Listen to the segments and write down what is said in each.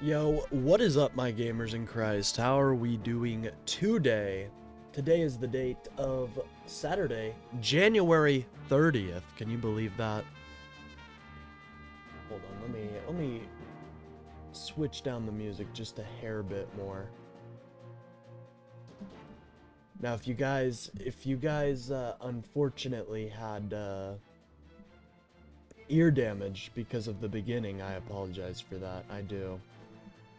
Yo, what is up, my gamers in Christ? How are we doing today? Today is the date of Saturday, January 30th. Can you believe that? Hold on, let me switch down the music just a hair bit more. Now, if you guys unfortunately had ear damage because of the beginning, I apologize for that. I do.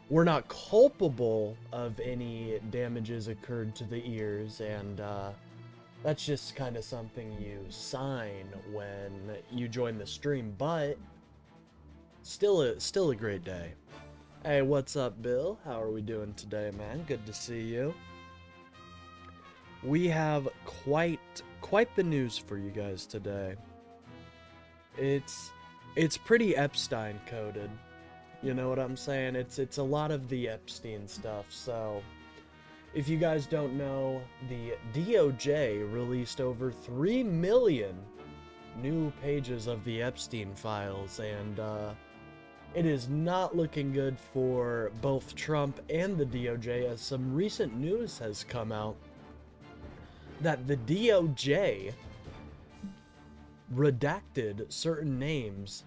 We're not culpable of any damages occurred to the ears, and that's just kind of something you sign when you join the stream, but still a great day. Hey, what's up, Bill? How are we doing today, man? Good to see you. We have quite the news for you guys today. It's pretty Epstein coded. You know what I'm saying? It's a lot of the Epstein stuff. So, if you guys don't know, the DOJ released over 3 million new pages of the Epstein files, and it is not looking good for both Trump and the DOJ, as some recent news has come out that the DOJ redacted certain names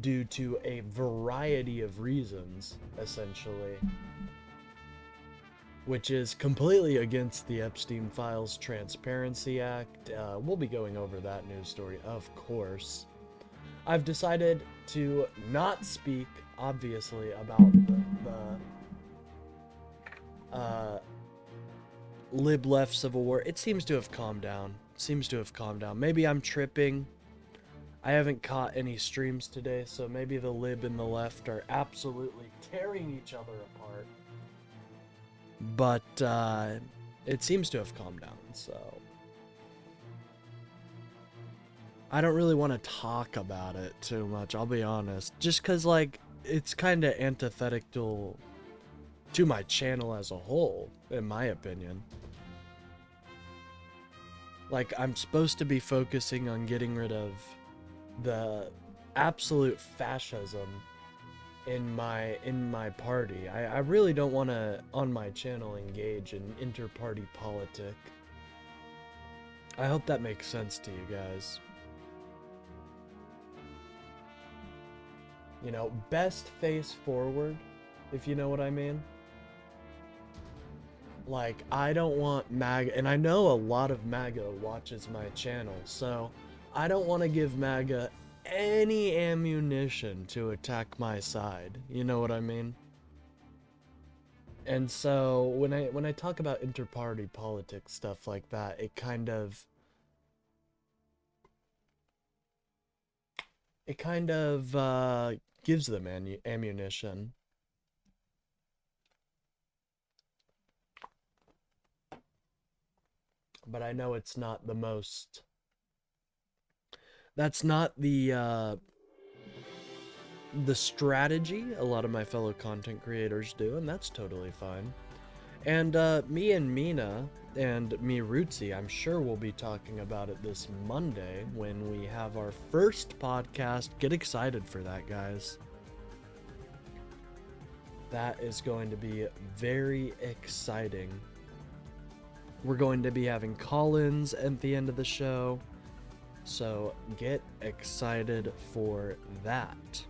due to a variety of reasons, essentially. Which is completely against the Epstein Files Transparency Act. We'll be going over that news story, of course. I've decided to not speak, obviously, about the lib-left Civil War. It seems to have calmed down. Maybe I'm tripping. I haven't caught any streams today, so maybe the lib and the left are absolutely tearing each other apart. But it seems to have calmed down, so I don't really want to talk about it too much, I'll be honest. Just because, like, it's kind of antithetical to my channel as a whole, in my opinion. Like, I'm supposed to be focusing on getting rid of the absolute fascism in my party. I really don't want to, on my channel, engage in inter-party politic. I hope that makes sense to you guys. You know, best face forward, if you know what I mean. Like, I don't want MAGA, and I know a lot of MAGA watches my channel, so I don't want to give MAGA any ammunition to attack my side. You know what I mean? And so when I talk about inter-party politics, stuff like that, it kind of gives them ammunition. But I know it's not the most. That's not the strategy a lot of my fellow content creators do, and that's totally fine. And me and Mina and me Rootsie, I'm sure we'll be talking about it this Monday when we have our first podcast. Get excited for that, guys. That is going to be very exciting. We're going to be having call-ins at the end of the show, so get excited for that.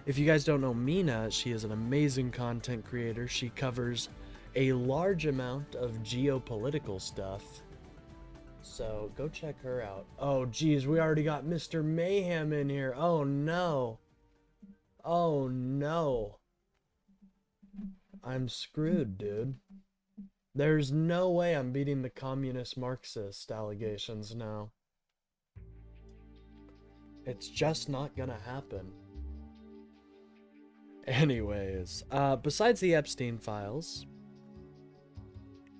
If you guys don't know Mina, she is an amazing content creator. She covers a large amount of geopolitical stuff, so go check her out. Oh geez, we already got Mr. Mayhem in here. Oh no. Oh no. I'm screwed, dude. There's no way I'm beating the communist Marxist allegations now. It's just not gonna happen. Anyways, besides the Epstein files,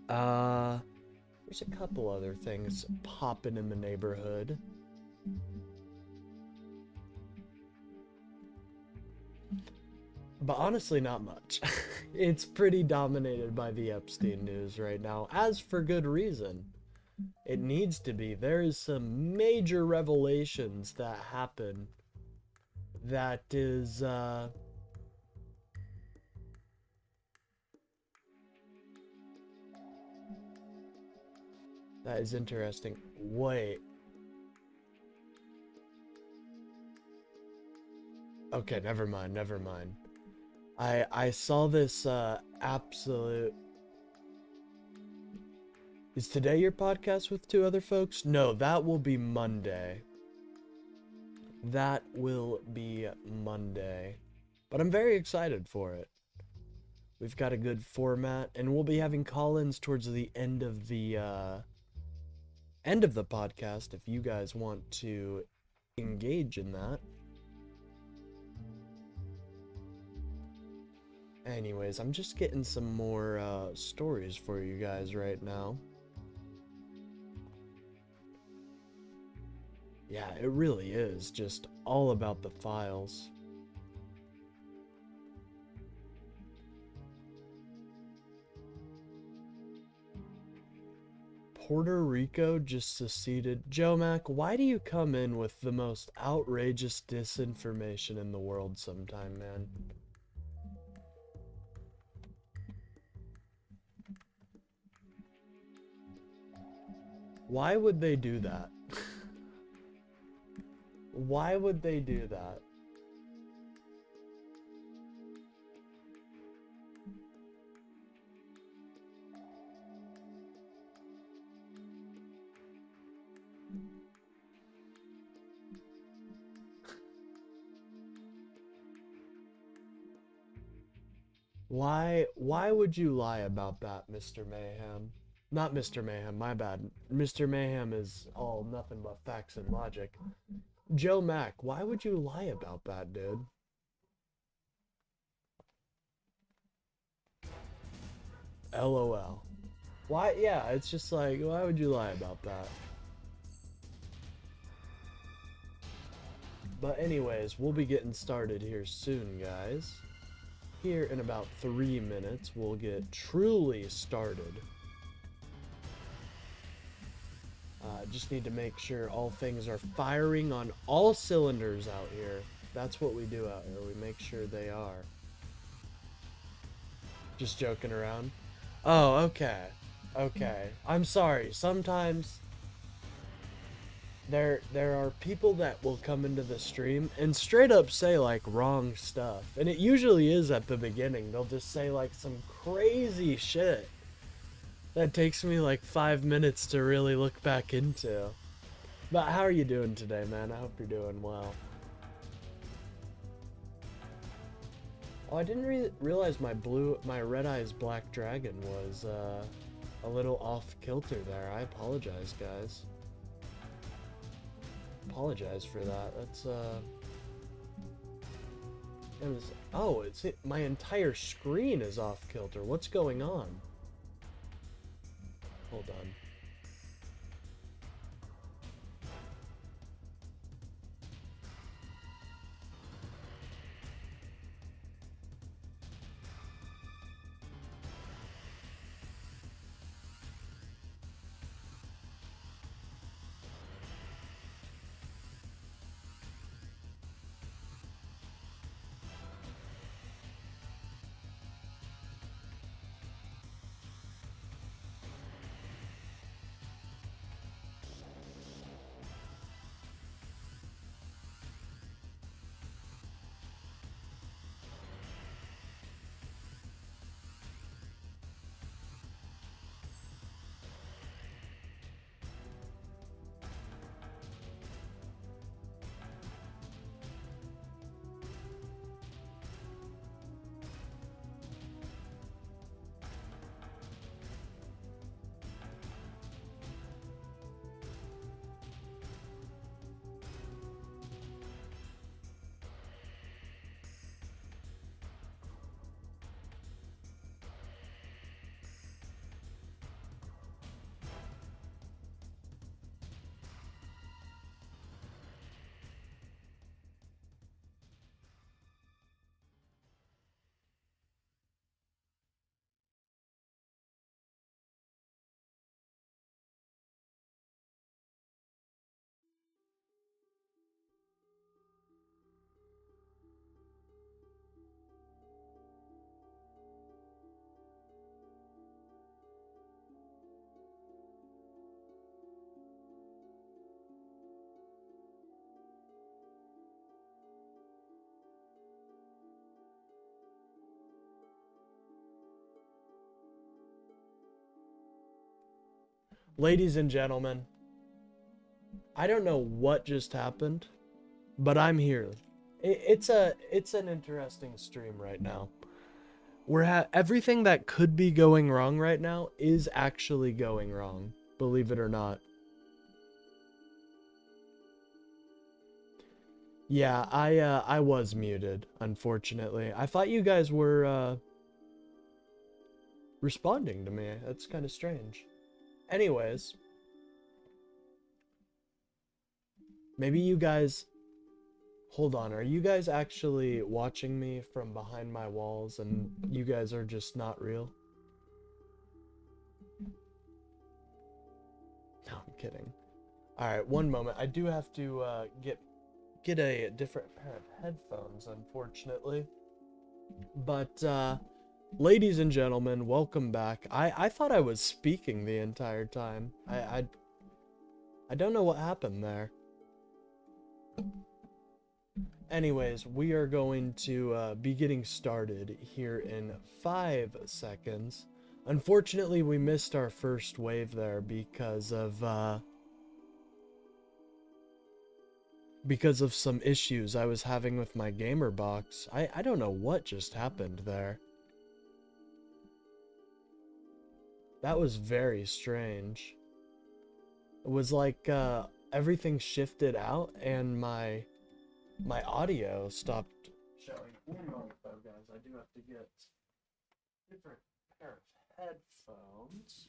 there's a couple other things popping in the neighborhood. But honestly, not much. It's pretty dominated by the Epstein news right now, as for good reason. It needs to be. There is some major revelations that happen That is, that is interesting. Wait. Okay, never mind, never mind. I saw this, absolute... Is today your podcast with two other folks? No, that will be Monday. That will be Monday. But I'm very excited for it. We've got a good format, and we'll be having call-ins towards the end of the podcast if you guys want to engage in that. Anyways, I'm just getting some more stories for you guys right now. Yeah, it really is just all about the files. Puerto Rico just seceded. Joe Mac, why do you come in with the most outrageous disinformation in the world sometime, man? Why would they do that? Why would they do that? Why would you lie about that, Mr. Mayhem? Not Mr. Mayhem, my bad. Mr. Mayhem is all nothing but facts and logic. Joe Mac, why would you lie about that, dude? LOL. Why? Yeah, it's just like, why would you lie about that? But anyways, we'll be getting started here soon, guys. Here in about 3 minutes, we'll get truly started. Just need to make sure all things are firing on all cylinders out here. That's what we do out here. We make sure they are. Just joking around. Oh, okay. Okay. I'm sorry. Sometimes there are people that will come into the stream and straight up say like wrong stuff. And it usually is at the beginning. They'll just say like some crazy shit that takes me like 5 minutes to really look back into. But how are you doing today, man? I hope you're doing well. Oh, I didn't realize my Red Eyes Black Dragon was a little off kilter there. I apologize, guys. Apologize for that. That's it was, oh, my entire screen is off kilter. What's going on? Hold on. Ladies and gentlemen, I don't know what just happened, but I'm here. It's an interesting stream right now. Everything that could be going wrong right now is actually going wrong, believe it or not. Yeah, I was muted, unfortunately. I thought you guys were responding to me. That's kind of strange. Anyways, maybe you guys... Hold on, are you guys actually watching me from behind my walls and you guys are just not real? No, I'm kidding. Alright, one moment. I do have to get a different pair of headphones, unfortunately. But, ladies and gentlemen, welcome back. I thought I was speaking the entire time. I don't know what happened there. Anyways, we are going to be getting started here in 5 seconds. Unfortunately, we missed our first wave there because of some issues I was having with my gamer box. I don't know what just happened there. That was very strange. It was like everything shifted out and my audio stopped showing. One moment though, guys. I do have to get a different pair of headphones.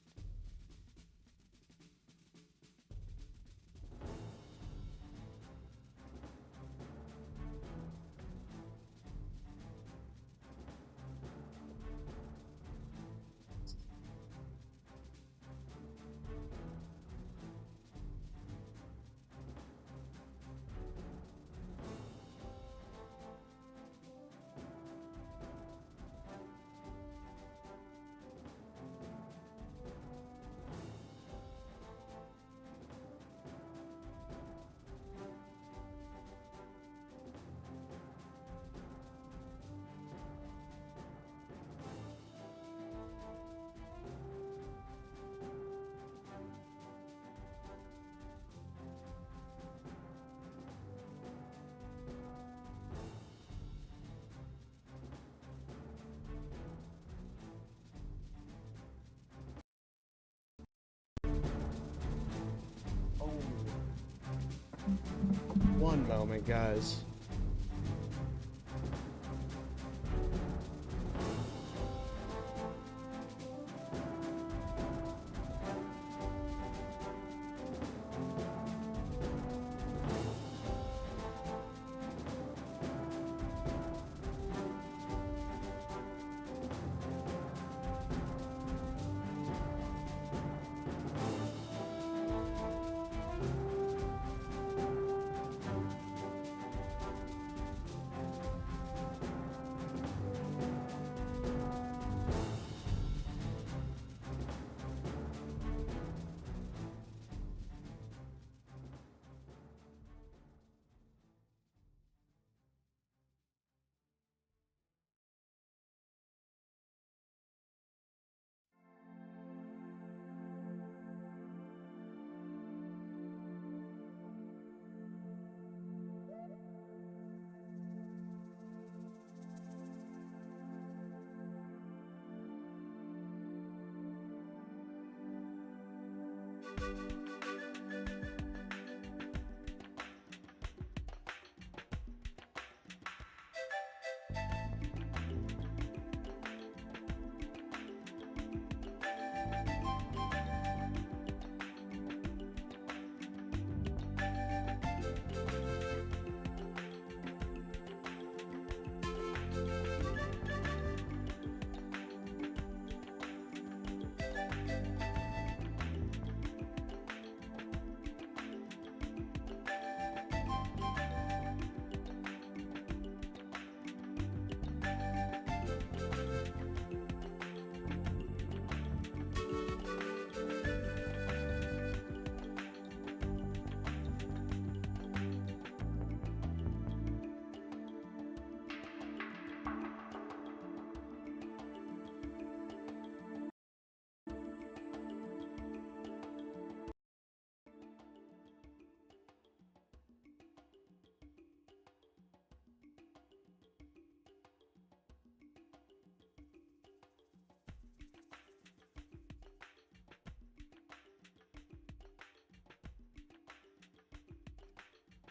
One moment, guys.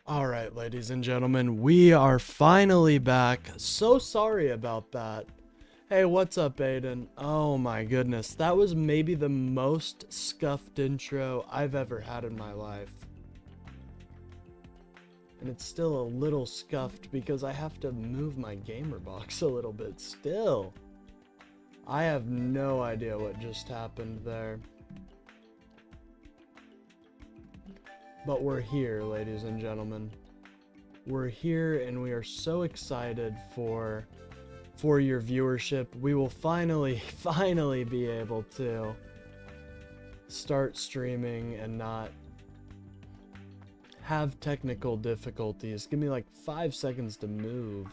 Alright, ladies and gentlemen, we are finally back. So sorry about that. Hey, what's up, Aiden? Oh my goodness, that was maybe the most scuffed intro I've ever had in my life. And it's still a little scuffed because I have to move my gamer box a little bit still. I have no idea what just happened there. But we're here, ladies and gentlemen. We're here and we are so excited for your viewership. We will finally be able to start streaming and not have technical difficulties. Give me like 5 seconds to move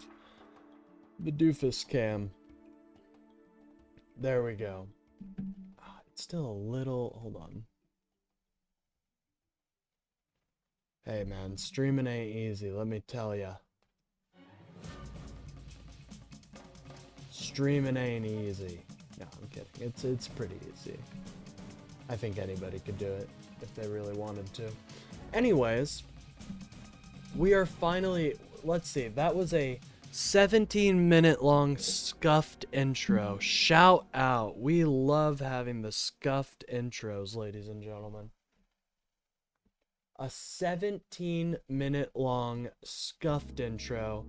the doofus cam. There we go. It's still a little, hold on. Hey man, streaming ain't easy, let me tell ya. Streaming ain't easy. No, I'm kidding. It's pretty easy. I think anybody could do it if they really wanted to. Anyways, we are finally, let's see, that was a 17-minute long scuffed intro. Shout out. We love having the scuffed intros, ladies and gentlemen. A 17-minute long scuffed intro.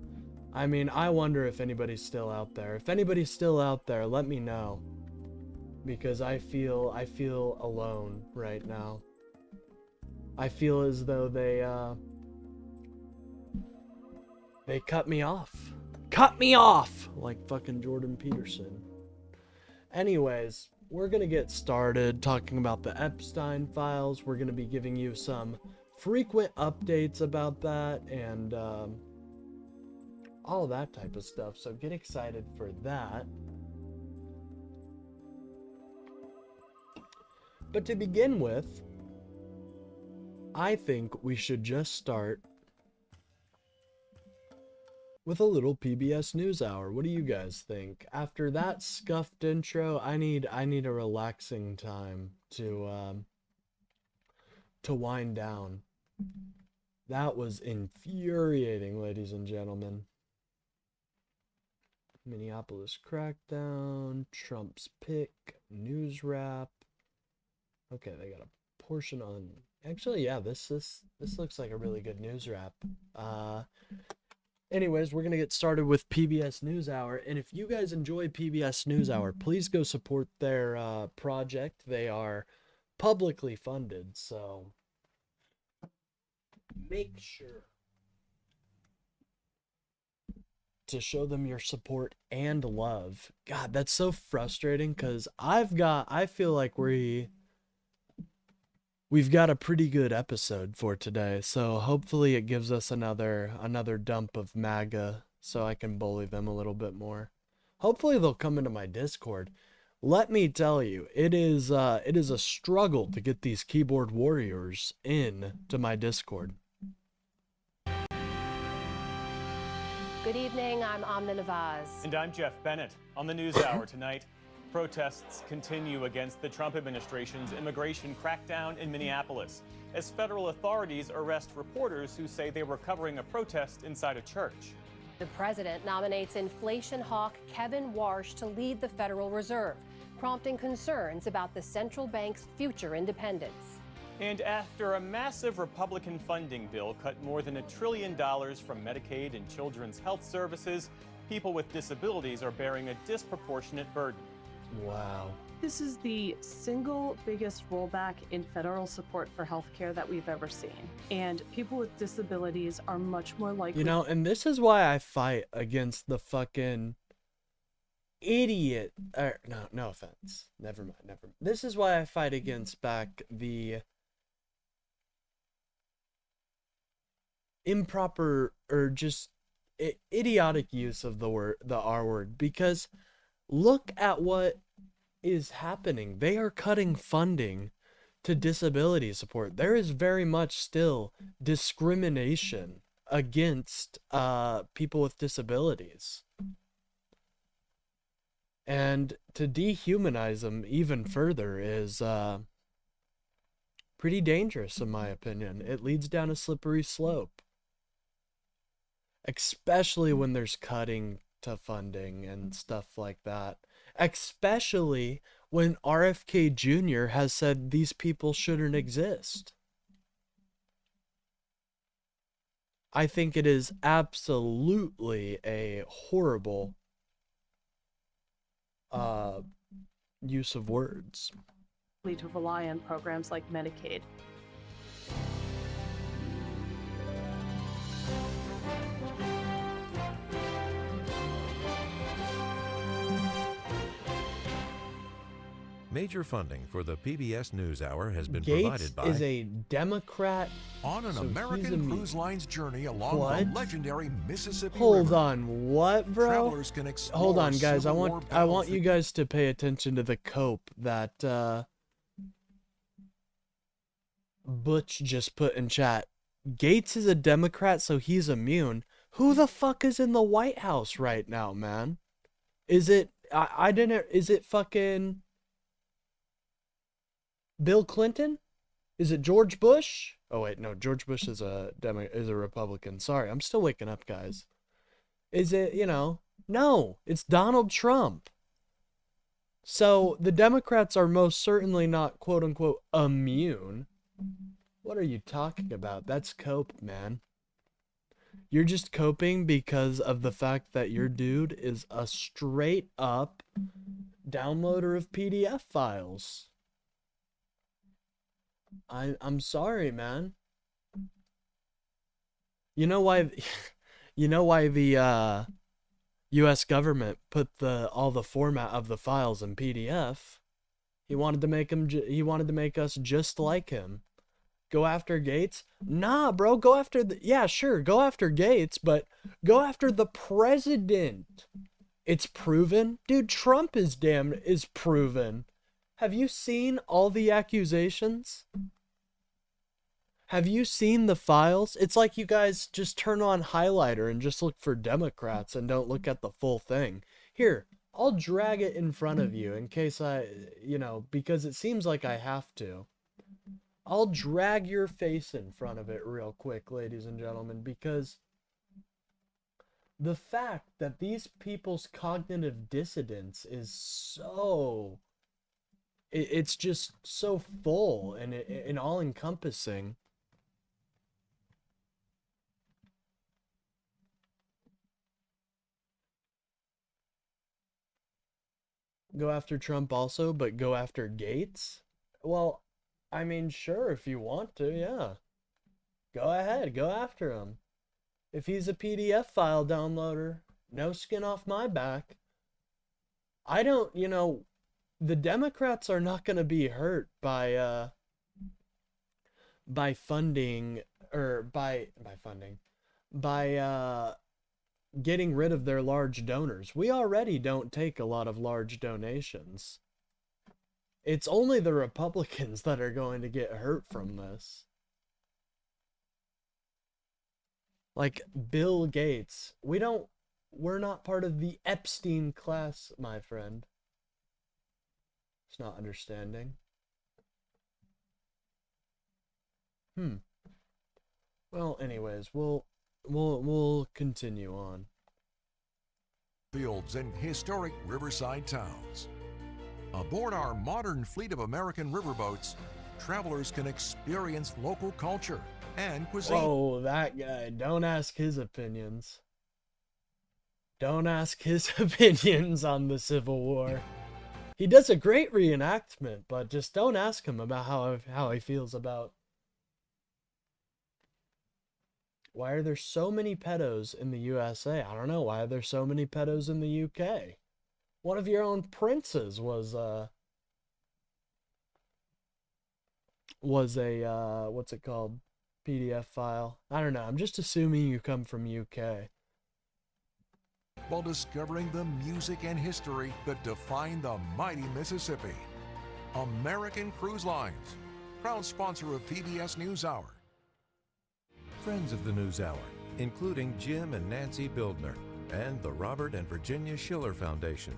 I mean, I wonder if anybody's still out there. If anybody's still out there, let me know. Because I feel alone right now. I feel as though they cut me off. Cut me off! Like fucking Jordan Peterson. Anyways, we're gonna get started talking about the Epstein files. We're gonna be giving you some frequent updates about that and all that type of stuff. So get excited for that. But to begin with, I think we should just start with a little PBS NewsHour. What do you guys think? After that scuffed intro, I need a relaxing time to wind down. That was infuriating, ladies and gentlemen. Minneapolis crackdown, Trump's pick, news wrap. Okay, they got a portion on. Actually, yeah, this looks like a really good news wrap. Anyways, we're gonna get started with PBS NewsHour, and if you guys enjoy PBS NewsHour, please go support their project. They are publicly funded, so make sure to show them your support and love. God, that's so frustrating because I feel like we've got a pretty good episode for today, so hopefully it gives us another dump of MAGA so I can bully them a little bit more. Hopefully they'll come into my Discord. Let me tell you, it is a struggle to get these keyboard warriors in to my Discord. Good evening, I'm Amna Nawaz. And I'm Jeff Bennett. On the NewsHour tonight, protests continue against the Trump administration's immigration crackdown in Minneapolis as federal authorities arrest reporters who say they were covering a protest inside a church. The president nominates inflation hawk Kevin Warsh to lead the Federal Reserve, prompting concerns about the central bank's future independence. And after a massive Republican funding bill cut more than $1 trillion from Medicaid and children's health services, people with disabilities are bearing a disproportionate burden. Wow. This is the single biggest rollback in federal support for healthcare that we've ever seen. And people with disabilities are much more likely. You know, and this is why I fight against the fucking idiot. No offense. Never mind. This is why I fight against back the improper or just idiotic use of the R word, because look at what is happening. They are cutting funding to disability support. There is very much still discrimination against people with disabilities. And to dehumanize them even further is pretty dangerous, in my opinion. It leads down a slippery slope. especially when there's cutting to funding and stuff like that. Especially when RFK Jr. has said these people shouldn't exist. I think it is absolutely a horrible use of words. To rely on programs like Medicaid. Major funding for the PBS NewsHour has been Gates provided by is a Democrat. On an So he's American Cruise Line's journey along What? the legendary Mississippi Hold River, on, what, bro? travelers can explore Hold on, guys. I Civil War want you battlefield- guys to pay attention to the cope that Butch just put in chat. Gates is a Democrat, so he's immune. Who the fuck is in the White House right now, man? Is it I didn't is it fucking Bill Clinton? Is it George Bush? Oh wait, no, George Bush is a Republican. Sorry, I'm still waking up, guys. Is it, no, it's Donald Trump. So the Democrats are most certainly not quote unquote immune. What are you talking about? That's cope, man. You're just coping because of the fact that your dude is a straight up downloader of PDF files. I'm sorry, man. You know why the US government put all the format of the files in PDF? He wanted to make us just like him. Go after Gates? Nah, bro, go after go after Gates, but go after the president. It's proven. Dude, Trump is proven. Have you seen all the accusations? Have you seen the files? It's like you guys just turn on highlighter and just look for Democrats and don't look at the full thing. Here, I'll drag it in front of you in case because it seems like I have to. I'll drag your face in front of it real quick, ladies and gentlemen, because the fact that these people's cognitive dissonance is it's just so full and all-encompassing. Go after Trump also, but go after Gates? Well, I mean, sure, if you want to, yeah. Go ahead, go after him. If he's a PDF file downloader, no skin off my back. I don't, the Democrats are not going to be hurt by funding, or by getting rid of their large donors. We already don't take a lot of large donations. It's only the Republicans that are going to get hurt from this. Like Bill Gates. We're not part of the Epstein class, my friend. It's not understanding. Well, anyways, we'll continue on. Fields and historic riverside towns. Aboard our modern fleet of American riverboats, travelers can experience local culture and cuisine. Oh, that guy. Don't ask his opinions. Don't ask his opinions on the Civil War. He does a great reenactment, but just don't ask him about how he feels about... Why are there so many pedos in the USA? I don't know. Why are there so many pedos in the UK? One of your own princes was a what's it called? PDF file. I don't know. I'm just assuming you come from UK. While discovering the music and history that define the mighty Mississippi. American Cruise Lines, proud sponsor of PBS NewsHour. Friends of the NewsHour, including Jim and Nancy Bildner, and the Robert and Virginia Schiller Foundation.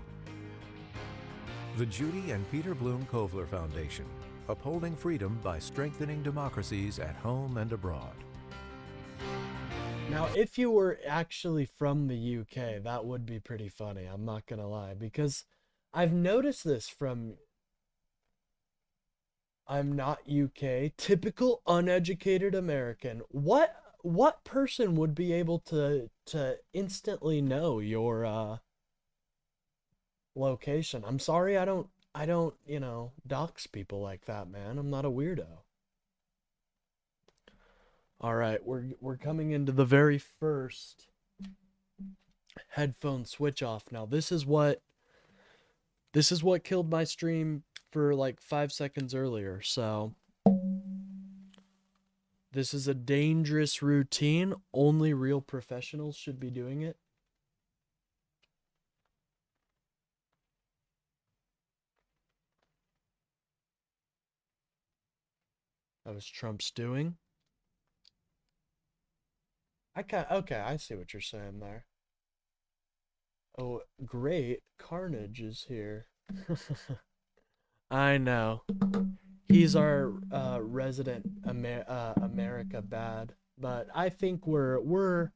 The Judy and Peter Bloom Kovler Foundation, upholding freedom by strengthening democracies at home and abroad. Now, if you were actually from the UK, that would be pretty funny. I'm not gonna lie, because I've noticed this from I'm not UK, typical uneducated American. What person would be able to instantly know your location? I'm sorry, I don't, dox people like that, man. I'm not a weirdo. All right, we're coming into the very first headphone switch off. Now, this is what killed my stream for like 5 seconds earlier. So, this is a dangerous routine. Only real professionals should be doing it. That was Trump's doing. Okay, I see what you're saying there. Oh, great. Carnage is here. I know. He's our resident America bad, but I think we're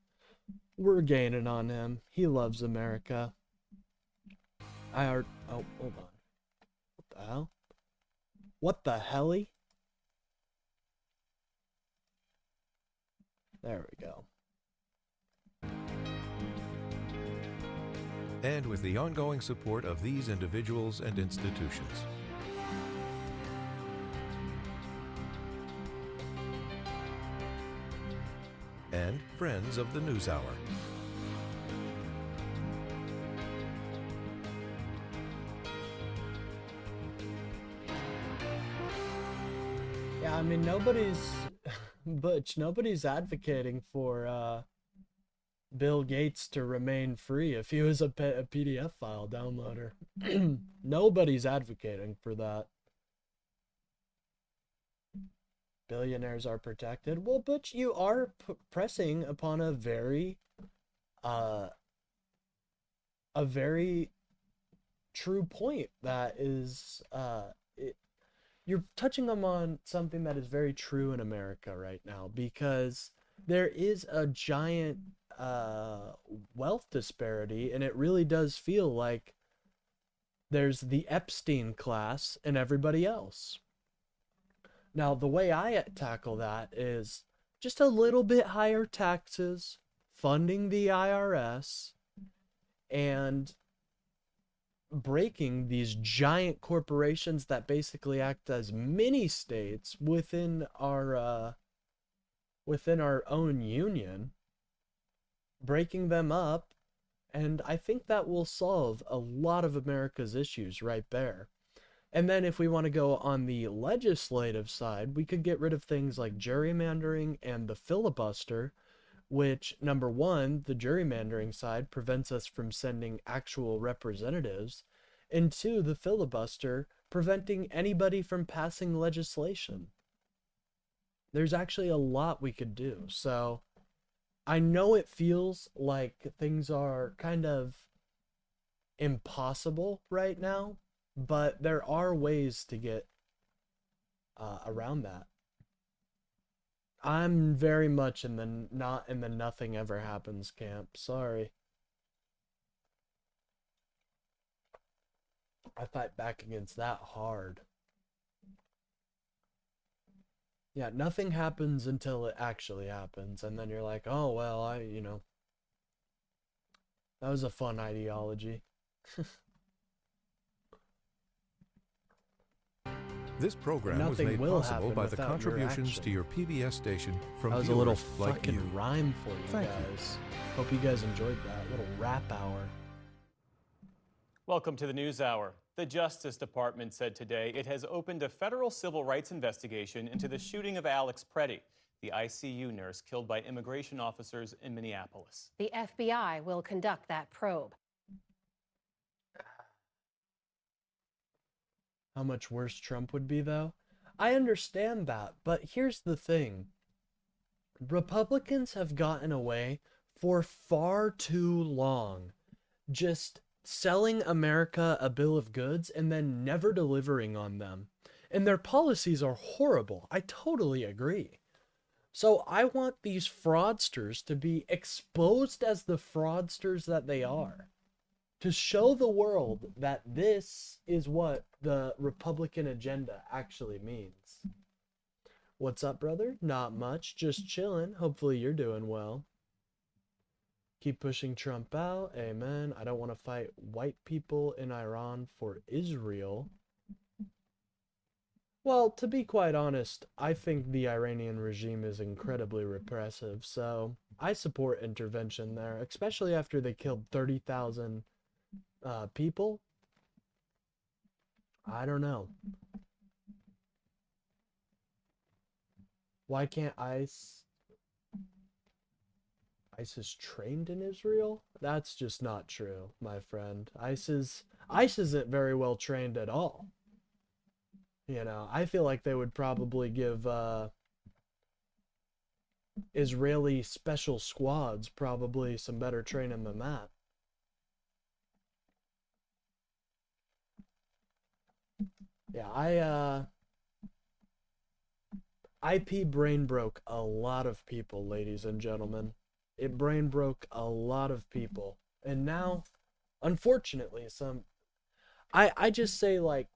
gaining on him. He loves America. Oh, hold on. What the hell? What the helly? There we go. And with the ongoing support of these individuals and institutions. And friends of the NewsHour. Yeah, I mean, nobody's advocating for Bill Gates to remain free if he was a PDF file downloader. Nobody's advocating for that. Billionaires are protected. Well, but you are pressing upon a very true point that is you're touching on something that is very true in America right now, because there is a giant wealth disparity, and it really does feel like there's the Epstein class and everybody else. Now, the way I tackle that is just a little bit higher taxes, funding the IRS, and breaking these giant corporations that basically act as mini states within our own union, breaking them up, and I think that will solve a lot of America's issues right there. And then if we want to go on the legislative side, we could get rid of things like gerrymandering and the filibuster, which, number one, the gerrymandering side prevents us from sending actual representatives, and two, the filibuster preventing anybody from passing legislation. There's actually a lot we could do. So I know it feels like things are kind of impossible right now, but there are ways to get around that. I'm very much in the not in the nothing ever happens camp. Sorry. I fight back against that hard. Yeah, nothing happens until it actually happens, and then you're like, oh, well, that was a fun ideology. This program was Nothing made will possible happen by the without your contributions action. to your PBS station from That was a viewers little like fucking you. rhyme for you Thank you. guys. Hope you guys enjoyed that little rap hour. Welcome to the News Hour. The Justice Department said today it has opened a federal civil rights investigation into the shooting of Alex Preddy, the ICU nurse killed by immigration officers in Minneapolis. The FBI will conduct that probe. How much worse Trump would be, though? I understand that, but here's the thing. Republicans have gotten away for far too long just selling America a bill of goods and then never delivering on them. And their policies are horrible. I totally agree. So I want these fraudsters to be exposed as the fraudsters that they are, to show the world that this is what the Republican agenda actually means. What's up, brother? Not much, just chilling. Hopefully you're doing well. Keep pushing Trump out. Amen. I don't want to fight white people in Iran for Israel. Well, to be quite honest, I think the Iranian regime is incredibly repressive, so I support intervention there, especially after they killed 30,000 people. I don't know. Why can't ISIS trained in Israel? That's just not true, my friend. ISIS isn't very well trained at all. You know, I feel like they would probably give Israeli special squads probably some better training than that. Yeah, IP brain broke a lot of people, ladies and gentlemen. It brain broke a lot of people. And now, unfortunately, I just say, like,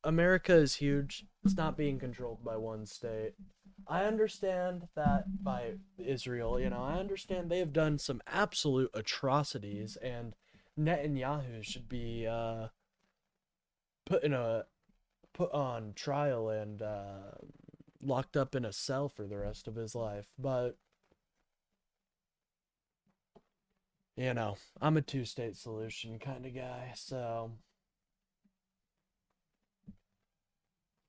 America is huge. It's not being controlled by one state. I understand that by Israel, you know, I understand they have done some absolute atrocities, and Netanyahu should be put on trial and locked up in a cell for the rest of his life. But you know, I'm a two-state solution kind of guy, so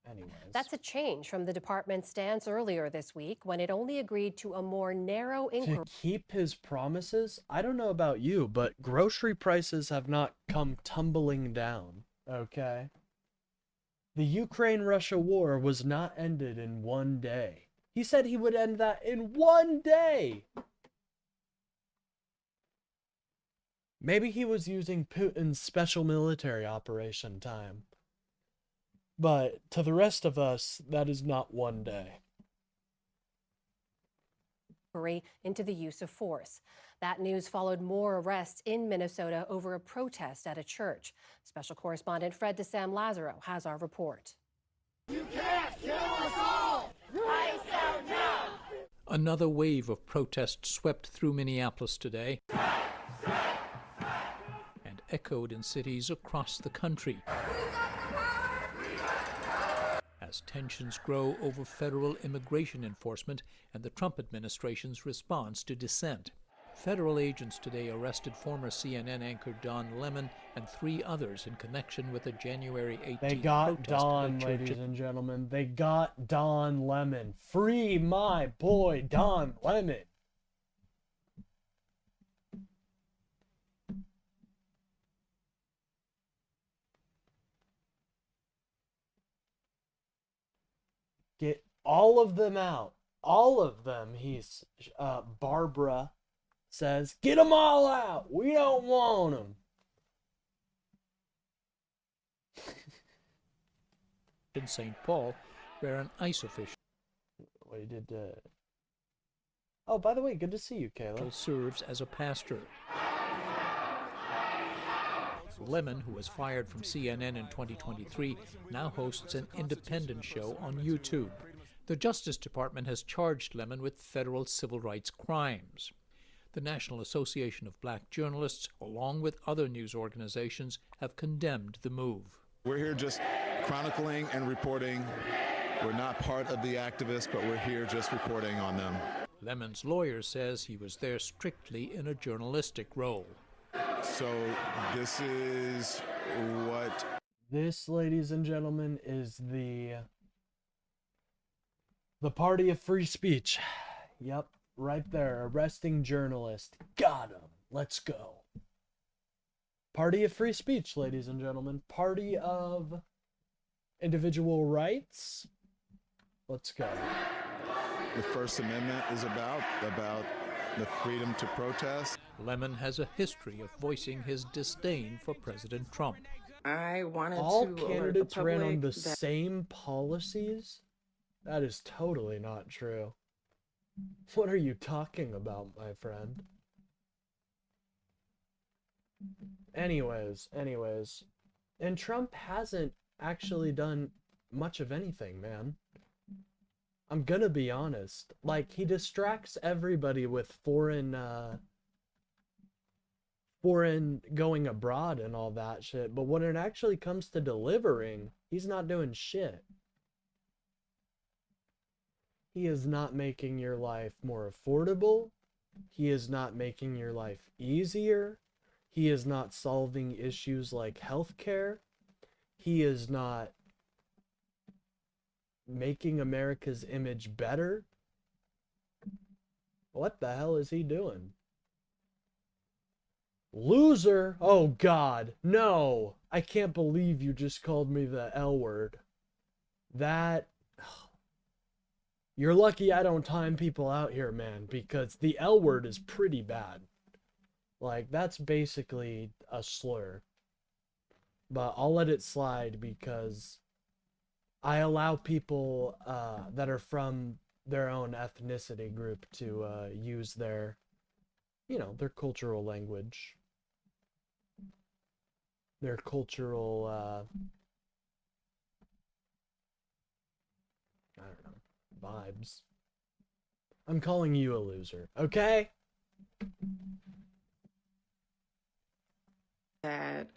anyways. That's a change from the department's stance earlier this week when it only agreed to a more narrow inquiry. To keep his promises? I don't know about you, but grocery prices have not come tumbling down, okay? The Ukraine-Russia war was not ended in one day. He said he would end that in one day! Maybe he was using Putin's special military operation time. But to the rest of us, that is not one day. Into the use of force. That news followed more arrests in Minnesota over a protest at a church. Special correspondent Fred DeSam Lazaro has our report. You can't kill us all! Ice out now! Another wave of protests swept through Minneapolis today and echoed in cities across the country as tensions grow over federal immigration enforcement and the Trump administration's response to dissent. Federal agents today arrested former CNN anchor Don Lemon and 3 others in connection with a January 18th They got protest Don, at a church. ladies and gentlemen. They got Don Lemon. Free my boy, Don Lemon. Get all of them out. All of them. Barbara says, get them all out. We don't want them. In St. Paul, where an ICE official Oh, by the way, good to see you, Kayla. serves as a pastor. Lemon, who was fired from CNN in 2023, now hosts an independent show on YouTube. The Justice Department has charged Lemon with federal civil rights crimes. The National Association of Black Journalists, along with other news organizations, have condemned the move. We're here just chronicling and reporting. We're not part of the activists, but we're here just reporting on them. Lemon's lawyer says he was there strictly in a journalistic role. So this is what... This, ladies and gentlemen, is the party of free speech. Yep, right there. Arresting journalist. Got him. Let's go. Party of free speech, ladies and gentlemen. Party of individual rights. Let's go. The First Amendment is about the freedom to protest. Lemon has a history of voicing his disdain for President Trump. I wanted All to candidates alert the ran on public the that same policies. That is totally not true. What are you talking about, my friend? Anyways. And Trump hasn't actually done much of anything, man. I'm gonna be honest. Like, he distracts everybody with foreign going abroad and all that shit, but when it actually comes to delivering, he's not doing shit. He is not making your life more affordable. He is not making your life easier. He is not solving issues like healthcare. He is not making America's image better. What the hell is he doing? Loser? Oh God, no. I can't believe you just called me the L word. That... You're lucky I don't time people out here, man, because the L word is pretty bad. Like, that's basically a slur. But I'll let it slide because I allow people that are from their own ethnicity group to use their, you know, their cultural language. Their cultural, I don't know, vibes. I'm calling you a loser, okay? That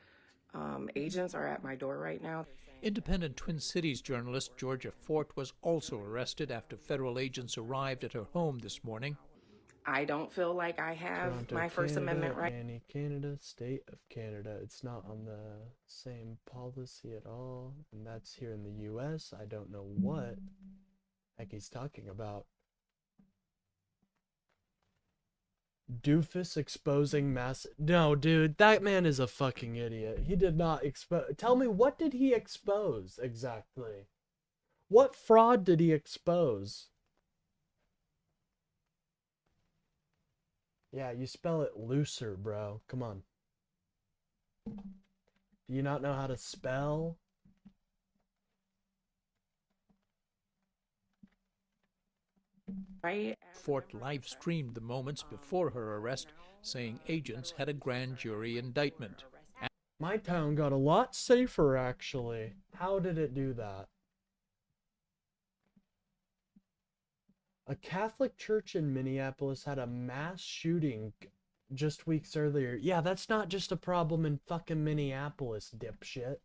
agents are at my door right now. Independent Twin Cities journalist Georgia Fort was also arrested after federal agents arrived at her home this morning. I don't feel like I have Toronto, my First Canada, Amendment right. Annie, Canada, state of Canada. It's not on the same policy at all, and that's here in the U.S. I don't know what heck he's talking about. Doofus exposing mass... No, dude, that man is a fucking idiot. He did not expose... Tell me, what did he expose, exactly? What fraud did he expose? Yeah, you spell it looser, bro. Come on. Do you not know how to spell? Right. Fort live-streamed the moments before her arrest, saying agents had a grand jury indictment. My town got a lot safer, actually. How did it do that? A Catholic church in Minneapolis had a mass shooting just weeks earlier. Yeah, that's not just a problem in fucking Minneapolis, dipshit.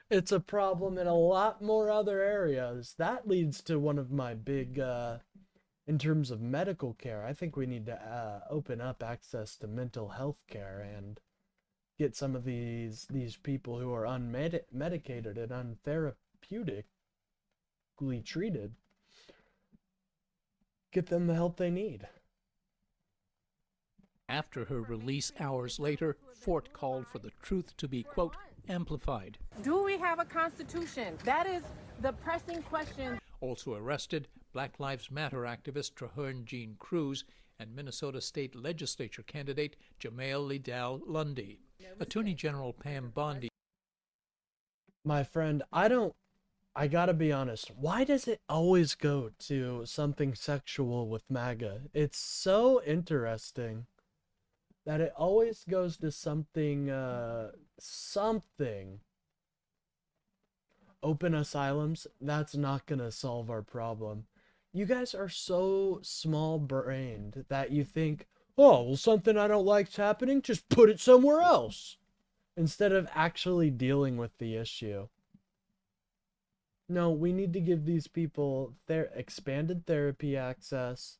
It's a problem in a lot more other areas. That leads to one of my big, in terms of medical care, I think we need to open up access to mental health care and get some of these people who are unmedicated and untherapeutically treated, get them the help they need. After her release hours later, Fort called for the truth to be, quote, amplified. Do we have a constitution? That is the pressing question. Also arrested, Black Lives Matter activist Traherne Jean Cruz and Minnesota State Legislature candidate Jamail Liddell Lundy. Attorney General Pam Bondi. My friend, I gotta be honest, why does it always go to something sexual with MAGA? It's so interesting that it always goes to something, something. Open asylums, that's not gonna solve our problem. You guys are so small-brained that you think, oh, well, something I don't like's happening, just put it somewhere else, instead of actually dealing with the issue. No, we need to give these people their expanded therapy access.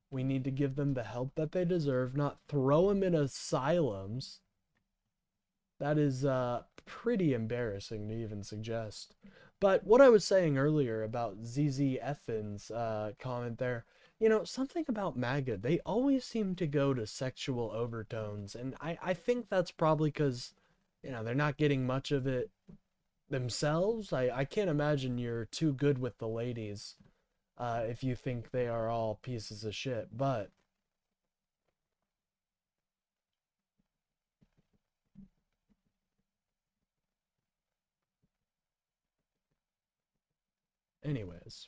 We need to give them the help that they deserve, not throw them in asylums. That is pretty embarrassing to even suggest. But what I was saying earlier about ZZ Effen's comment there, you know, something about MAGA, they always seem to go to sexual overtones. And I think that's probably because, you know, they're not getting much of it themselves. I can't imagine you're too good with the ladies if you think they are all pieces of shit, but Anyways.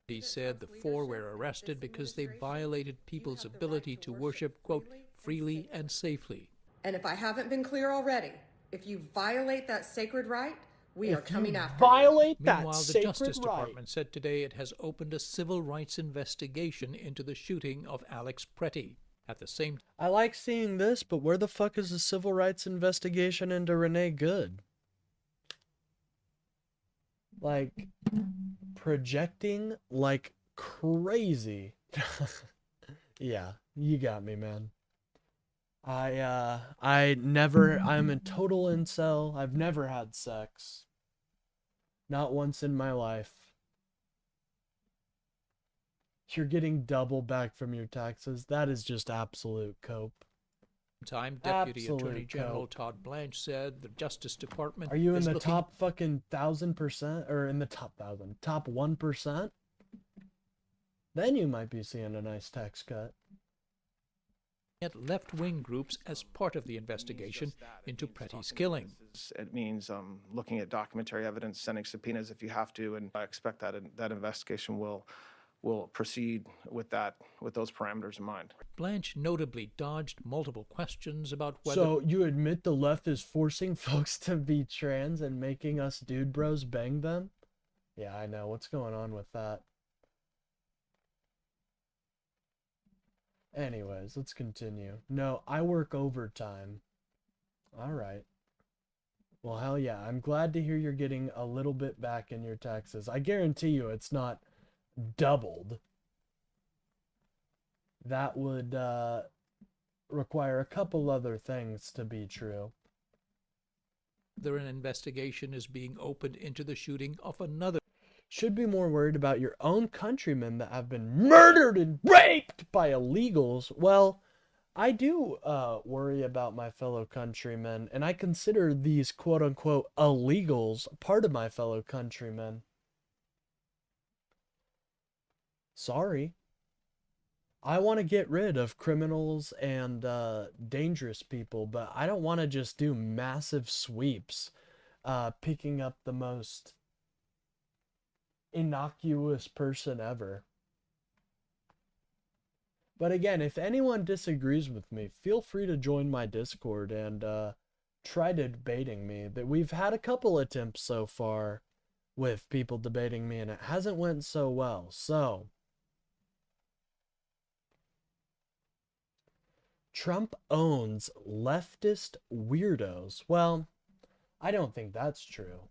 He said the four were arrested because they violated people's ability to worship, quote, freely and safely. And if I haven't been clear already, if you violate that sacred right, we are coming after violate you. That Meanwhile, the sacred Justice right. Department said today it has opened a civil rights investigation into the shooting of Alex Pretty. At the same time, I like seeing this, but where the fuck is the civil rights investigation into Renee Good? Like, projecting like crazy. Yeah, you got me, man. I'm a total incel. I've never had sex. Not once in my life. You're getting double back from your taxes. That is just absolute cope. Deputy Absolute Attorney General cope. Todd Blanche said the Justice Department Are you in is the looking top fucking 1,000%, or in the top 1%? Then you might be seeing a nice tax cut. at left-wing groups as part of the investigation into Pretty's killing. It means looking at documentary evidence, sending subpoenas if you have to, and I expect that that investigation will proceed with those parameters in mind. Blanche notably dodged multiple questions about whether... So you admit the left is forcing folks to be trans and making us dude bros bang them? Yeah, I know. What's going on with that? Anyways, let's continue. No, I work overtime. Alright. Well, hell yeah. I'm glad to hear you're getting a little bit back in your taxes. I guarantee you it's not doubled. That would require a couple other things to be true. Whether an investigation is being opened into the shooting of another. Should be more worried about your own countrymen that have been murdered and raped by illegals. Well, I do worry about my fellow countrymen, and I consider these quote-unquote illegals part of my fellow countrymen. Sorry. I want to get rid of criminals and dangerous people, but I don't want to just do massive sweeps, picking up the most innocuous person ever. But again, if anyone disagrees with me, feel free to join my Discord and try debating me. That we've had a couple attempts so far with people debating me, and it hasn't went so well. So Trump owns leftist weirdos. Well, I don't think that's true.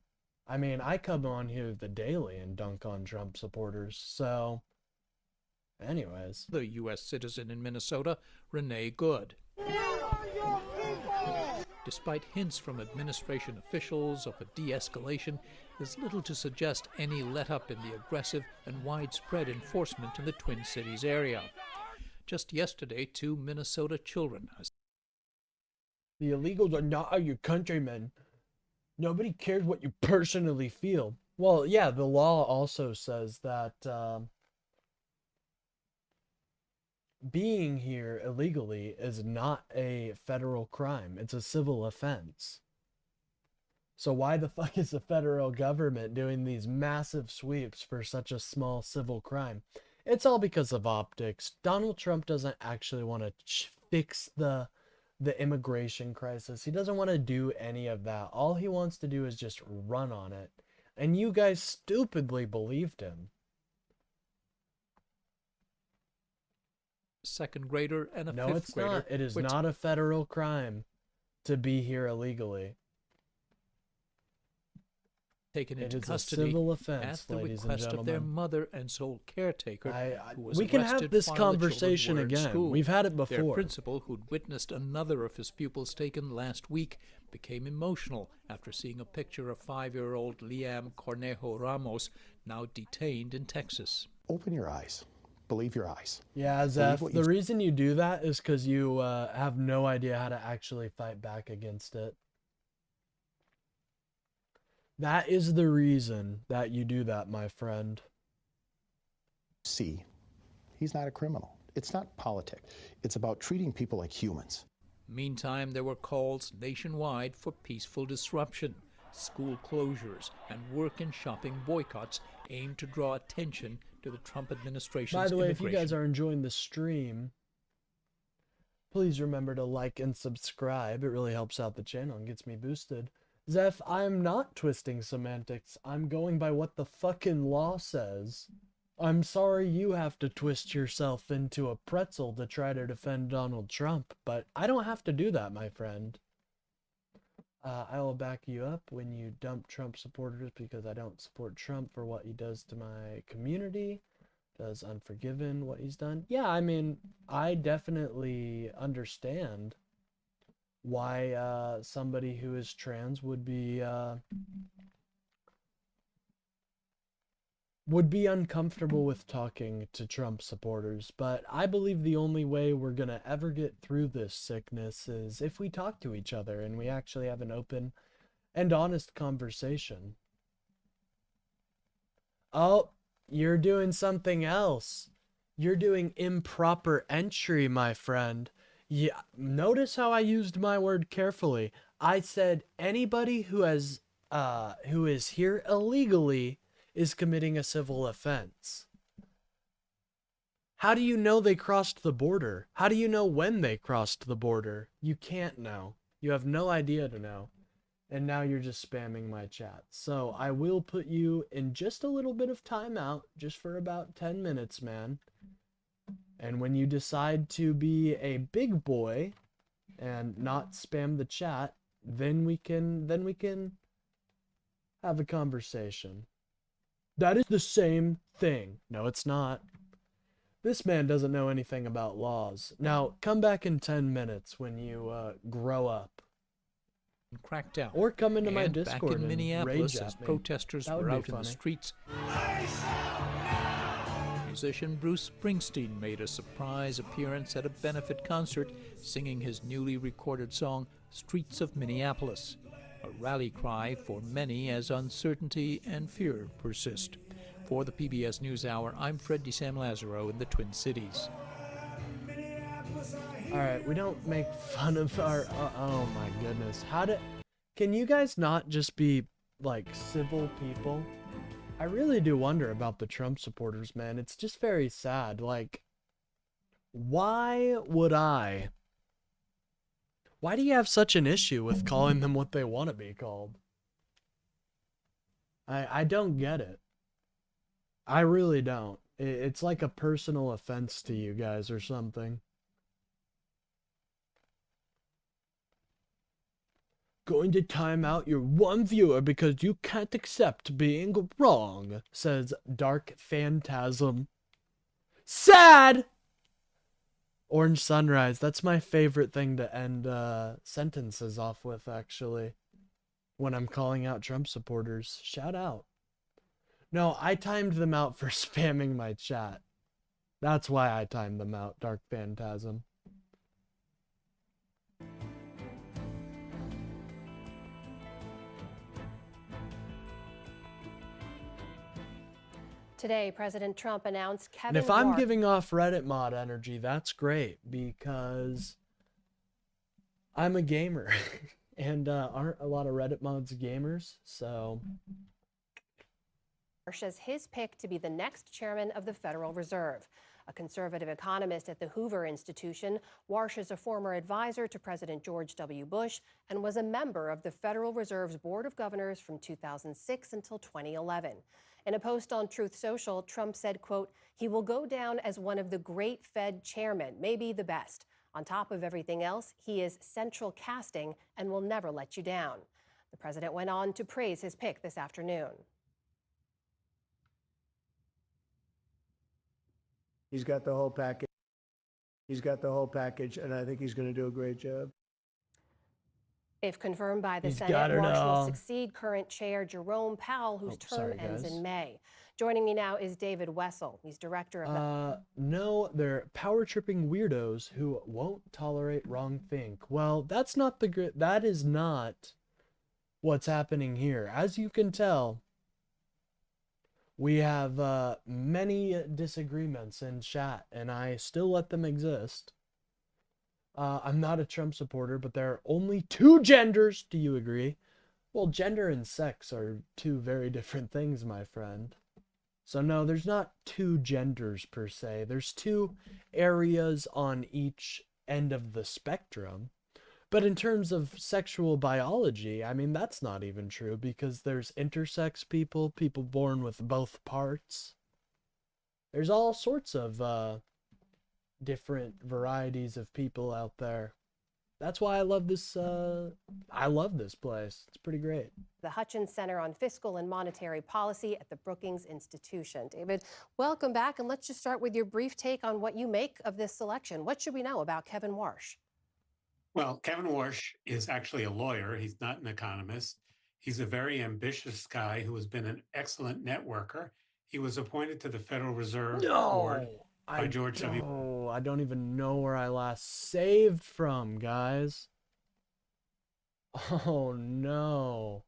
I mean, I come on here the daily and dunk on Trump supporters, so anyways. The U.S. citizen in Minnesota, Renee Good. Despite hints from administration officials of a de-escalation, there's little to suggest any let-up in the aggressive and widespread enforcement in the Twin Cities area. Just yesterday, 2 Minnesota children. The illegals are not your countrymen. Nobody cares what you personally feel. Well, yeah, the law also says that being here illegally is not a federal crime. It's a civil offense. So why the fuck is the federal government doing these massive sweeps for such a small civil crime? It's all because of optics. Donald Trump doesn't actually want to fix the immigration crisis. He doesn't want to do any of that. All he wants to do is just run on it. And you guys stupidly believed him. Second grader and a No, fifth it's grader. not. It is not a federal crime to be here illegally. Taken into It is custody a civil offense, at the ladies and request of their gentlemen. mother and sole caretaker, who was we can have arrested this while the children conversation were in again. school. We've had it Their before. principal, who'd witnessed another of his pupils taken last week, became emotional after seeing a picture of 5-year-old Liam Cornejo Ramos, now detained in Texas. Open your eyes. Believe your eyes. Yeah, Zeph, the reason you do that is because you have no idea how to actually fight back against it. That is the reason that you do that, my friend. See, he's not a criminal. It's not politics. It's about treating people like humans. Meantime, there were calls nationwide for peaceful disruption. school closures, and work and shopping boycotts aimed to draw attention to the Trump administration's By the way, if you immigration. guys are enjoying the stream, please remember to like and subscribe. It really helps out the channel and gets me boosted. Zeph, I'm not twisting semantics. I'm going by what the fucking law says. I'm sorry you have to twist yourself into a pretzel to try to defend Donald Trump, but I don't have to do that, my friend. I will back you up when you dump Trump supporters because I don't support Trump for what he does to my community. Does Unforgiven what he's done? Yeah, I mean, I definitely understand why somebody who is trans would be uncomfortable with talking to Trump supporters, but I believe the only way we're gonna ever get through this sickness is if we talk to each other and we actually have an open and honest conversation. Oh, you're doing something else. You're doing improper entry, my friend. Yeah, notice how I used my word carefully. I said anybody who is here illegally is committing a civil offense. How do you know they crossed the border? How do you know when they crossed the border? You can't know. You have no idea to know. And now you're just spamming my chat. So I will put you in just a little bit of timeout, just for about 10 minutes, man. And when you decide to be a big boy and not spam the chat, then we can have a conversation. That is the same thing. No, it's not. This man doesn't know anything about laws. Now, come back in 10 minutes when you grow up. Crackdown. Or come into my And Discord back in and Minneapolis rage as at me. protesters That would were be out in the funny. streets. Musician Bruce Springsteen made a surprise appearance at a benefit concert, singing his newly recorded song, Streets of Minneapolis, a rally cry for many as uncertainty and fear persist. For the PBS NewsHour, I'm Fred DeSam Lazaro in the Twin Cities. Alright, we don't make fun of our... oh my goodness. Can you guys not just be, like, civil people? I really do wonder about the Trump supporters, man. It's just very sad. Like, why do you have such an issue with calling them what they want to be called? I don't get it. I really don't. It's like a personal offense to you guys or something. Going to time out your one viewer because you can't accept being wrong, says Dark Phantasm. Sad! Orange Sunrise, that's my favorite thing to end sentences off with, actually. When I'm calling out Trump supporters. Shout out. No, I timed them out for spamming my chat. That's why I timed them out, Dark Phantasm. Today, President Trump announced Kevin And if I'm Warren. giving off Reddit mod energy, that's great because I'm a gamer and aren't a lot of Reddit mods gamers, so As his pick to be the next chairman of the Federal Reserve. A conservative economist at the Hoover Institution, Warsh is a former advisor to President George W. Bush and was a member of the Federal Reserve's Board of Governors from 2006 until 2011. In a post on Truth Social, Trump said, quote, "He will go down as one of the great Fed chairmen, maybe the best. On top of everything else, he is central casting and will never let you down." The president went on to praise his pick this afternoon. He's got the whole package. He's got the whole package, and I think he's going to do a great job. If confirmed by the He's Senate, got it Warsh will all. succeed current chair Jerome Powell, whose term sorry, ends guys. in May. Joining me now is David Wessel. He's director of the... No, they're power tripping weirdos who won't tolerate wrong think. Well, that's not that is not what's happening here. As you can tell, we have many disagreements in chat, and I still let them exist. I'm not a Trump supporter, but there are only two genders. Do you agree? Well, gender and sex are two very different things, my friend. So no, there's not two genders per se. There's two areas on each end of the spectrum. But in terms of sexual biology, I mean, that's not even true because there's intersex people, people born with both parts. There's all sorts of different varieties of people out there. That's why I love this place. It's pretty great. The Hutchins Center on Fiscal and Monetary Policy at the Brookings Institution. David, welcome back, and let's just start with your brief take on what you make of this selection. What should we know about Kevin Warsh? Well, Kevin Warsh is actually a lawyer. He's not an economist. He's a very ambitious guy who has been an excellent networker. He was appointed to the Federal Reserve Board by George W. Oh, I don't even know where I last saved from, guys. Oh, no.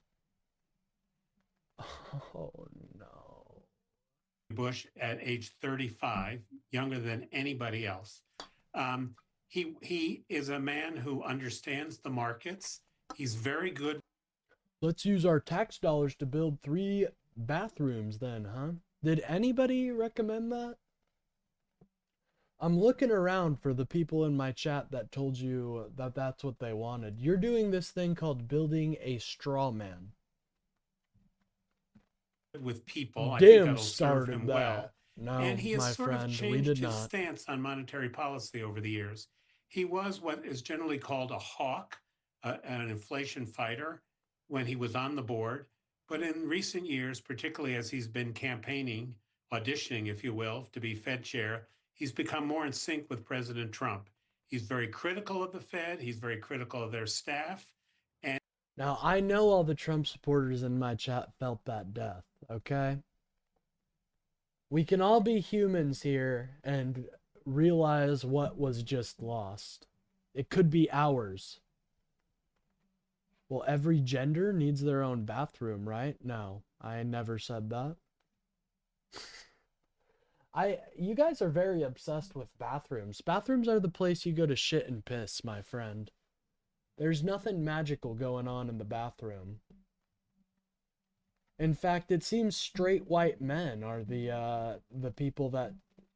Oh, no. Bush at age 35, younger than anybody else. He is a man who understands the markets. He's very good. Let's use our tax dollars to build 3 bathrooms then, huh? Did anybody recommend that? I'm looking around for the people in my chat that told you that that's what they wanted. You're doing this thing called building a straw man. With people. I Dim think that'll serve started him that. well. No, And he has my sort friend, of we changed did his not. stance on monetary policy over the years. He was what is generally called a hawk, an inflation fighter, when he was on the board. But in recent years, particularly as he's been campaigning, auditioning, if you will, to be Fed chair, he's become more in sync with President Trump. He's very critical of the Fed. He's very critical of their staff. And Now, I know all the Trump supporters in my chat felt that death, okay? We can all be humans here and realize what was just lost. It could be ours. Well, every gender needs their own bathroom, right? No, I never said that. You guys are very obsessed with bathrooms. Bathrooms are the place you go to shit and piss, my friend. There's nothing magical going on in the bathroom. In fact, it seems straight white men are the people that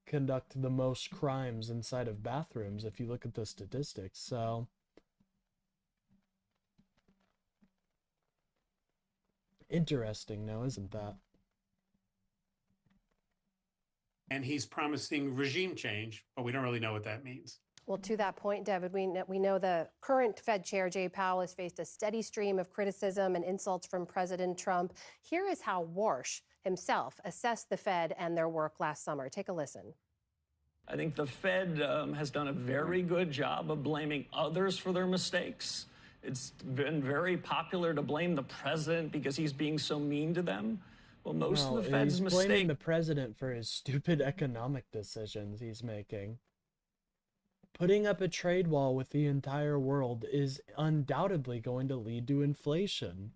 conduct the most crimes inside of bathrooms if you look at the statistics. So interesting now, isn't that? And he's promising regime change, but we don't really know what that means. Well, to that point, David, we know the current Fed chair, Jay Powell, has faced a steady stream of criticism and insults from President Trump. Here is how Warsh himself assessed the Fed and their work last summer. Take a listen. I think the Fed has done a very good job of blaming others for their mistakes. It's been very popular to blame the president because he's being so mean to them. Well, most of the Fed's he's mistakes. blaming the president for his stupid economic decisions he's making. Putting up a trade wall with the entire world is undoubtedly going to lead to inflation.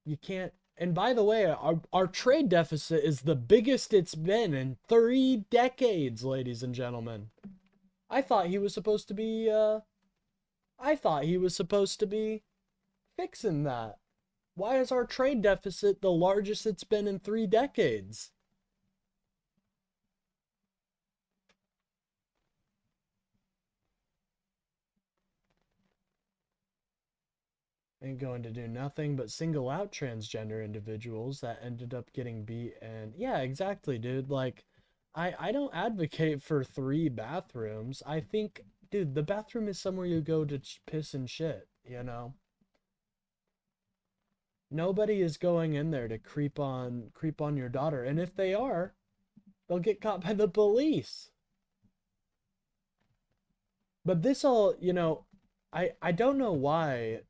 You can't. And by the way, our trade deficit is the biggest it's been in 3 decades, ladies and gentlemen. I thought he was supposed to be fixing that. Why is our trade deficit the largest it's been in 3 decades? Ain't going to do nothing but single out transgender individuals that ended up getting beat. And yeah, exactly, dude. Like, I don't advocate for 3 bathrooms. I think, dude, the bathroom is somewhere you go to piss and shit, you know? Nobody is going in there to creep on your daughter. And if they are, they'll get caught by the police. But this all, you know, I don't know why.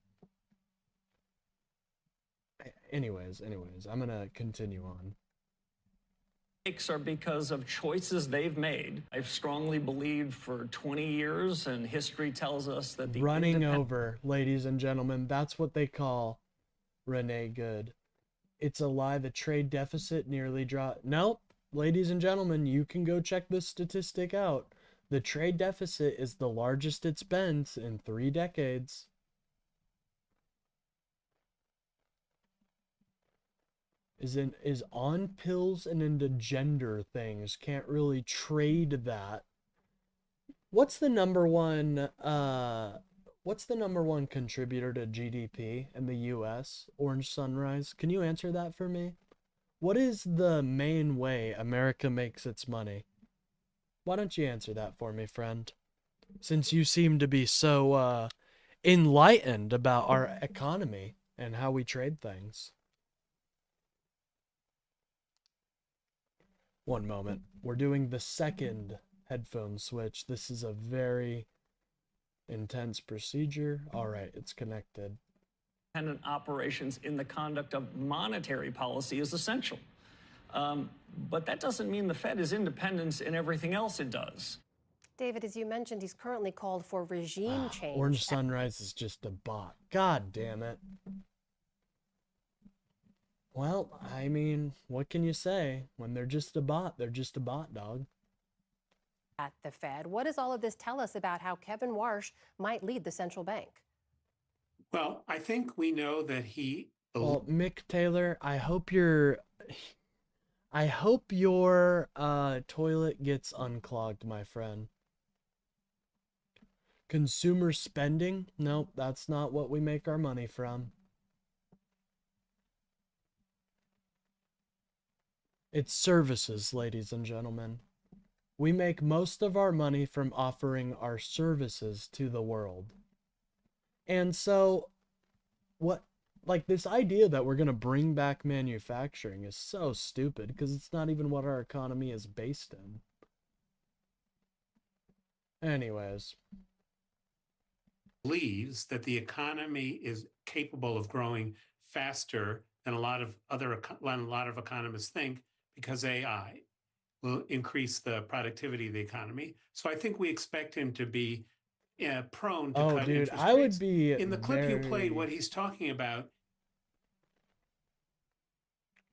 Anyways, I'm gonna continue on. Mistakes are because of choices they've made. I've strongly believed for 20 years, and history tells us that the Running over, ladies and gentlemen, that's what they call Renee Good. It's a lie. The trade deficit nearly dropped. Nope, ladies and gentlemen, you can go check this statistic out. The trade deficit is the largest it's been in 3 decades. is on pills and into gender things. Can't really trade that. What's the number one contributor to GDP in the US? Orange Sunrise. Can you answer that for me? What is the main way America makes its money? Why don't you answer that for me, friend? Since you seem to be so enlightened about our economy and how we trade things. One moment. We're doing the second headphone switch. This is a very intense procedure. All right, it's connected. Independent operations in the conduct of monetary policy is essential. But that doesn't mean the Fed is independent in everything else it does. David, as you mentioned, he's currently called for regime change. Orange Sunrise is just a bot. God damn it. Well, I mean, what can you say? When they're just a bot, they're just a bot, dog. At the Fed. What does all of this tell us about how Kevin Warsh might lead the central bank? Well, I think we know that he... Well, Mick Taylor, I hope your toilet gets unclogged, my friend. Consumer spending? Nope, that's not what we make our money from. It's services, ladies and gentlemen. We make most of our money from offering our services to the world. And so, this idea that we're going to bring back manufacturing is so stupid because it's not even what our economy is based in. Anyways. Believes that the economy is capable of growing faster than a lot of economists think because AI will increase the productivity of the economy. So I think we expect him to be prone to cut interest rates. I would be in the clip you played, what he's talking about.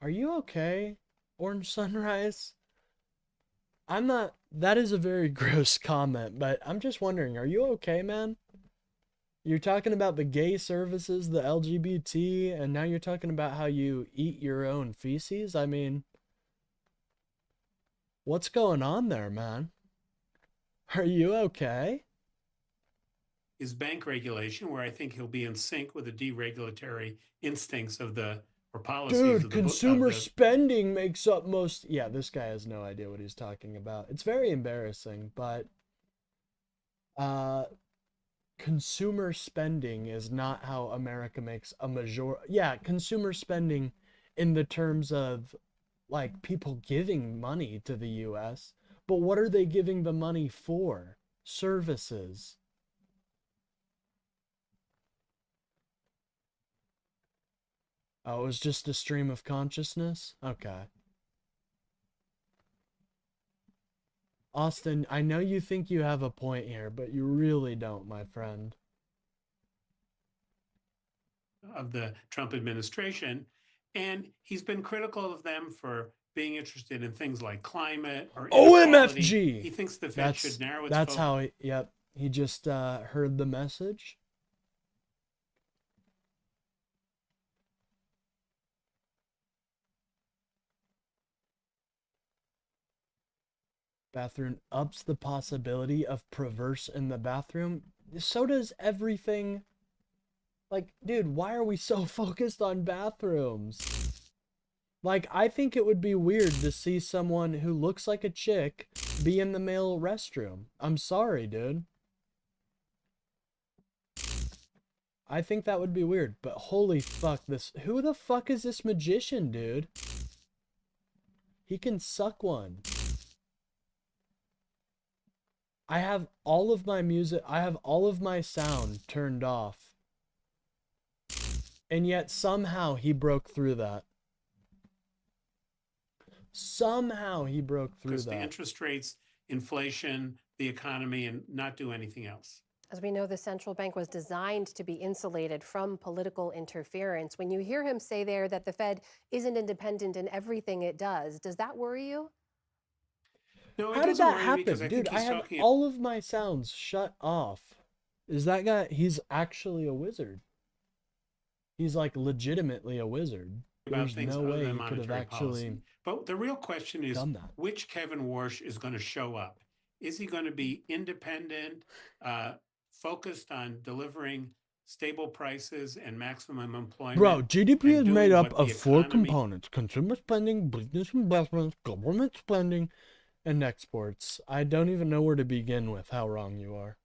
Are you okay, Orange Sunrise? I'm not. That is a very gross comment, but I'm just wondering, are you okay, man? You're talking about the gay services, the LGBT, and now you're talking about how you eat your own feces? I mean, what's going on there, man? Are you okay? Is bank regulation, where I think he'll be in sync with the deregulatory instincts of the or policies. Dude, of the consumer spending makes up most. Yeah, this guy has no idea what he's talking about. It's very embarrassing, but consumer spending is not how America makes a major. Yeah, consumer spending in the terms of like people giving money to the US, but what are they giving the money for? Services. Oh, it was just a stream of consciousness? Okay. Austin, I know you think you have a point here, but you really don't, my friend. Of the Trump administration, and he's been critical of them for being interested in things like climate or inequality. OMFG! He thinks the Fed should narrow its That's focus. how, yep, he just heard the message. Bathroom ups the possibility of perverse in the bathroom. So does everything. Like, dude, why are we so focused on bathrooms? Like, I think it would be weird to see someone who looks like a chick be in the male restroom. I'm sorry, dude. I think that would be weird, but holy fuck, who the fuck is this magician, dude? He can suck one. I have all of my music, I have all of my sound turned off. And yet somehow he broke through that. Somehow he broke through Because that. the interest rates, inflation, the economy, and not do anything else. As we know, the central bank was designed to be insulated from political interference. When you hear him say there that the Fed isn't independent in everything it does that worry you? No, it How did doesn't that worry me happen? because I Dude, think I he's have talking all of my sounds shut off. Is that guy, he's actually a wizard. He's like legitimately a wizard. about There's things no other way than he could have monetary actually policy. But the real question is, done that. which Kevin Warsh is going to show up? Is he going to be independent, focused on delivering stable prices and maximum employment? Bro, GDP is and made doing up what the of four economy components: consumer spending, business investments, government spending, and exports. I don't even know where to begin with how wrong you are.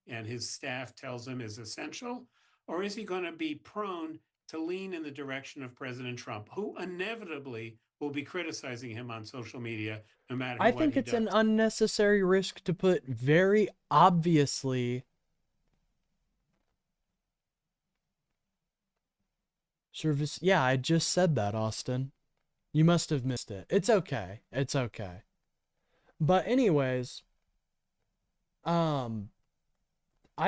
and his staff tells him is essential? Or is he going to be prone to lean in the direction of President Trump, who inevitably will be criticizing him on social media no matter I what think he it's does? an unnecessary risk to put very obviously service. Yeah, I just said that, Austin. You must have missed it. It's okay. It's okay. But anyways, I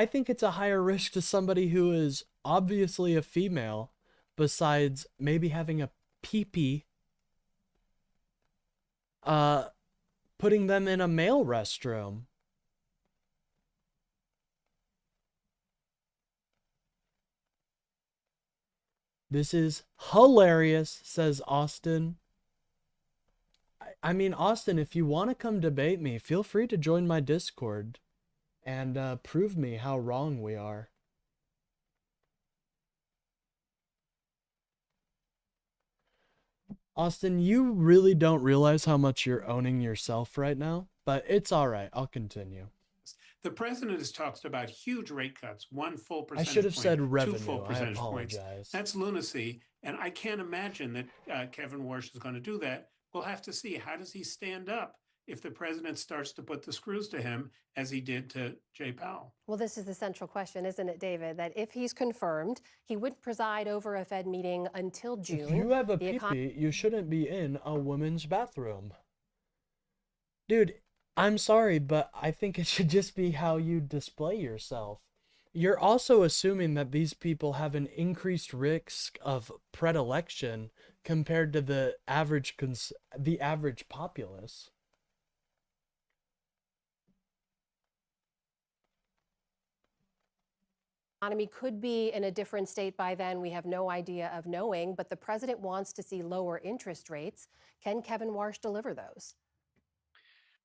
think it's a higher risk to somebody who is obviously a female, besides maybe having a pee-pee, putting them in a male restroom. This is hilarious, says Austin. I mean, Austin, if you want to come debate me, feel free to join my Discord and prove me how wrong we are. Austin, you really don't realize how much you're owning yourself right now, but it's all right. I'll continue. The president has talked about huge rate cuts, 1 full I percentage should have point, said 2 revenue. full I percentage points. apologize. That's lunacy. And I can't imagine that Kevin Warsh is going to do that. We'll have to see. How does he stand up if the president starts to put the screws to him, as he did to Jay Powell? Well, this is the central question, isn't it, David? That if he's confirmed, he wouldn't preside over a Fed meeting until June. If you have a pee-pee, you shouldn't be in a women's bathroom. Dude, I'm sorry, but I think it should just be how you display yourself. You're also assuming that these people have an increased risk of predilection compared to the average populace. Economy could be in a different state by then. We have no idea of knowing, but the president wants to see lower interest rates. Can Kevin Warsh deliver those?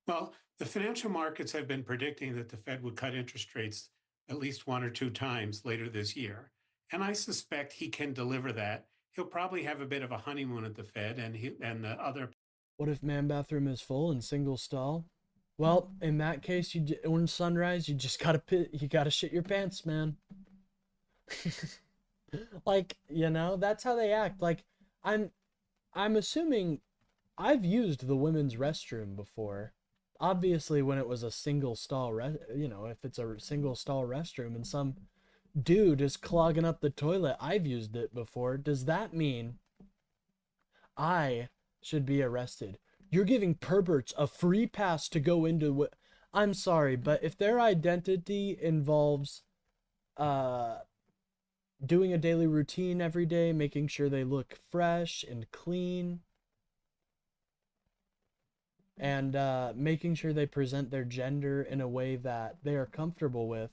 Well, the financial markets have been predicting that the Fed would cut interest rates at least 1 or 2 times later this year. And I suspect he can deliver that. He'll probably have a bit of a honeymoon at the Fed and the other. What if man bathroom is full and single stall? Well, in that case, when sunrise, you just gotta shit your pants, man. Like, you know, that's how they act. Like, I'm assuming I've used the women's restroom before. Obviously, when it was a single stall, if it's a single stall restroom and some dude is clogging up the toilet, I've used it before. Does that mean I should be arrested? You're giving perverts a free pass to go into I'm sorry, but if their identity involves doing a daily routine every day, making sure they look fresh and clean, and making sure they present their gender in a way that they are comfortable with,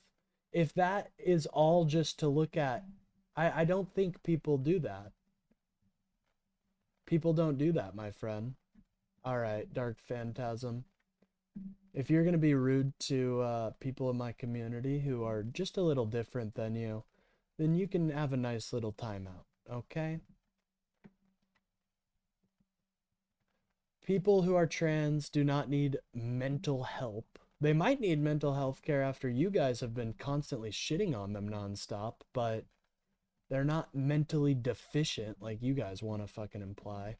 if that is all just to look at, I don't think people do that. People don't do that, my friend. All right, Dark Phantasm. If you're going to be rude to people in my community who are just a little different than you, then you can have a nice little timeout, okay? People who are trans do not need mental help. They might need mental health care after you guys have been constantly shitting on them nonstop, but they're not mentally deficient like you guys want to fucking imply.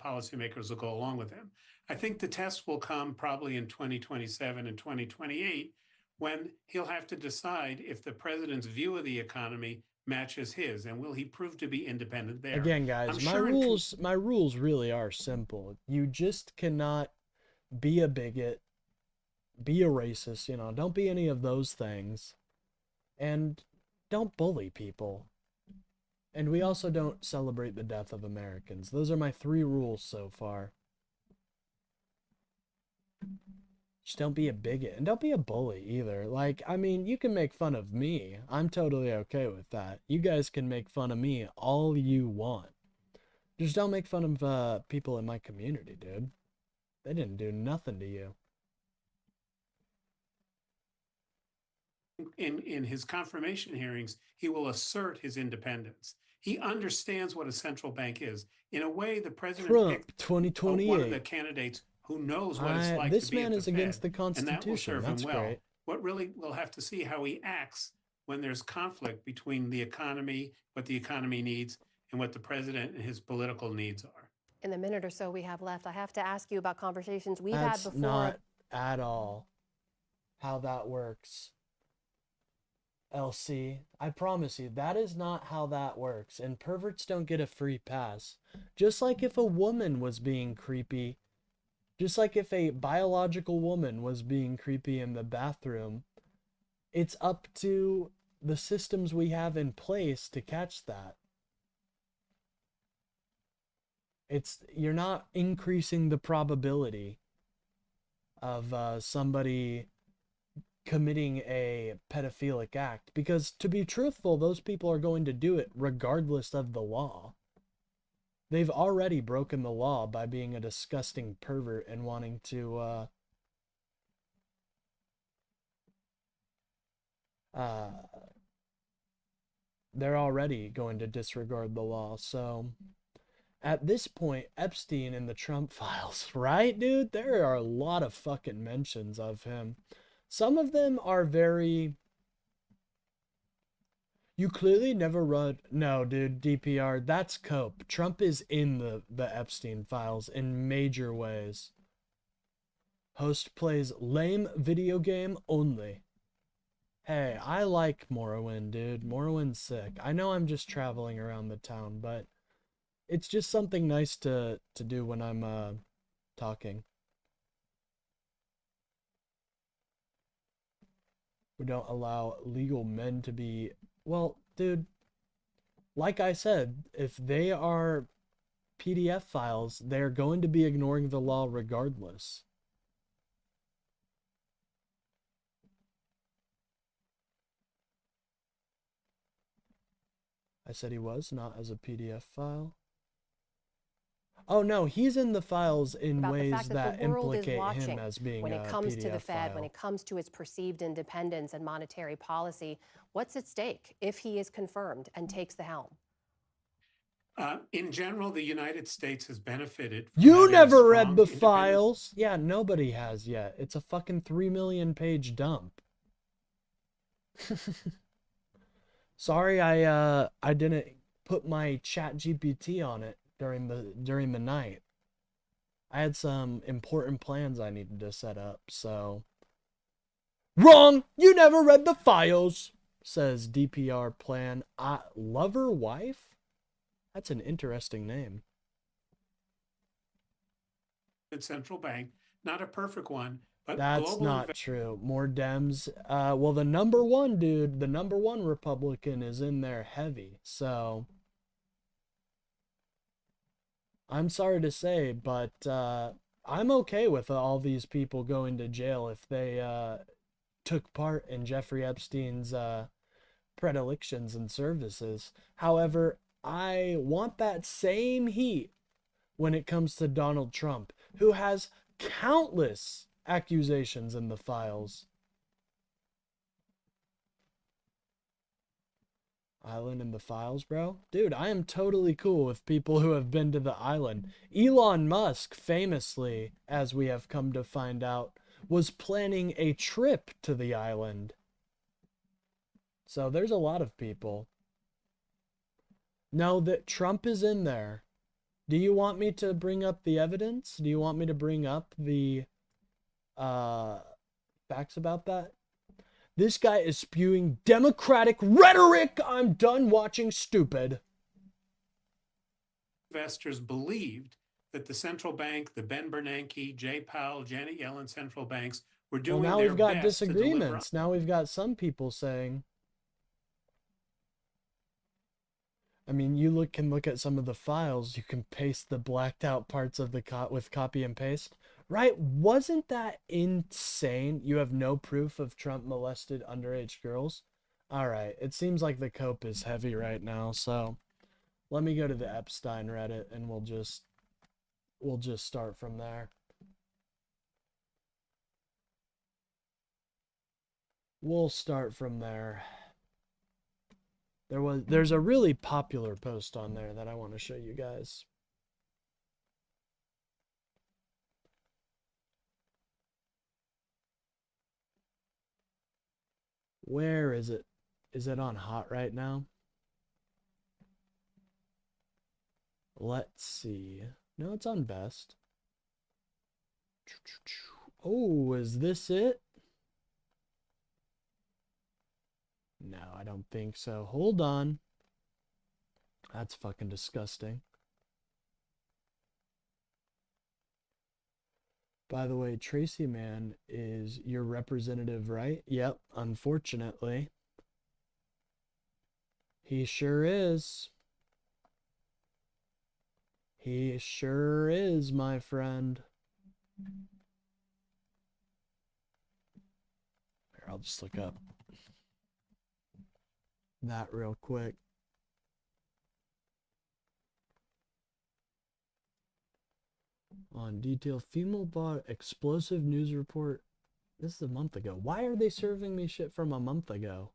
Policymakers will go along with him. I think the test will come probably in 2027 and 2028 when he'll have to decide if the president's view of the economy matches his, and will he prove to be independent there? Again, guys, my rules really are simple. You just cannot be a bigot, be a racist, don't be any of those things, and don't bully people. And we also don't celebrate the death of Americans. Those are my 3 rules so far. Just don't be a bigot and don't be a bully either. Like, I mean, you can make fun of me. I'm totally okay with that. You guys can make fun of me all you want. Just don't make fun of people in my community, dude. They didn't do nothing to you. In his confirmation hearings, he will assert his independence. He understands what a central bank is. In a way, the president picked 2028. one of the candidates who knows what it's like This to be man at the is Fed, against the and that will Constitution. serve That's him well. great. What really we'll have to see how he acts when there's conflict between the economy, what the economy needs, and what the president and his political needs are. In the minute or so we have left, I have to ask you about conversations we've That's had before. not at all how that works. LC, I promise you, that is not how that works. And perverts don't get a free pass. Just like if a woman was being creepy, just like if a biological woman was being creepy in the bathroom, it's up to the systems we have in place to catch that. You're not increasing the probability of somebody committing a pedophilic act, because to be truthful, those people are going to do it regardless of the law. They've already broken the law by being a disgusting pervert and wanting to they're already going to disregard the law. So at this point, Epstein in the Trump files, right, dude? There are a lot of fucking mentions of him. Some of them are very... You clearly never read... No, dude, DPR, that's cope. Trump is in the Epstein files in major ways. Host plays lame video game only. Hey, I like Morrowind, dude. Morrowind's sick. I know I'm just traveling around the town, but it's just something nice to do when I'm talking. We don't allow legal men to be... Well, dude, like I said, if they are PDF files, they're going to be ignoring the law regardless. I said he was, not as a PDF file. Oh no, he's in the files in ways that implicate him as being a when it comes PDF to the Fed, file. when it comes to its perceived independence and monetary policy. What's at stake if he is confirmed and takes the helm? In general, the United States has benefited from You having a never read strong, the independent- files. Yeah, nobody has yet. It's a fucking 3 million page dump. Sorry, I didn't put my chat GPT on it during the night. I had some important plans I needed to set up, so... Wrong! You never read the files! Says DPR plan. Lover wife? That's an interesting name. central bank, not a perfect one, but That's global not true. More Dems. Well, the number one dude, the number one Republican is in there heavy. So I'm sorry to say, but I'm okay with all these people going to jail if they took part in Jeffrey Epstein's predilections and services. However, I want that same heat when it comes to Donald Trump, who has countless accusations in the files. Island in the files, bro? Dude, I am totally cool with people who have been to the island. Elon Musk, famously, as we have come to find out, was planning a trip to the island. So there's a lot of people. Know that Trump is in there. Do you want me to bring up the evidence? Do you want me to bring up the facts about that? This guy is spewing Democratic rhetoric. I'm done watching stupid. investors believed that the central bank, the Ben Bernanke, Jay Powell, Janet Yellen central banks were Well, doing now their we've got best to deliver disagreements. Now we've got some people saying... I mean, you can look at some of the files. You can paste the blacked out parts of the with copy and paste. Right? Wasn't that insane? You have no proof of Trump molested underage girls? All right. It seems like the cope is heavy right now, so let me go to the Epstein Reddit and we'll just start from there. We'll start from there. There's a really popular post on there that I want to show you guys. Where is it? Is it on hot right now? Let's see. No, it's on best. Oh, is this it? No, I don't think so. Hold on. That's fucking disgusting. By the way, Tracy Man is your representative, right? Yep, unfortunately. He sure is. He sure is, my friend. Here, I'll just look up that real quick. On detail, female bought explosive news report. This is a month ago. Why are they serving me shit from a month ago?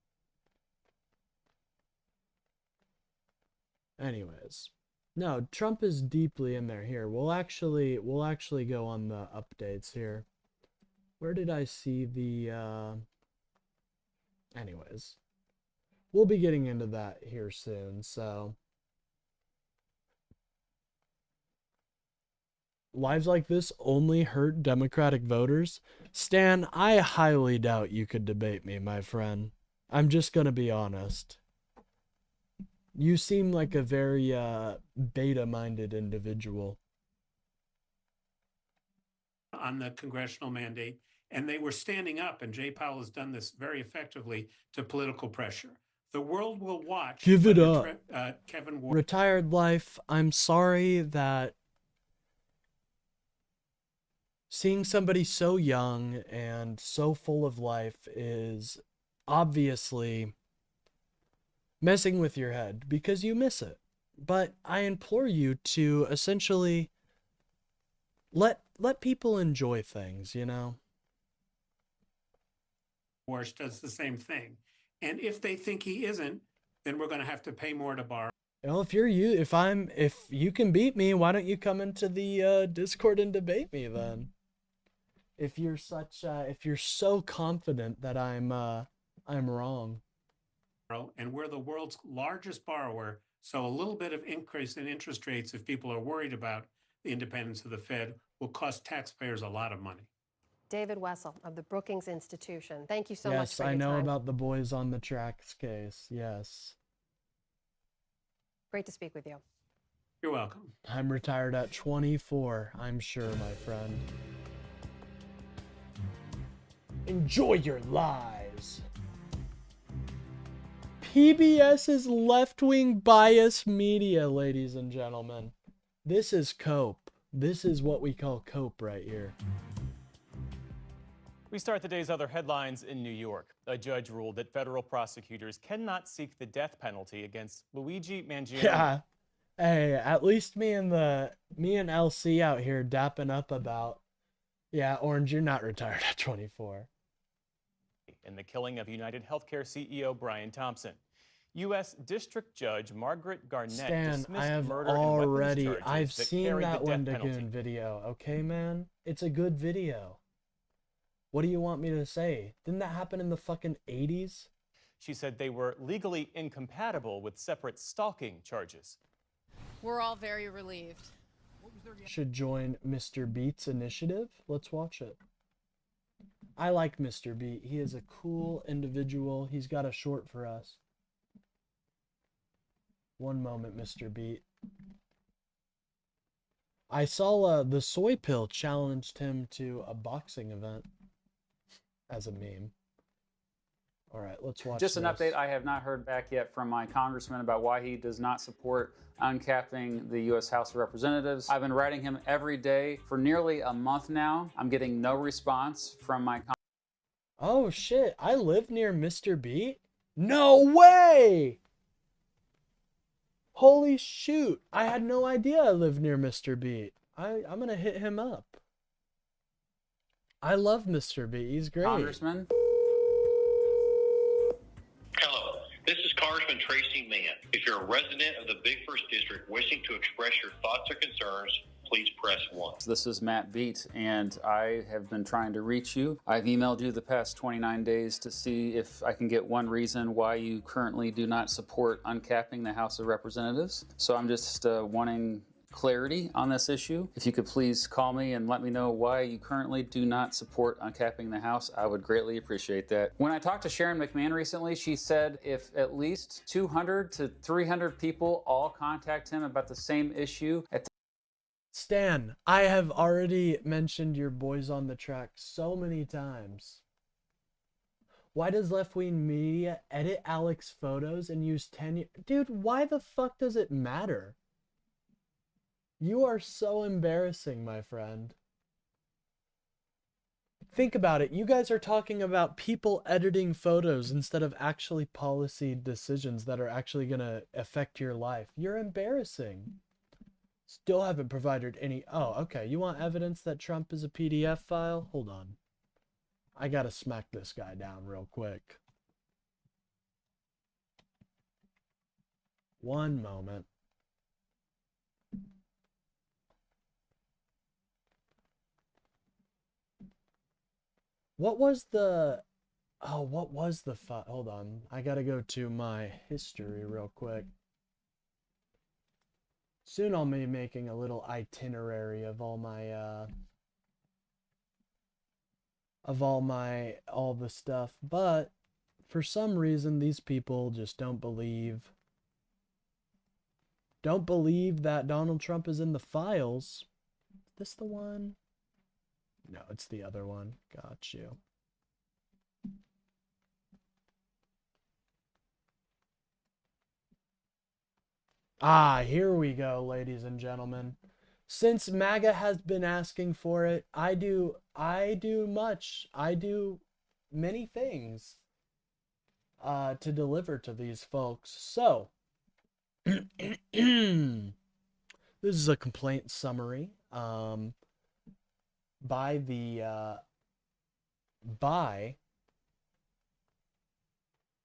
Anyways, no, Trump is deeply in there. Here, we'll actually go on the updates here. Where did I see the anyways, we'll be getting into that here soon. So lives like this only hurt Democratic voters. Stan, I highly doubt you could debate me, my friend. I'm just gonna be honest. You seem like a very beta-minded individual. On the congressional mandate, and they were standing up, and Jay Powell has done this very effectively to political pressure. The world will watch. Give it up. Kevin Warren. Retired life, I'm sorry that seeing somebody so young and so full of life is obviously messing with your head because you miss it. But I implore you to essentially let people enjoy things, you know? Warsh does the same thing. And if they think he isn't, then we're going to have to pay more to Barr. Well, if you can beat me, why don't you come into the Discord and debate me then? If you're so confident that I'm wrong. And we're the world's largest borrower, so a little bit of increase in interest rates, if people are worried about the independence of the Fed, will cost taxpayers a lot of money. David Wessel of the Brookings Institution. Thank you so much for your Yes, I know time. about the boys on the tracks case. Yes. Great to speak with you. You're welcome. I'm retired at 24, I'm sure, my friend. Enjoy your lives. PBS's left-wing bias media, ladies and gentlemen. This is cope. This is what we call cope right here. We start the day's other headlines in New York. A judge ruled that federal prosecutors cannot seek the death penalty against Luigi Mangione. Yeah. Hey, at least me and LC out here dapping up about, yeah, Orange, you're not retired at 24. In the killing of United Healthcare CEO Brian Thompson. U.S. District Judge Margaret Garnett Stan, dismissed I have murder and weapons already, charges I've that seen carried that the death Wendigoon penalty. video, okay, man? It's a good video. What do you want me to say? Didn't that happen in the fucking 80s? She said they were legally incompatible with separate stalking charges. We're all very relieved. Should join Mr. Beat's initiative. Let's watch it. I like Mr. Beat. He is a cool individual. He's got a short for us. One moment, Mr. Beat. I saw the soy pill challenged him to a boxing event as a meme. All right, let's watch Just an this. update, I have not heard back yet from my congressman about why he does not support uncapping the U.S. House of Representatives. I've been writing him every day for nearly a month now. I'm getting no response from my Oh shit, I live near Mr. Beat? No way! Holy shoot, I had no idea I lived near Mr. Beat. I'm gonna hit him up. I love Mr. Beat, he's great. congressman. Hello, this is Congressman Tracy Mann. If you're a resident of the Big First District wishing to express your thoughts or concerns, please press 1. This is Matt Beat, and I have been trying to reach you. I've emailed you the past 29 days to see if I can get one reason why you currently do not support uncapping the House of Representatives. So I'm just wanting clarity on this issue. If you could please call me and let me know why you currently do not support uncapping the House, I would greatly appreciate that. When I talked to Sharon McMahon recently, she said if at least 200 to 300 people all contact him about the same issue at the Stan, I have already mentioned your boys on the track so many times. Why does left-wing media edit Alex photos and use 10 Dude, why the fuck does it matter? You are so embarrassing, my friend. Think about it. You guys are talking about people editing photos instead of actually policy decisions that are actually going to affect your life. You're embarrassing. Still haven't provided any... Oh, okay. You want evidence that Trump is a PDF file? Hold on. I gotta smack this guy down real quick. One moment. What was the... Oh, what was the file? Hold on. I gotta go to my history real quick. Soon I'll be making a little itinerary of all my, all the stuff, but for some reason these people just don't believe that Donald Trump is in the files. Is this the one? No, it's the other one. Got you. Ah, here we go, ladies and gentlemen. Since MAGA has been asking for it, I do many things to deliver to these folks. So, this is a complaint summary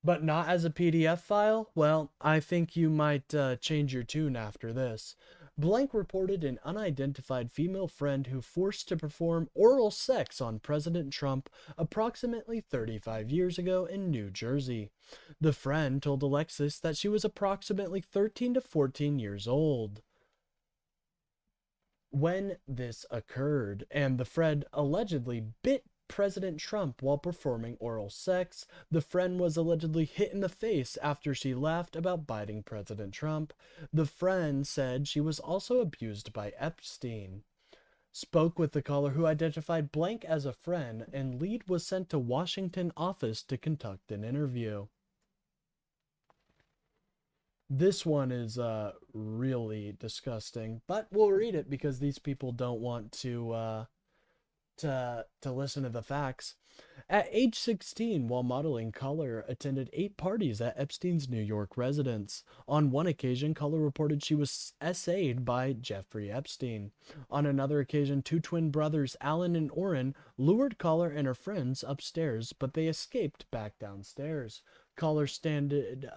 but not as a PDF file? Well, I think you might change your tune after this. Blank reported an unidentified female friend who forced to perform oral sex on President Trump approximately 35 years ago in New Jersey. The friend told Alexis that she was approximately 13 to 14 years old when this occurred, and the friend allegedly bit President Trump while performing oral sex. The friend was allegedly hit in the face after she laughed about biting President Trump. The friend said she was also abused by Epstein. Spoke with the caller, who identified blank as a friend, and lead was sent to Washington office to conduct an interview. This one is really disgusting, but we'll read it because these people don't want to listen to the facts. At age 16, while modeling, Culler attended 8 parties at Epstein's New York residence. On one occasion, Culler reported she was essayed by Jeffrey Epstein. On another occasion, 2 twin brothers, Alan and Orrin, lured Culler and her friends upstairs, but they escaped back downstairs. Culler stated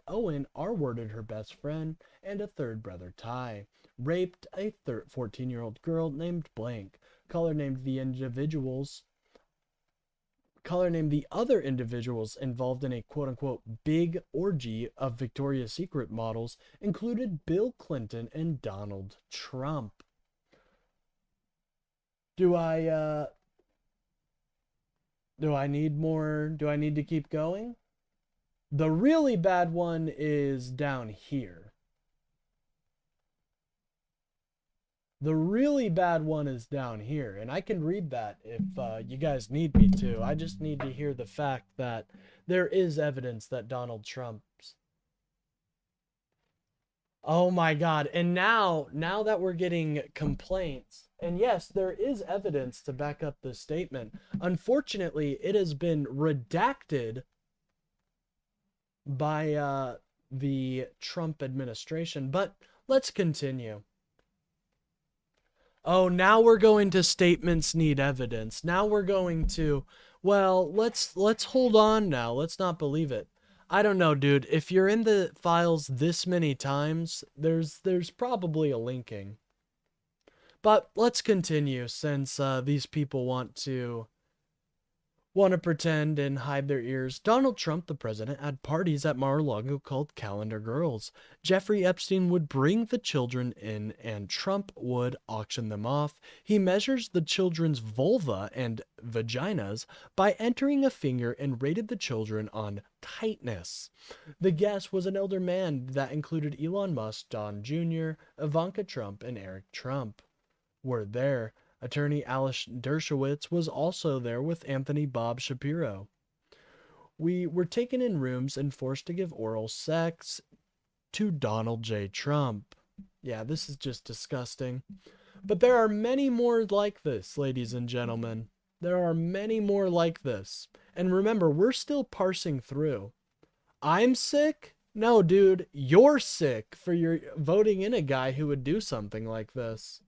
Owen R-worded her best friend and a third brother, Ty. Raped a 14-year-old girl named Blank. Culler named the other individuals involved in a quote-unquote big orgy of Victoria's Secret models included Bill Clinton and Donald Trump. Do I need more? Do I need to keep going? The really bad one is down here. The really bad one is down here, and I can read that if you guys need me to. I just need to hear the fact that there is evidence that Donald Trump's... Oh my God. And now that we're getting complaints, and yes, there is evidence to back up this statement. Unfortunately, it has been redacted by the Trump administration, but let's continue. Oh, now we're going to statements need evidence. Now we're going to, well, let's hold on now. Let's not believe it. I don't know, dude. If you're in the files this many times, there's probably a linking. But let's continue, since these people want to pretend and hide their ears. Donald Trump, the president, had parties at Mar-a-Lago called Calendar Girls. Jeffrey Epstein would bring the children in and Trump would auction them off. He measures the children's vulva and vaginas by entering a finger and rated the children on tightness. The guest was an elder man that included Elon Musk, Don Jr., Ivanka Trump, and Eric Trump were there. Attorney Alice Dershowitz was also there with Anthony Bob Shapiro. We were taken in rooms and forced to give oral sex to Donald J. Trump. Yeah, this is just disgusting. But there are many more like this, ladies and gentlemen. There are many more like this. And remember, we're still parsing through. I'm sick? No, dude, you're sick for your voting in a guy who would do something like this.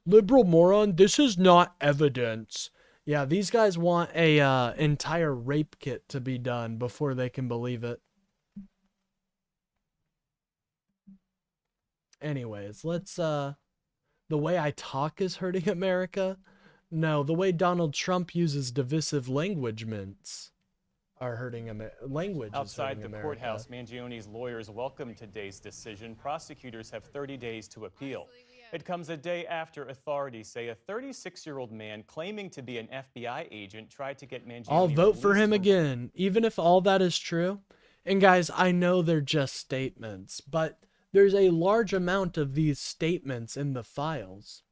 Liberal moron, this is not evidence. Yeah, these guys want a entire rape kit to be done before they can believe it. Anyways, let's the way I talk is hurting America. No, the way Donald Trump uses divisive languagements are hurting language. Outside the courthouse, Mangioni's lawyers welcomed today's decision. Prosecutors have 30 days to appeal. It comes a day after authorities say a 36-year-old man claiming to be an FBI agent tried to get Mangione. I'll vote for him again, even if all that is true. And guys, I know they're just statements, but there's a large amount of these statements in the files.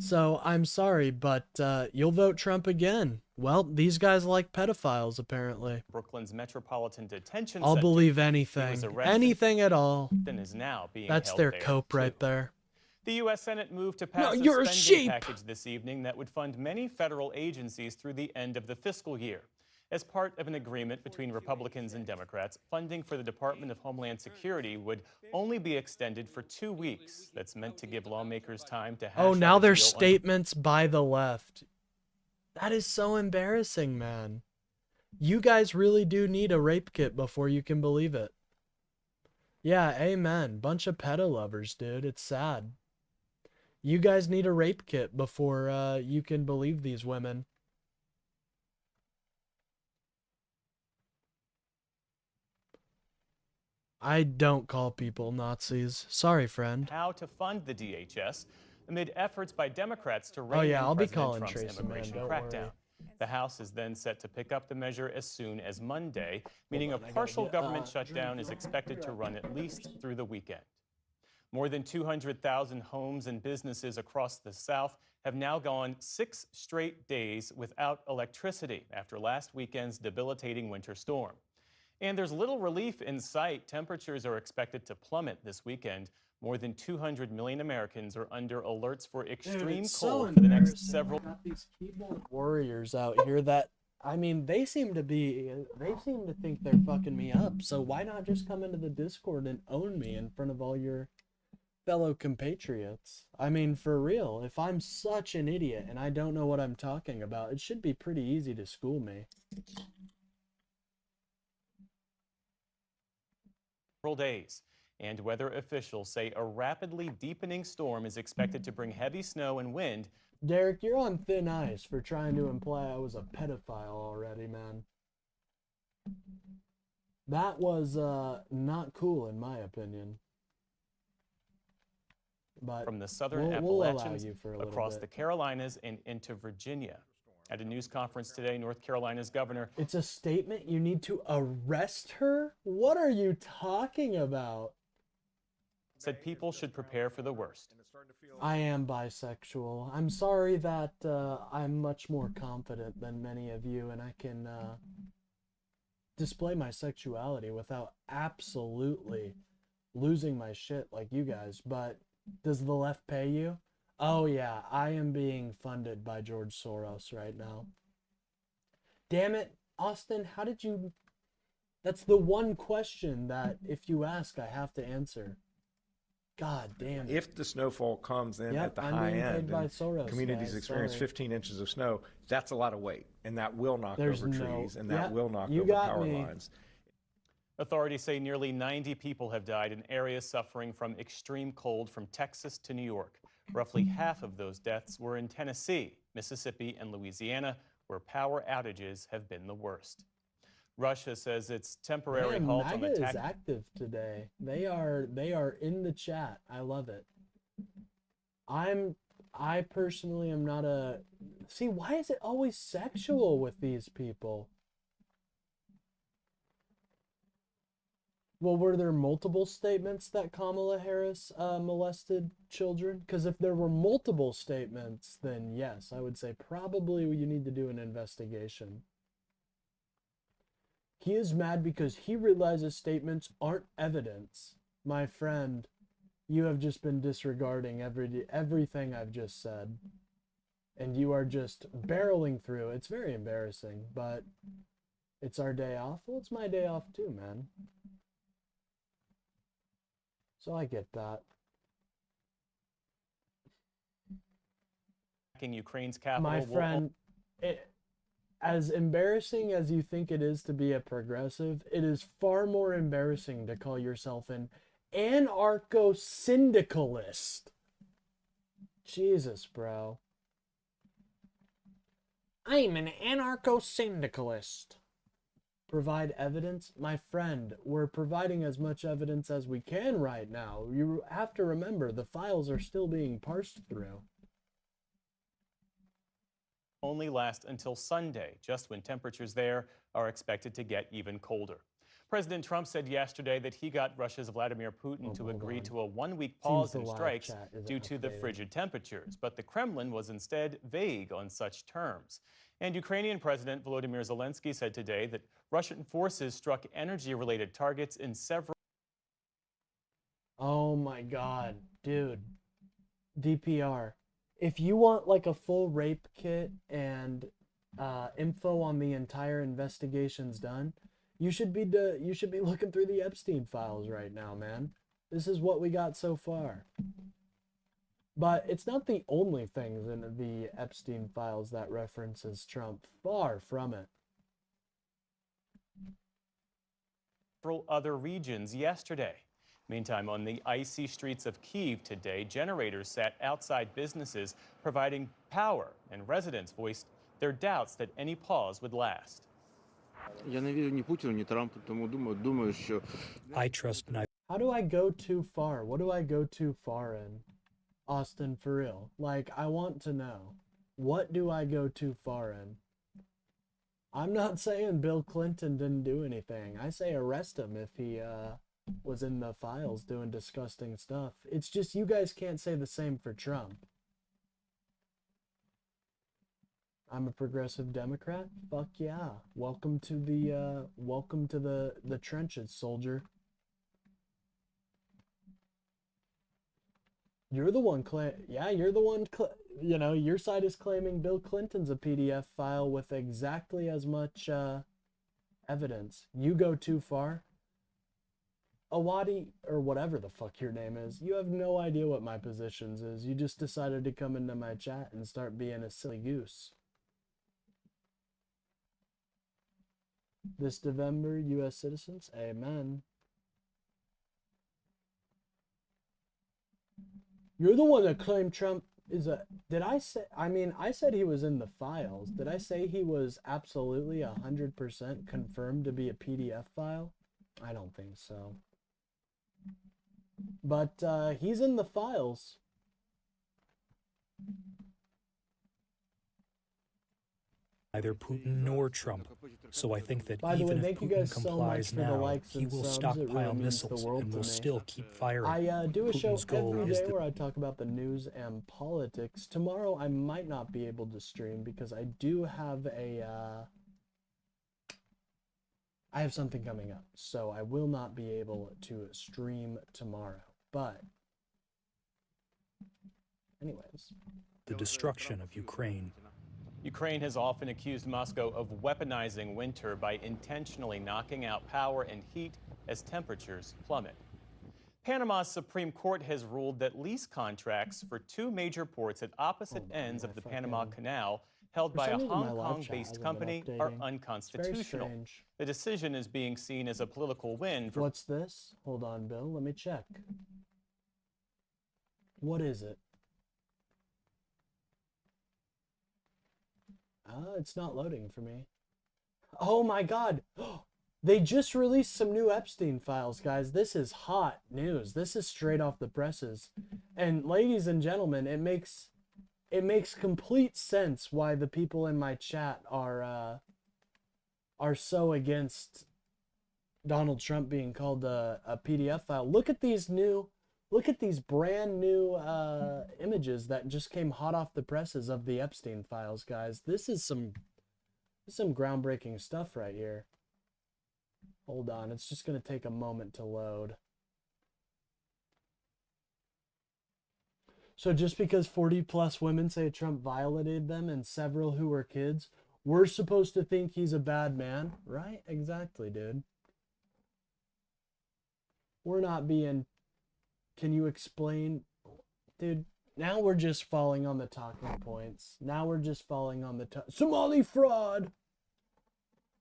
So I'm sorry, but you'll vote Trump again. Well, these guys like pedophiles, apparently. Brooklyn's Metropolitan Detention I'll Center. believe anything. Anything at all. Is now being That's held their there, cope right too. there. The U.S. Senate moved to pass you're a a spending sheep. package this evening that would fund many federal agencies through the end of the fiscal year. As part of an agreement between Republicans and Democrats, funding for the Department of Homeland Security would only be extended for 2 weeks. That's meant to give lawmakers time to hash Oh, out now a there's deal statements by the left. That is so embarrassing, man. You guys really do need a rape kit before you can believe it. Yeah, amen. Bunch of pedo lovers, dude. It's sad. You guys need a rape kit before you can believe these women. I don't call people Nazis. Sorry, friend. how to fund the DHS amid efforts by Democrats to Oh rein yeah, in I'll be President calling Trump's Tracy, man. immigration Don't crackdown. worry. The House is then set to pick up the measure as soon as Monday, meaning a I gotta partial get, government shutdown is expected to run at least through the weekend. More than 200,000 homes and businesses across the South have now gone 6 straight days without electricity after last weekend's debilitating winter storm. And there's little relief in sight. Temperatures are expected to plummet this weekend. More than 200 million Americans are under alerts for extreme cold for the next several. Got these keyboard warriors out here that, I mean, they seem to think they're fucking me up. So why not just come into the Discord and own me in front of all your fellow compatriots? I mean, for real, if I'm such an idiot and I don't know what I'm talking about, it should be pretty easy to school me. Days. And weather officials say a rapidly deepening storm is expected to bring heavy snow and wind. Derek, you're on thin ice for trying to imply I was a pedophile already, man. That was not cool in my opinion. But from the southern we'll allow Appalachians you for a little across bit. the Carolinas and into Virginia. At a news conference today, North Carolina's governor... It's a statement? You need to arrest her? What are you talking about? ...said people should prepare for the worst. I am bisexual. I'm sorry that I'm much more confident than many of you, and I can display my sexuality without absolutely losing my shit like you guys. But does the left pay you? Oh yeah, I am being funded by George Soros right now. Damn it, Austin, how did you... That's the one question that if you ask, I have to answer. God damn it. If the snowfall comes in at the I'm high being paid end by and Soros, communities guys, experience sorry. 15 inches of snow, that's a lot of weight, and that will knock There's over no- trees, and that yeah, will knock you over got power me. lines. Authorities say nearly 90 people have died in areas suffering from extreme cold from Texas to New York. Roughly half of those deaths were in Tennessee, Mississippi, and Louisiana, where power outages have been the worst. Russia says its temporary Man, halt on MAGA the is active today. They are in the chat. I love it. I personally am not a... See, why is it always sexual with these people? Well, were there multiple statements that Kamala Harris molested children? Because if there were multiple statements, then yes, I would say probably you need to do an investigation. He is mad because he realizes statements aren't evidence. My friend, you have just been disregarding everything I've just said. And you are just barreling through. It's very embarrassing, but it's our day off. Well, it's my day off too, man. So I get that. in Ukraine's capital. My friend, as embarrassing as you think it is to be a progressive, it is far more embarrassing to call yourself an anarcho-syndicalist. Jesus, bro. I'm an anarcho-syndicalist. Provide evidence? My friend, we're providing as much evidence as we can right now. You have to remember, the files are still being parsed through. Only last until Sunday, just when temperatures there are expected to get even colder. President Trump said yesterday that he got Russia's Vladimir Putin to agree to a one-week pause in strikes due to the frigid temperatures, but the Kremlin was instead vague on such terms. And Ukrainian President Volodymyr Zelensky said today that Russian forces struck energy-related targets in several... Oh my God, dude. DPR. If you want like a full rape kit and info on the entire investigations done, you should be looking through the Epstein files right now, man. This is what we got so far. But it's not the only things in the Epstein files that references Trump. Far from it. Several other regions yesterday. Meantime, on the icy streets of Kyiv today, generators sat outside businesses providing power, and residents voiced their doubts that any pause would last. I trust neither. How do I go too far? What do I go too far in? Austin, for real. Like, I want to know. What do I go too far in? I'm not saying Bill Clinton didn't do anything. I say arrest him if he was in the files doing disgusting stuff. It's just you guys can't say the same for Trump. I'm a progressive Democrat? Fuck yeah. Welcome to the trenches, soldier. You're the one you're the one, your side is claiming Bill Clinton's a PDF file with exactly as much evidence. You go too far. Awadi, or whatever the fuck your name is, you have no idea what my positions is. You just decided to come into my chat and start being a silly goose. This November, U.S. citizens, amen. You're the one that claimed Trump is a... Did I say... I mean, I said he was in the files. Did I say he was absolutely 100% confirmed to be a PDF file? I don't think so. But he's in the files. neither Putin nor Trump. So I think that By the way, even if thank you Putin guys so much complies for the now, likes he and will subs. It stockpile really means the missiles world and to will me. still keep firing. I do a show Putin's goal every is day the where I talk about the news and politics. Tomorrow I might not be able to stream because I do have I have something coming up, so I will not be able to stream tomorrow. But anyways, the destruction of Ukraine. Ukraine has often accused Moscow of weaponizing winter by intentionally knocking out power and heat as temperatures plummet. Panama's Supreme Court has ruled that lease contracts for two major ports at opposite ends of the Panama Canal held by a Hong Kong-based company are unconstitutional. The decision is being seen as a political win for... What's this? Hold on, Bill. Let me check. What is it? It's not loading for me. Oh my God. They just released some new Epstein files, guys. This is hot news. This is straight off the presses. And ladies and gentlemen, it makes complete sense why the people in my chat are so against Donald Trump being called a PDF file. Look at these brand new images that just came hot off the presses of the Epstein files, guys. This is some groundbreaking stuff right here. Hold on, it's just going to take a moment to load. So just because 40+ women say Trump violated them and several who were kids, we're supposed to think he's a bad man? Right? Exactly, dude. We're not being... Can you explain? Dude, now we're just falling on the talking points. Now we're just falling on the... Somali fraud!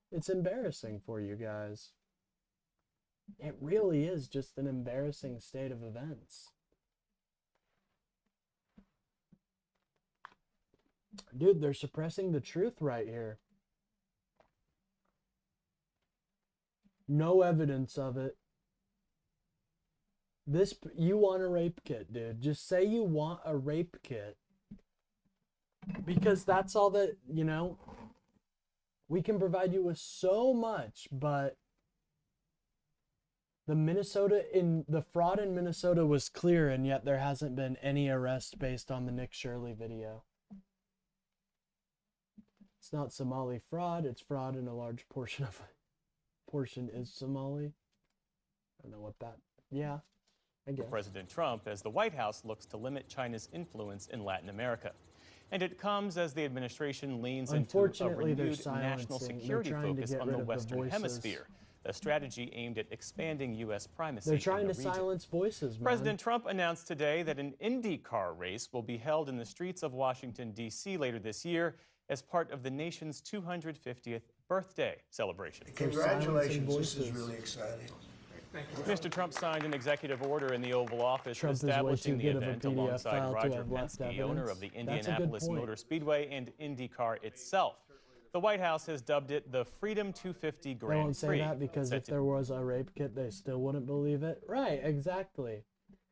It's embarrassing for you guys. It really is just an embarrassing state of events. Dude, they're suppressing the truth right here. No evidence of it. You want a rape kit, dude. Just say you want a rape kit. Because that's all that, you know, we can provide you with so much, but the fraud in Minnesota was clear, and yet there hasn't been any arrest based on the Nick Shirley video. It's not Somali fraud, it's fraud, and a large portion is Somali. I don't know what that, yeah. President Trump as the White House looks to limit China's influence in Latin America. And it comes as the administration leans into a renewed national security focus on the Western Hemisphere, a strategy aimed at expanding U.S. primacy. They're trying to silence voices, man. President Trump announced today that an IndyCar race will be held in the streets of Washington, D.C. later this year as part of the nation's 250th birthday celebration. Congratulations, this is really exciting. Mr. Trump signed an executive order in the Oval Office establishing the event alongside Roger Penske, owner of the Indianapolis Motor Speedway and IndyCar itself. The White House has dubbed it the Freedom 250 Grand Prix. They won't say that because if there was a rape kit, they still wouldn't believe it. Right, exactly.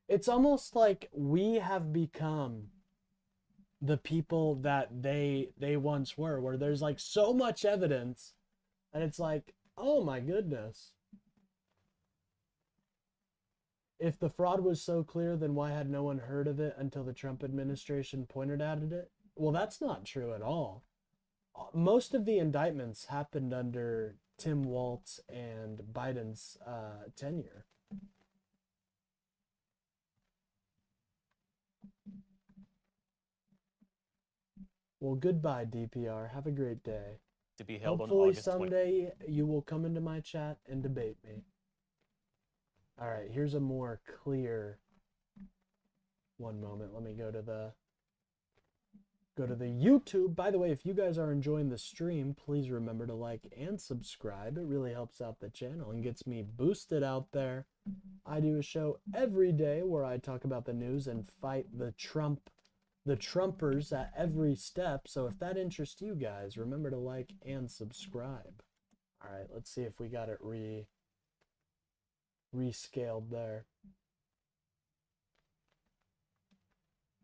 It's almost like we have become the people that they once were, where there's like so much evidence, and it's like, oh my goodness. If the fraud was so clear, then why had no one heard of it until the Trump administration pointed at it? Well, that's not true at all. Most of the indictments happened under Tim Walz and Biden's tenure. Well, goodbye, DPR. Have a great day. To be held Hopefully on August someday you will come into my chat and debate me. All right, here's a more clear... One moment, let me go to the YouTube. By the way, if you guys are enjoying the stream, please remember to like and subscribe. It really helps out the channel and gets me boosted out there. I do a show every day where I talk about the news and fight the Trumpers at every step. So if that interests you guys, remember to like and subscribe. All right, let's see if we got it rescaled there.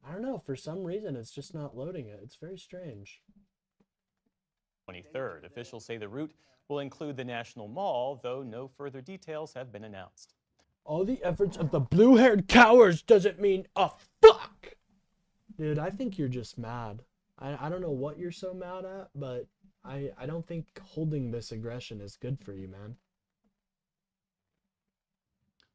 I don't know, for some reason it's just not loading it. It's very strange. 23rd. Officials say the route will include the National Mall, though no further details have been announced. All the efforts of the blue-haired cowards doesn't mean a fuck! Dude, I think you're just mad. I don't know what you're so mad at, but I don't think holding this aggression is good for you, man.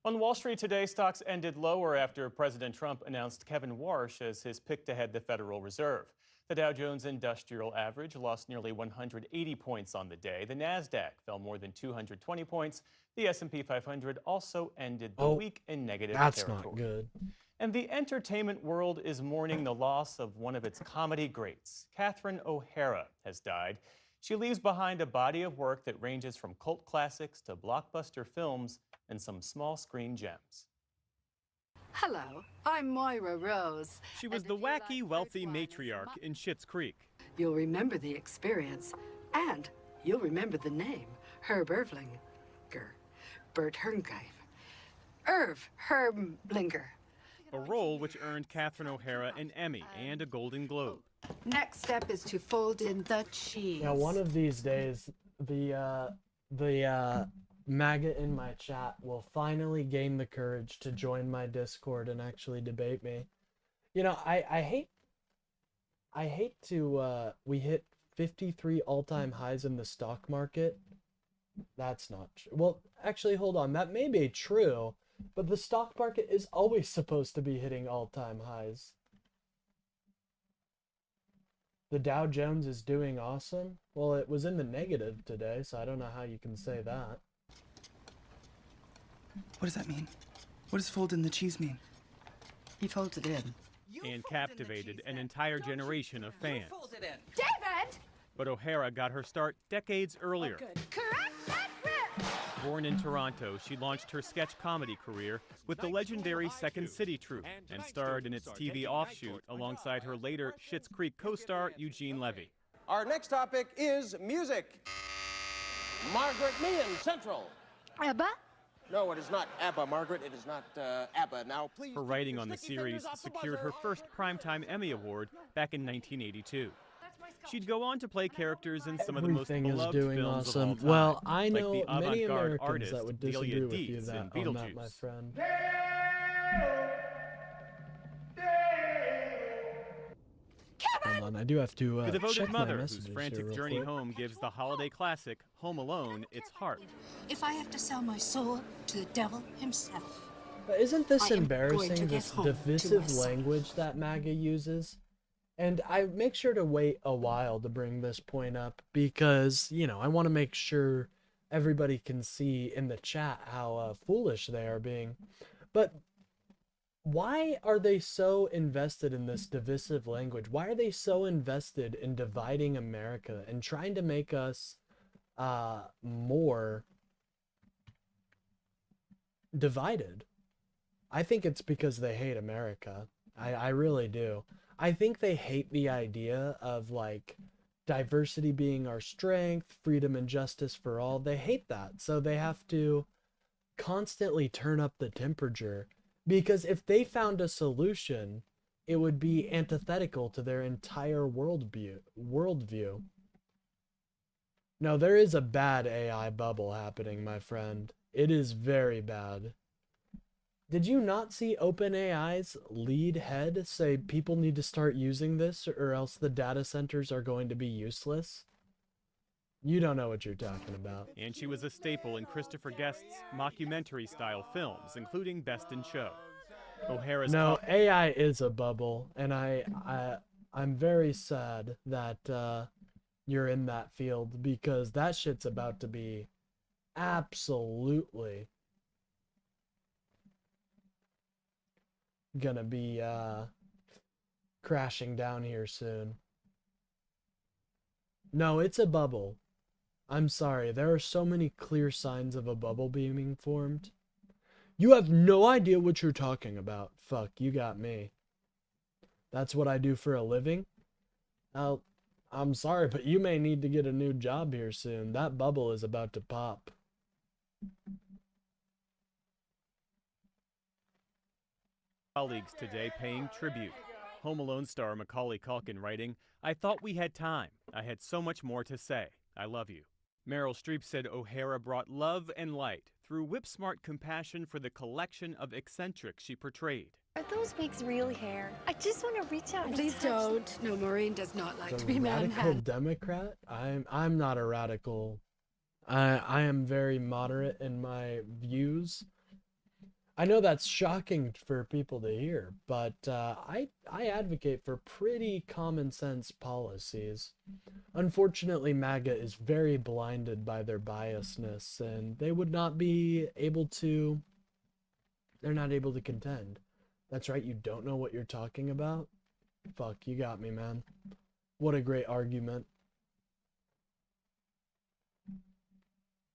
On Wall Street today, stocks ended lower after President Trump announced Kevin Warsh as his pick to head the Federal Reserve. The Dow Jones Industrial Average lost nearly 180 points on the day. The Nasdaq fell more than 220 points. The S&P 500 also ended the week in negative territory. That's not good. And the entertainment world is mourning the loss of one of its comedy greats. Catherine O'Hara has died. She leaves behind a body of work that ranges from cult classics to blockbuster films and some small screen gems. Hello, I'm Moira Rose. She was the wacky, wealthy matriarch in Schitt's Creek. You'll remember the experience, and you'll remember the name, Herb Ervlinger. Bert Hermgeif. Irv Herblinger. A role which earned Catherine O'Hara an Emmy and a Golden Globe. Next step is to fold in the cheese. Yeah, one of these days, the MAGA in my chat will finally gain the courage to join my Discord and actually debate me. You know, I hate to, we hit 53 all-time highs in the stock market. That's not true. Well, actually, hold on. That may be true, but the stock market is always supposed to be hitting all-time highs. The Dow Jones is doing awesome. Well, it was in the negative today, so I don't know how you can say that. What does that mean? What does fold in the cheese mean? He folds it in. And captivated an entire generation of fans. David! But O'Hara got her start decades earlier. Correct that grip! Born in Toronto, she launched her sketch comedy career with the legendary Second City Troupe and starred in its TV offshoot alongside her later Schitt's Creek co-star Eugene Levy. Our next topic is music. Margaret Meehan, Central. ABBA? No, it is not ABBA, Margaret. It is not ABBA. Now, please. Her writing on the series secured her first Primetime Emmy Award back in 1982. She'd go on to play characters in some of the most beloved films of all time, Well, I know like the many avant-garde Americans artist that would Delia disagree with you Deetz in on that, Beetlejuice. my friend. Hold on, I do have to The devoted check my mother, whose messages frantic here real journey quick. home gives the holiday classic Home Alone its heart. If I have to sell my soul to the devil himself. But isn't this I am going to embarrassing, get this home to divisive my son. language that MAGA uses? And I make sure to wait a while to bring this point up because, you know, I want to make sure everybody can see in the chat how foolish they are being. But why are they so invested in this divisive language? Why are they so invested in dividing America and trying to make us more divided? I think it's because they hate America. I really do. I think they hate the idea of like diversity being our strength, freedom and justice for all. They hate that. So they have to constantly turn up the temperature because if they found a solution, it would be antithetical to their entire worldview. No, there is a bad AI bubble happening, my friend. It is very bad. Did you not see OpenAI's lead head say people need to start using this or else the data centers are going to be useless? You don't know what you're talking about. And she was a staple in Christopher Guest's mockumentary-style films, including Best in Show. O'Hara's No, AI is a bubble, and I'm very sad that you're in that field because that shit's about to be absolutely gonna be crashing down here soon. No, it's a bubble. I'm sorry, there are so many clear signs of a bubble being formed. You have no idea what you're talking about. Fuck, you got me. That's what I do for a living? I'm sorry, but you may need to get a new job here soon. That bubble is about to pop. Colleagues today paying tribute. Home Alone star Macaulay Culkin writing, "I thought we had time. I had so much more to say. I love you." Meryl Streep said O'Hara brought love and light through whip-smart compassion for the collection of eccentrics she portrayed. Are those wigs real hair? I just want to reach out and Please touch don't. No, Maureen does not like to be Radical manhandled. Democrat? I'm not a radical. I am very moderate in my views. I know that's shocking for people to hear, but I advocate for pretty common sense policies. Unfortunately, MAGA is very blinded by their biasness, and they would not be able to. They're not able to contend. That's right, you don't know what you're talking about? Fuck, you got me, man. What a great argument.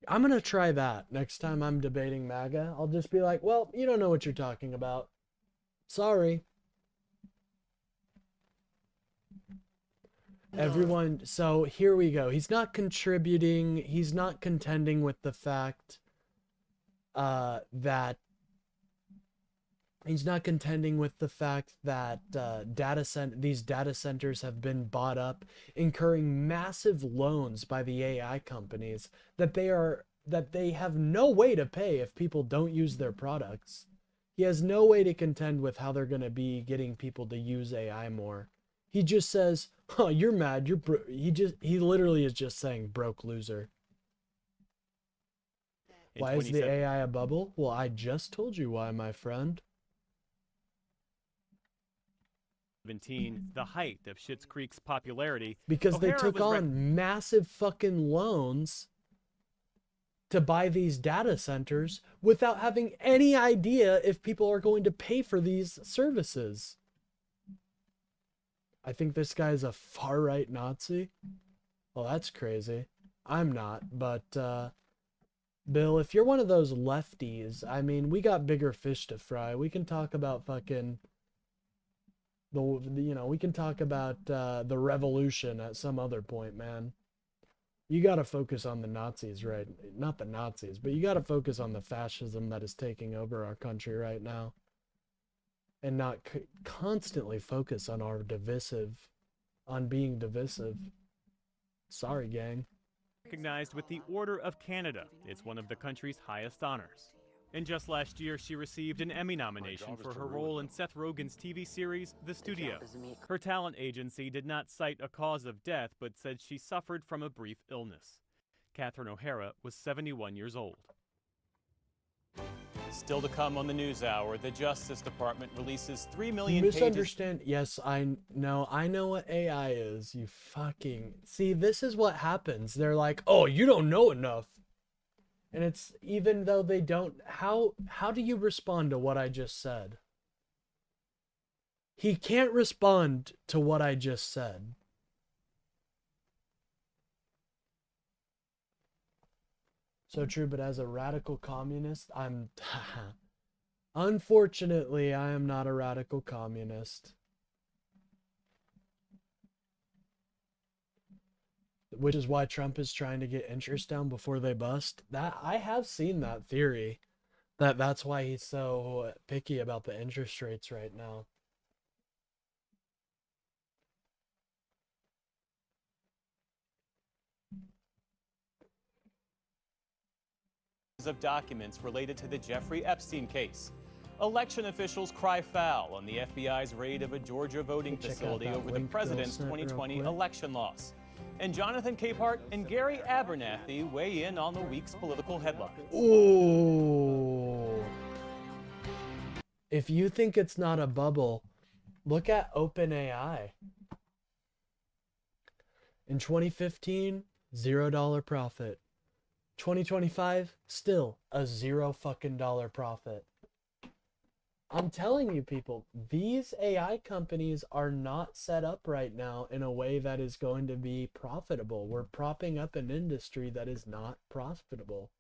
I'm gonna try that next time I'm debating MAGA. I'll just be like, well, you don't know what you're talking about. Sorry. Everyone, so here we go. He's not contributing. He's not contending with the fact that he's not contending with the fact that these data centers have been bought up, incurring massive loans by the AI companies that they have no way to pay if people don't use their products. He has no way to contend with how they're going to be getting people to use AI more. He just says, "Oh, you're mad. He literally is just saying broke loser." Why is the AI a bubble? Well, I just told you why, my friend. 2017, the height of Schitt's Creek's popularity, Because they O'Hara took was on massive fucking loans to buy these data centers without having any idea if people are going to pay for these services. I think this guy's a far-right Nazi. Well, that's crazy. I'm not, but Bill, if you're one of those lefties, I mean, we got bigger fish to fry. We can talk about fucking we can talk about the revolution at some other point, man. You got to focus on the Nazis, right? Not the Nazis, but you got to focus on the fascism that is taking over our country right now, and not constantly focus on being divisive. Sorry, gang. recognized with the Order of Canada. It's one of the country's highest honors. And just last year, she received an Emmy nomination for her role in Seth Rogen's TV series, The Studio. Her talent agency did not cite a cause of death, but said she suffered from a brief illness. Catherine O'Hara was 71 years old. Still to come on the NewsHour, the Justice Department releases 3 million You pages. misunderstand. Yes, I know what AI is. You fucking see. This is what happens. They're like, "Oh, you don't know enough," and it's even though they don't. How do you respond to what I just said? He can't respond to what I just said. So true, but as a radical communist, unfortunately, I am not a radical communist. Which is why Trump is trying to get interest down before they bust. That I have seen that theory. That's why he's so picky about the interest rates right now. Of documents related to the Jeffrey Epstein case. Election officials cry foul on the FBI's raid of a Georgia voting facility over the president's 2020 election loss. And Jonathan Capehart and Gary Abernathy weigh in on the week's political headlines. Ooh. If you think it's not a bubble, look at OpenAI. In 2015, $0 profit. 2025, still a $0 fucking dollar profit. I'm telling you, people, these AI companies are not set up right now in a way that is going to be profitable. We're propping up an industry that is not profitable.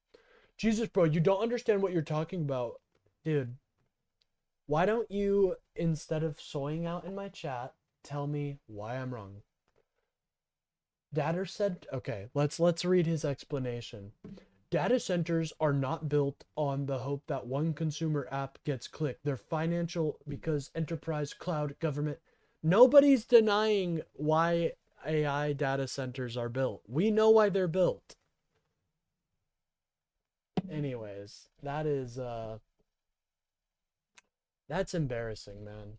Jesus, bro, you don't understand what you're talking about. Dude, why don't you, instead of soying out in my chat, tell me why I'm wrong? Datter said, okay, let's read his explanation. Data centers are not built on the hope that one consumer app gets clicked. They're financial because enterprise, cloud, government Nobody's denying why AI data centers are built. We know why they're built. Anyways, that's embarrassing, man.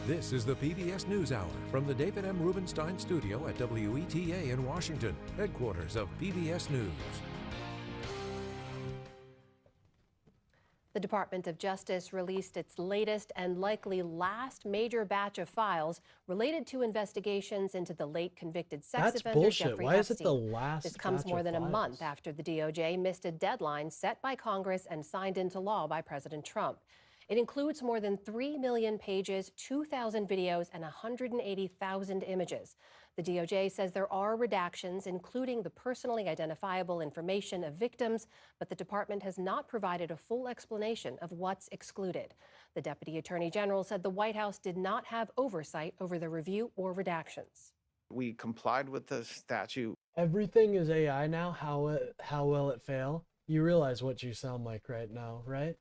This is the PBS NewsHour from the David M. Rubenstein studio at WETA in Washington, headquarters of PBS News. The Department of Justice released its latest and likely last major batch of files related to investigations into the late convicted sex That's offender bullshit. Jeffrey Why Epstein. is it the last This comes batch more of than a files? month after the DOJ missed a deadline set by Congress and signed into law by President Trump. It includes more than 3 million pages, 2,000 videos, and 180,000 images. The DOJ says there are redactions, including the personally identifiable information of victims, but the department has not provided a full explanation of what's excluded. The Deputy Attorney General said the White House did not have oversight over the review or redactions. We complied with the statute. Everything is AI now. How will it fail? You realize what you sound like right now, right?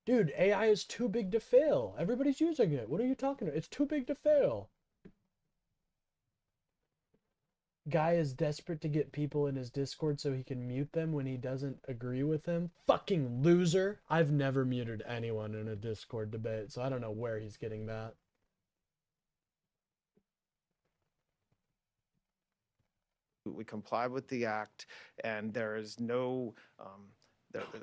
Dude, AI is too big to fail. Everybody's using it. What are you talking about? It's too big to fail. Guy is desperate to get people in his Discord so he can mute them when he doesn't agree with him. Fucking loser. I've never muted anyone in a Discord debate, so I don't know where he's getting that. We complied with the act, and there is no...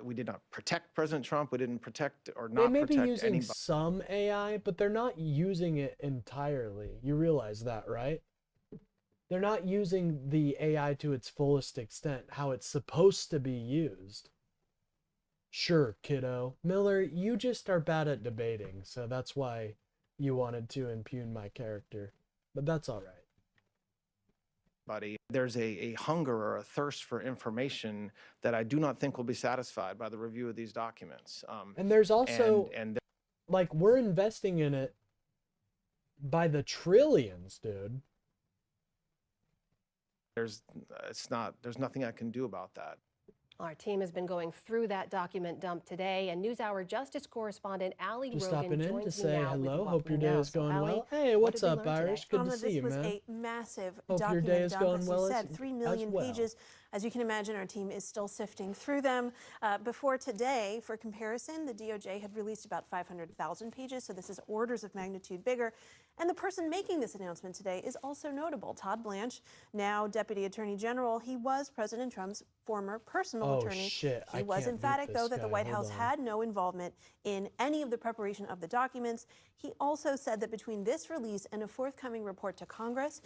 we did not protect President Trump. We didn't protect or not They may protect be using anybody. some AI, but they're not using it entirely. You realize that, right? They're not using the AI to its fullest extent, how it's supposed to be used. Sure, kiddo. Miller, you just are bad at debating, so that's why you wanted to impugn my character. But that's all right. There's a hunger or a thirst for information that I do not think will be satisfied by the review of these documents. And there's also, and like, we're investing in it by the trillions, dude. there's nothing I can do about that. Our team has been going through that document dump today, and NewsHour Justice correspondent Ali Just Rogan stopping in joins to me say now with hello. what Hope we your day know. is going Ali, well. Hey, what what's did we up, learn Irish? today? Good to see you, This man. was a massive Hope your document day is dump, going as well you said, as 3 million well. pages. As you can imagine, our team is still sifting through them. Before today, for comparison, the DOJ had released about 500,000 pages, so this is orders of magnitude bigger. And the person making this announcement today is also notable. Todd Blanche, now Deputy Attorney General. He was President Trump's former personal attorney. Shit. He I was can't emphatic, beat though, this that the guy. White Hold House on. had no involvement in any of the preparation of the documents. He also said that between this release and a forthcoming report to Congress,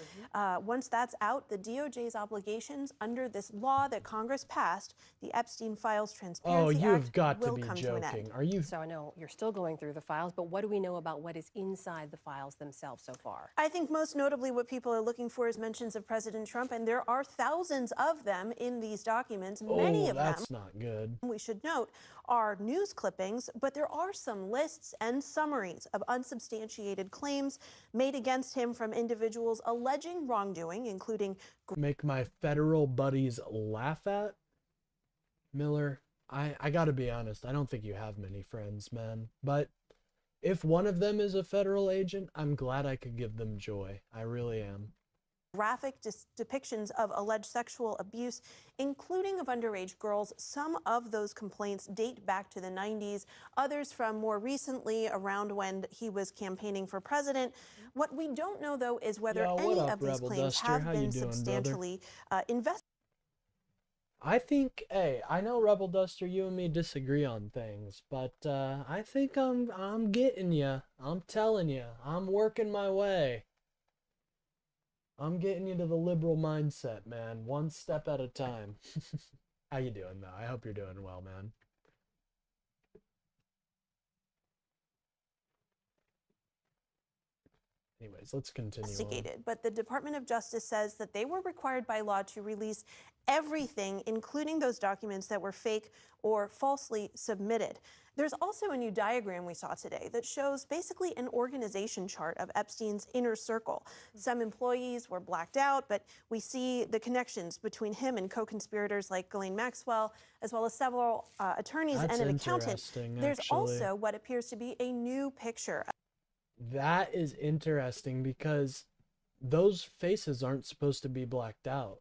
once that's out, the DOJ's obligations under this law that Congress passed, the Epstein Files Transparency Act, you've got to will be come to an joking. end. Are you? So I know you're still going through the files, but what do we know about what is inside the files themselves so far? I think most notably what people are looking for is mentions of President Trump, and there are thousands of them in these documents. Many of them, that's not good. we should note, are news clippings, but there are some lists and summaries of unsubstantiated claims made against him from individuals alleging wrongdoing, including Make my federal buddies laugh at? Miller, I gotta be honest, I don't think you have many friends, man. But if one of them is a federal agent, I'm glad I could give them joy. I really am. graphic depictions of alleged sexual abuse, including of underage girls. Some of those complaints date back to the 90s, others from more recently, around when he was campaigning for president. What we don't know, though, is whether Yo, what any up, of these Rebel claims Duster? have How you been doing, brother? substantially investigated. I think, hey, I know Rebel Duster, you and me disagree on things, but I think I'm getting you. I'm telling you, I'm working my way. I'm getting you to the liberal mindset, man. One step at a time. How you doing, though? I hope you're doing well, man. Anyways, let's continue on. Investigated, but the Department of Justice says that they were required by law to release everything, including those documents that were fake or falsely submitted. There's also a new diagram we saw today that shows basically an organization chart of Epstein's inner circle. Some employees were blacked out, but we see the connections between him and co-conspirators like Ghislaine Maxwell, as well as several attorneys That's and an accountant. interesting, There's actually. also what appears to be a new picture. That is interesting because those faces aren't supposed to be blacked out.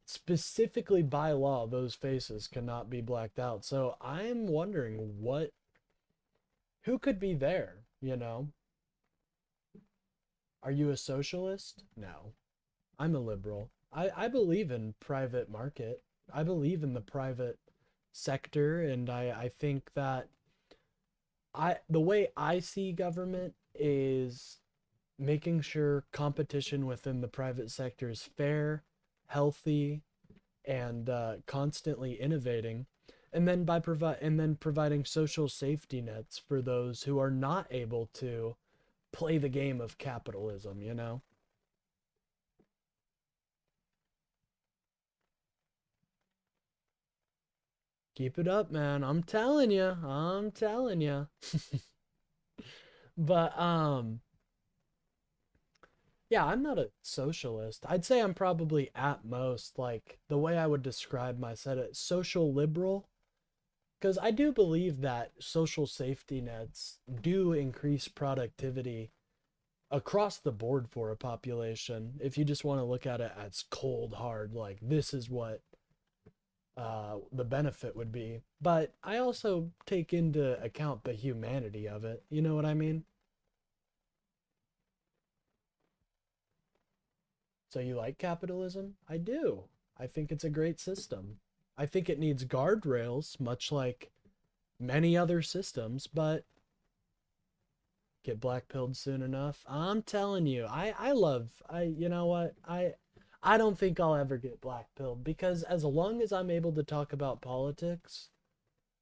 Specifically by law, those faces cannot be blacked out. So I'm wondering who could be there, you know? Are you a socialist? No. I'm a liberal. I believe in private market. I believe in the private sector, and I think that the way I see government is making sure competition within the private sector is fair, healthy, and constantly innovating, and then providing social safety nets for those who are not able to play the game of capitalism, you know? Keep it up, man. I'm telling you. I'm telling you. But, yeah, I'm not a socialist. I'd say I'm probably at most, like, the way I would describe myself, a social liberal. Because I do believe that social safety nets do increase productivity across the board for a population. If you just want to look at it as cold, hard, like, this is what the benefit would be. But I also take into account the humanity of it. You know what I mean? So you like capitalism? I do. I think it's a great system. I think it needs guardrails, much like many other systems, but get blackpilled soon enough. I'm telling you, you know what? I don't think I'll ever get blackpilled, because as long as I'm able to talk about politics,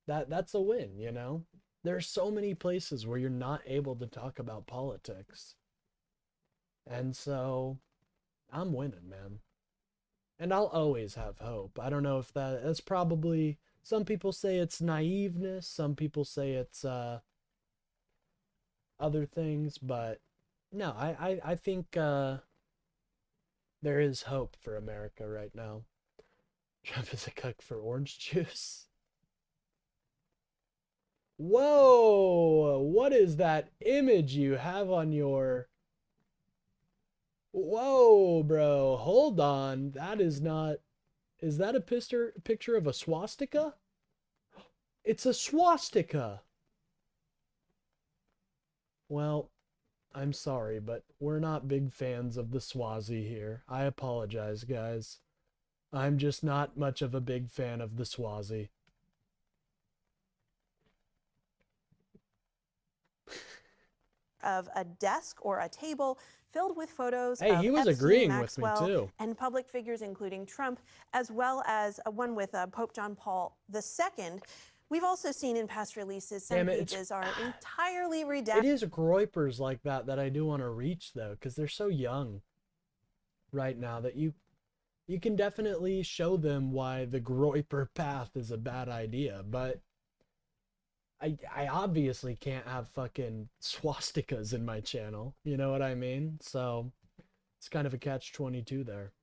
that's a win, you know? There's so many places where you're not able to talk about politics. And so I'm winning, man. And I'll always have hope. I don't know if that's probably, some people say it's naiveness, some people say it's other things, but no, I think there is hope for America right now. Trump is a cook for orange juice. Whoa! What is that image you have on your... Whoa, bro. Hold on. That is not... Is that a picture of a swastika? It's a swastika! Well, I'm sorry, but we're not big fans of the Swazi here. I apologize, guys. I'm just not much of a big fan of the Swazi. Of a desk or a table filled with photos Hey, of he was Epstein, agreeing Maxwell, with me too. and public figures including Trump, as well as one with Pope John Paul II. We've also seen in past releases some pages are entirely redacted. It is groypers like that I do want to reach, though, because they're so young right now that you can definitely show them why the groyper path is a bad idea, but I obviously can't have fucking swastikas in my channel, you know what I mean? So it's kind of a catch-22 there.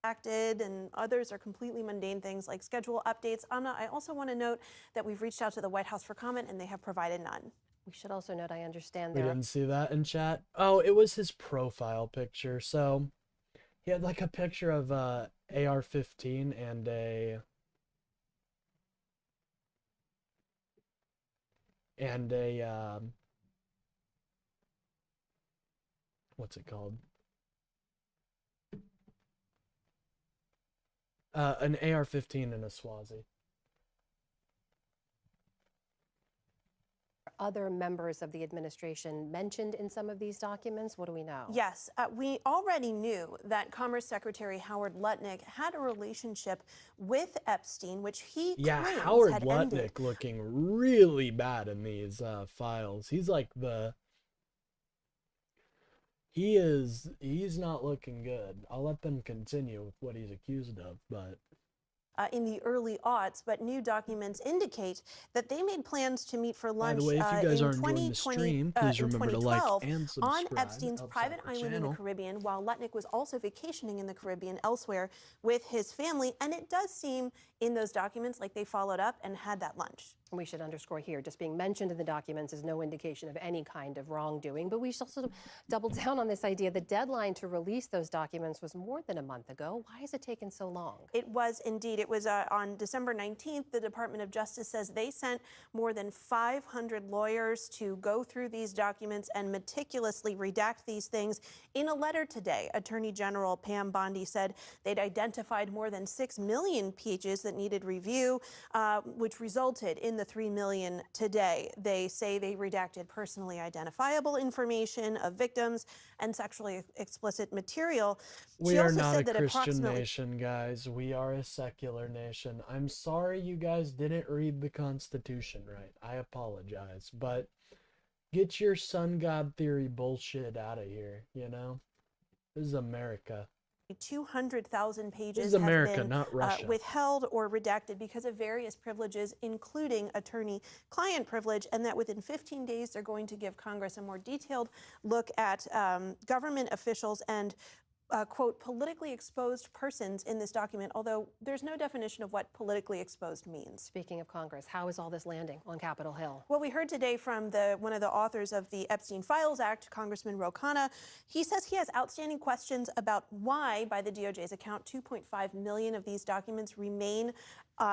And others are completely mundane things like schedule updates. Anna, I also want to note that we've reached out to the White House for comment and they have provided none. We should also note, I understand We there didn't see that in chat. Oh, it was his profile picture. So he had like a picture of AR-15 and a what's it called? An AR-15 and a Swazi. other members of the administration mentioned in some of these documents? What do we know? Yes, we already knew that Commerce Secretary Howard Lutnick had a relationship with Epstein, which he claims Howard had Lutnick ended. looking really bad in these files. He's like he's not looking good. I'll let them continue with what he's accused of, but In the early aughts, but new documents indicate that they made plans to meet for lunch By the way, if you guys in aren't enjoying the 2020, stream, please in remember to like 2012 and on subscribe. Epstein's Helps private out the island in the channel. Caribbean, while Lutnick was also vacationing in the Caribbean elsewhere with his family. And it does seem in those documents like they followed up and had that lunch. We should underscore here, just being mentioned in the documents is no indication of any kind of wrongdoing, but we should also double down on this idea. The deadline to release those documents was more than a month ago. Why has it taken so long? It was indeed. It was on December 19th. The Department of Justice says they sent more than 500 lawyers to go through these documents and meticulously redact these things. In a letter today, Attorney General Pam Bondi said they'd identified more than 6 million pages that needed review, which resulted in the 3 million today. They say they redacted personally identifiable information of victims and sexually explicit material. We She are also not said a that Christian approximately nation, guys. We are a secular nation. I'm sorry you guys didn't read the Constitution right. I apologize. But get your sun god theory bullshit out of here, you know? This is America. 200,000 pages This is America, have been not Russia. withheld or redacted because of various privileges, including attorney-client privilege, and that within 15 days they're going to give Congress a more detailed look at government officials and quote, politically exposed persons in this document, although there's no definition of what politically exposed means. Speaking of Congress, how is all this landing on Capitol Hill? What we heard today from one of the authors of the Epstein Files Act, Congressman Ro Khanna, he says he has outstanding questions about why, by the DOJ's account, 2.5 million of these documents remain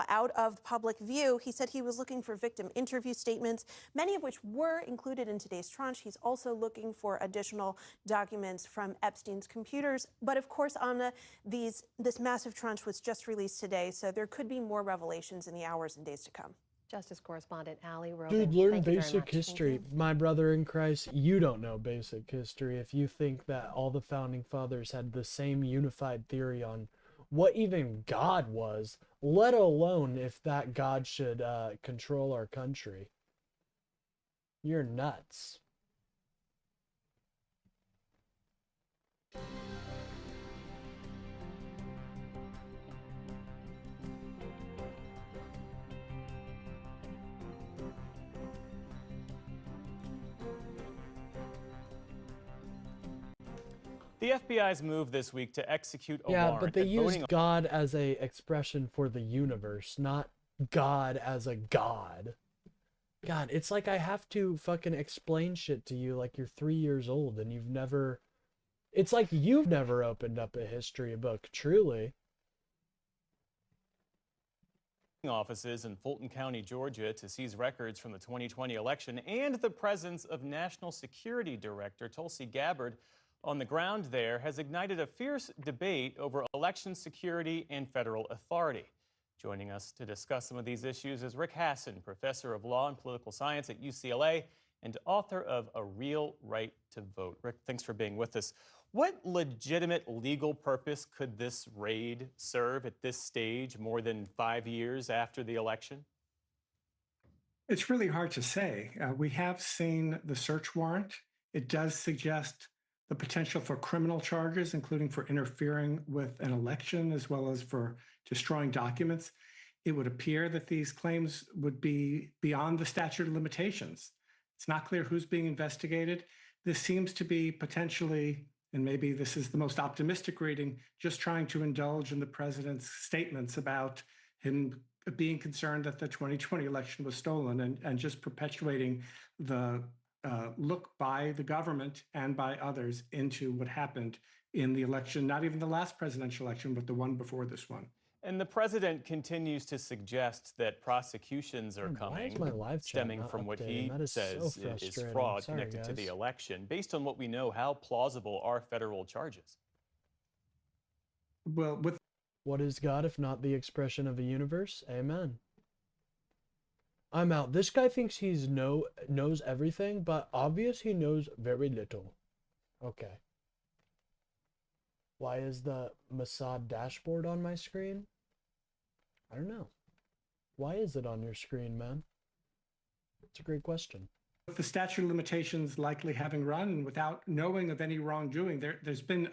out of public view. He said he was looking for victim interview statements, many of which were included in today's tranche. He's also looking for additional documents from Epstein's computers. But of course, Amna, this massive tranche was just released today, so there could be more revelations in the hours and days to come. Justice correspondent Ali Rogan. Dude, learn thank you very basic much. history. My brother in Christ, you don't know basic history if you think that all the founding fathers had the same unified theory on what even God was, let alone if that God should control our country. You're nuts. The FBI's move this week to execute a Yeah, warrant but they at use voting God as a expression for the universe, not God as a god. God, it's like I have to fucking explain shit to you like you're 3 years old and you've never... It's like you've never opened up a history book, truly. offices in Fulton County, Georgia, to seize records from the 2020 election and the presence of National Security Director Tulsi Gabbard on the ground there has ignited a fierce debate over election security and federal authority. Joining us to discuss some of these issues is Rick Hasson, professor of law and political science at UCLA and author of A Real Right to Vote. Rick, thanks for being with us. What legitimate legal purpose could this raid serve at this stage, more than 5 years after the election? It's really hard to say. We have seen the search warrant. It does suggest the potential for criminal charges, including for interfering with an election, as well as for destroying documents. It would appear that these claims would be beyond the statute of limitations. It's not clear who's being investigated. This seems to be potentially, and maybe this is the most optimistic reading, just trying to indulge in the president's statements about him being concerned that the 2020 election was stolen and just perpetuating the look by the government and by others into what happened in the election, not even the last presidential election, but the one before this one. And the president continues to suggest that prosecutions are coming, stemming from what he says is fraud connected to the election. Based on what we know, how plausible are federal charges? Well, what is God if not the expression of a universe? Amen. I'm out. This guy thinks he's knows everything, but obvious he knows very little. Okay. Why is the Mossad dashboard on my screen? I don't know. Why is it on your screen, man? It's a great question. With the statute of limitations likely having run without knowing of any wrongdoing, there's been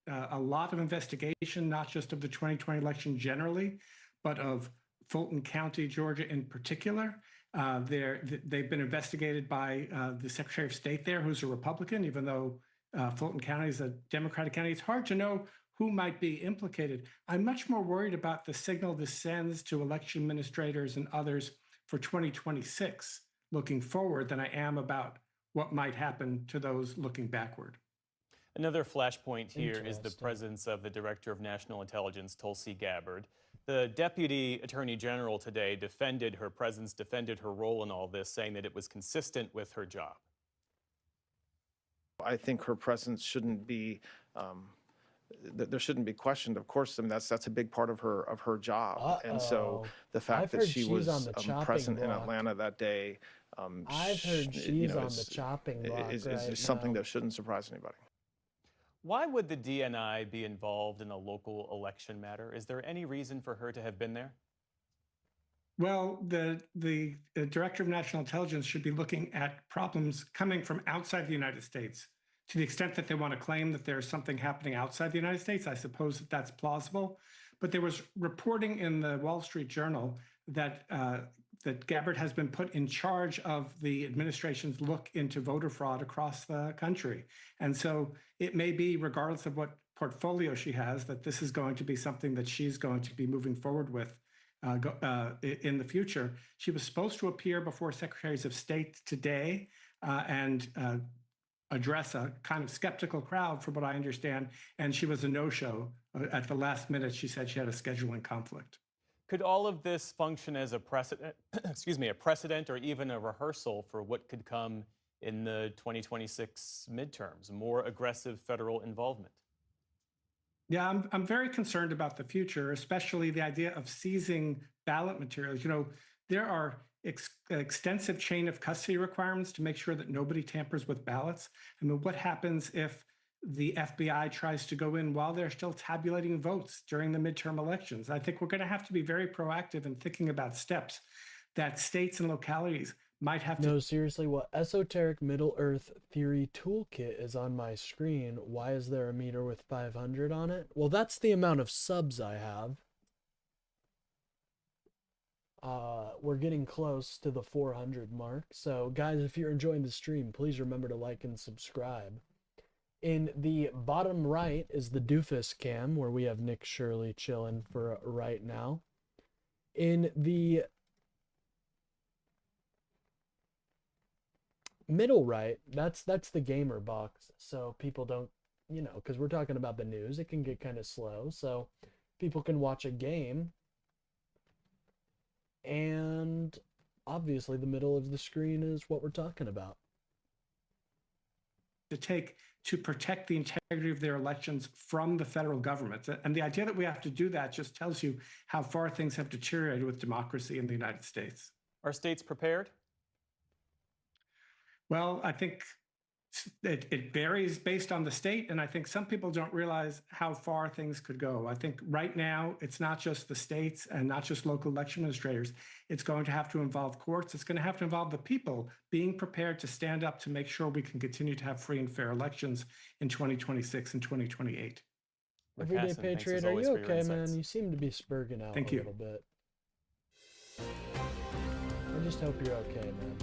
a lot of investigation, not just of the 2020 election generally, but of Fulton County, Georgia in particular. They've been investigated by the Secretary of State there, who's a Republican, even though Fulton County is a Democratic county. It's hard to know who might be implicated. I'm much more worried about the signal this sends to election administrators and others for 2026 looking forward than I am about what might happen to those looking backward. Another flashpoint here is the presence of the Director of National Intelligence, Tulsi Gabbard. The Deputy Attorney General today defended her presence, defended her role in all this, saying that it was consistent with her job. I think her presence shouldn't be, there shouldn't be questioned. Of course, I mean, that's a big part of her job. And so the fact that she was present in Atlanta that day, I've heard she's on the chopping block is something that shouldn't surprise anybody. Why would the DNI be involved in a local election matter? Is there any reason for her to have been there? Well, the Director of National Intelligence should be looking at problems coming from outside the United States. To the extent that they want to claim that there's something happening outside the United States, I suppose that's plausible. But there was reporting in the Wall Street Journal that that Gabbard has been put in charge of the administration's look into voter fraud across the country. And so it may be, regardless of what portfolio she has, that this is going to be something that she's going to be moving forward with in the future. She was supposed to appear before Secretaries of State today and address a kind of skeptical crowd, from what I understand, and she was a no-show. At the last minute, she said she had a scheduling conflict. Could all of this function as a precedent, a precedent or even a rehearsal for what could come in the 2026 midterms, more aggressive federal involvement? Yeah, I'm very concerned about the future, especially the idea of seizing ballot materials. You know, there are extensive chain of custody requirements to make sure that nobody tampers with ballots. I mean, what happens if the FBI tries to go in while they're still tabulating votes during the midterm elections? I think we're going to have to be very proactive in thinking about steps that states and localities might have to. No, seriously, what esoteric Middle Earth theory toolkit is on my screen? Why is there a meter with 500 on it? Well, that's the amount of subs I have. We're getting close to the 400 mark. So guys, if you're enjoying the stream, please remember to like and subscribe. In the bottom right is the doofus cam, where we have Nick Shirley chilling for right now. In the middle right, that's the gamer box, so people don't, you know, because we're talking about the news, it can get kind of slow, so people can watch a game. And obviously the middle of the screen is what we're talking about. To take to protect the integrity of their elections from the federal government. And the idea that we have to do that just tells you how far things have deteriorated with democracy in the United States. Are states prepared? Well, I think it varies based on the state, and I think some people don't realize how far things could go. I think right now, it's not just the states and not just local election administrators. It's going to have to involve courts. It's going to have to involve the people being prepared to stand up to make sure we can continue to have free and fair elections in 2026 and 2028. Everyday Patriot, are you okay, man? You seem to be spurging out a little bit. I just hope you're okay, man.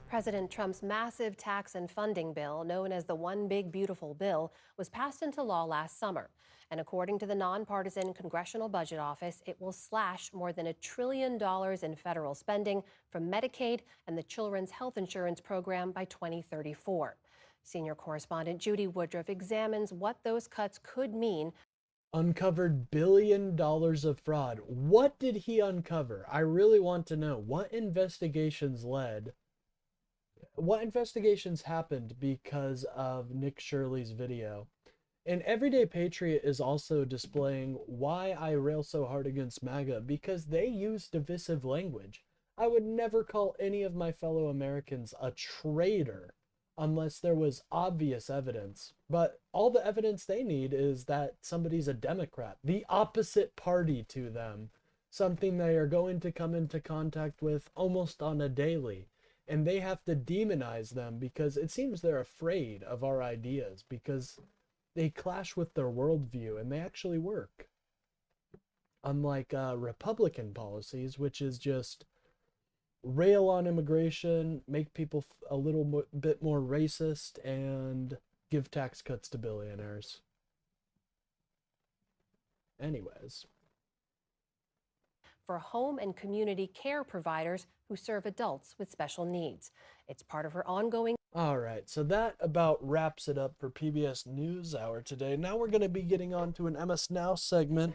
President Trump's massive tax and funding bill, known as the One Big Beautiful Bill, was passed into law last summer. And according to the nonpartisan Congressional Budget Office, it will slash more than $1 trillion in federal spending from Medicaid and the Children's Health Insurance Program by 2034. Senior correspondent Judy Woodruff examines what those cuts could mean. Uncovered $1 billion of fraud. What did he uncover? I really want to know. What investigations led? what investigations happened because of Nick Shirley's video. And Everyday Patriot is also displaying why I rail so hard against MAGA, because they use divisive language. I would never call any of my fellow Americans a traitor unless there was obvious evidence. But all the evidence they need is that somebody's a Democrat, the opposite party to them, something they are going to come into contact with almost on a daily. And they have to demonize them because it seems they're afraid of our ideas because they clash with their worldview and they actually work. Unlike Republican policies, which is just rail on immigration, make people a little bit more racist, and give tax cuts to billionaires. Anyways. For home and community care providers who serve adults with special needs. It's part of her ongoing... All right, so that about wraps it up for PBS NewsHour today. Now we're going to be getting on to an MS Now segment.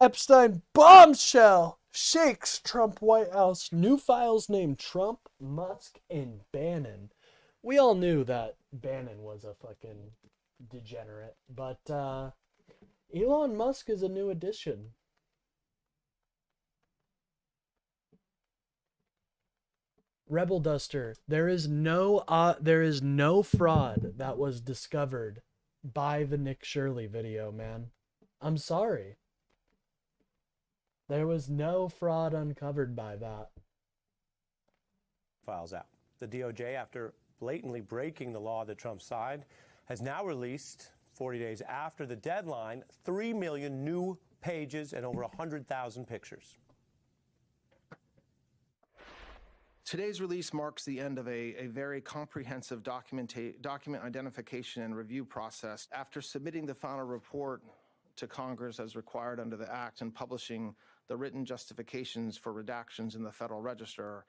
Epstein bombshell shakes Trump White House. New files name Trump, Musk, and Bannon. We all knew that Bannon was a fucking degenerate, but Elon Musk is a new addition. Rebel Duster, there is no fraud that was discovered by the Nick Shirley video, man. I'm sorry. There was no fraud uncovered by that. Files out. The DOJ, after blatantly breaking the law that Trump signed, has now released, 40 days after the deadline, 3 million new pages and over 100,000 pictures. Today's release marks the end of a very comprehensive document identification and review process. After submitting the final report to Congress as required under the Act and publishing the written justifications for redactions in the Federal Register,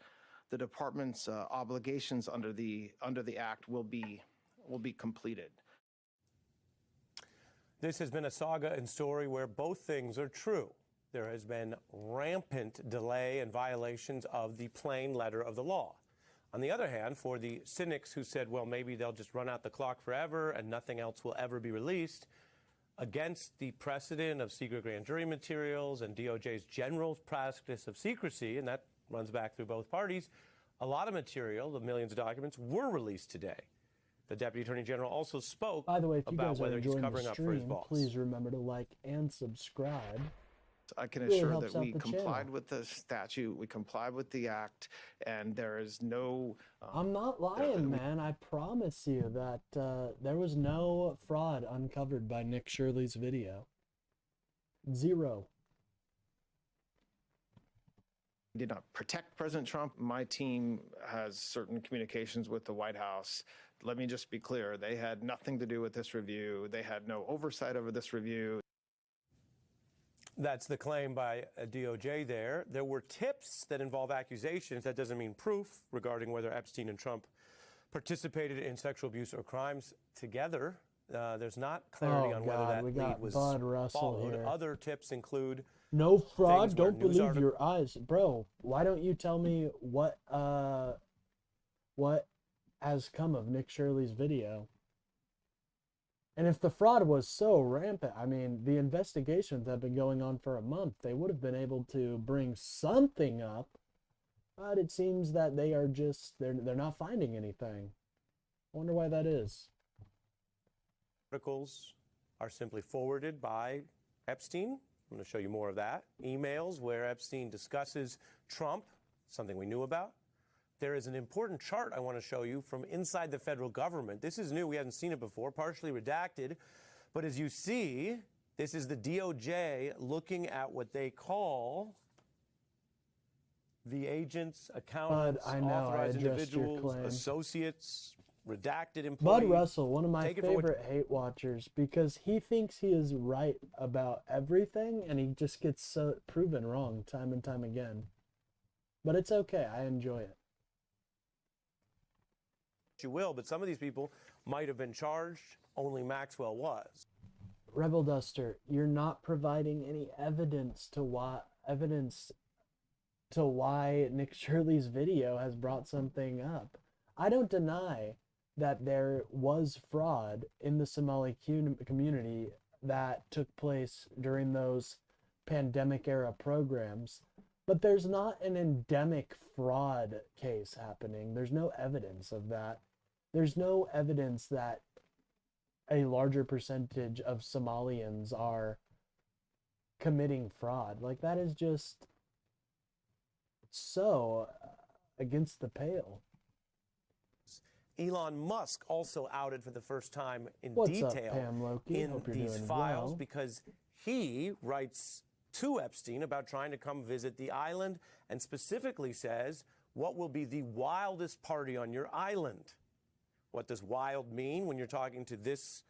the department's obligations under the Act will be completed. This has been a saga and story where both things are true. There has been rampant delay and violations of the plain letter of the law. On the other hand, for the cynics who said, well, maybe they'll just run out the clock forever and nothing else will ever be released, against the precedent of secret grand jury materials and DOJ's general practice of secrecy, and that runs back through both parties, a lot of material, the millions of documents, were released today. The Deputy Attorney General also spoke By the way, if you about guys are whether he's enjoying covering the up for his stream, boss. please remember to like and subscribe. I can Really assure helps that out we the complied channel. with the statute, we complied with the Act, and there is no... I'm not lying, man. I promise you that there was no fraud uncovered by Nick Shirley's video. Zero. Did not protect President Trump. My team has certain communications with the White House. Let me just be clear, they had nothing to do with this review. They had no oversight over this review. That's the claim by a DOJ there. There were tips that involve accusations. That doesn't mean proof regarding whether Epstein and Trump participated in sexual abuse or crimes together. There's not clarity on whether that we lead got was Bud Russell followed. here. Other tips include No fraud. things where Don't news believe your eyes, bro. Why don't you tell me what has come of Nick Shirley's video? And if the fraud was so rampant, I mean, the investigations have been going on for a month. They would have been able to bring something up, but it seems that they are just they're not finding anything. I wonder why that is. articles are simply forwarded by Epstein. I'm going to show you more of that. Emails where Epstein discusses Trump, something we knew about. There is an important chart I want to show you from inside the federal government. This is new. We haven't seen it before, partially redacted. But as you see, this is the DOJ looking at what they call the agents, accountants, authorized individuals, associates, redacted employees. Bud Russell, one of my favorite hate watchers, because he thinks he is right about everything, and he just gets proven wrong time and time again. But it's okay. I enjoy it. You will, but some of these people might have been charged. Only Maxwell was. Rebel Duster, you're not providing any evidence to why Nick Shirley's video has brought something up. I don't deny that there was fraud in the Somali community that took place during those pandemic era programs, but there's not an endemic fraud case happening. There's no evidence of that. There's no evidence that a larger percentage of Somalians are committing fraud. Like, that is just so against the pale. Elon Musk also outed for the first time in What's detail up, Pam Loki? in Hope you're these doing files well. because he writes to Epstein about trying to come visit the island and specifically says, what will be the wildest party on your island? What does wild mean when you're talking to this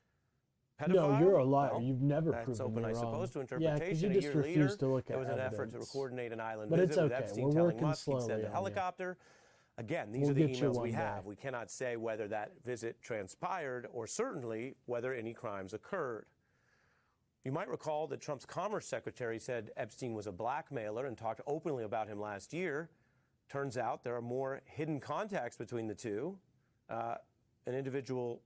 pedophile? No, you're a liar. Well, You've never that's proven open, me I wrong. suppose, to Yeah, because you interpretation. just A year refuse later, to look at there was an effort to evidence. coordinate an island But visit it's with okay. Epstein We're telling working Musk he'd send slowly a on you. helicopter. Again, these We'll are the get you emails one we day. have. We cannot say whether that visit transpired or certainly whether any crimes occurred. You might recall that Trump's Commerce Secretary said Epstein was a blackmailer and talked openly about him last year. Turns out there are more hidden contacts between the two. An individual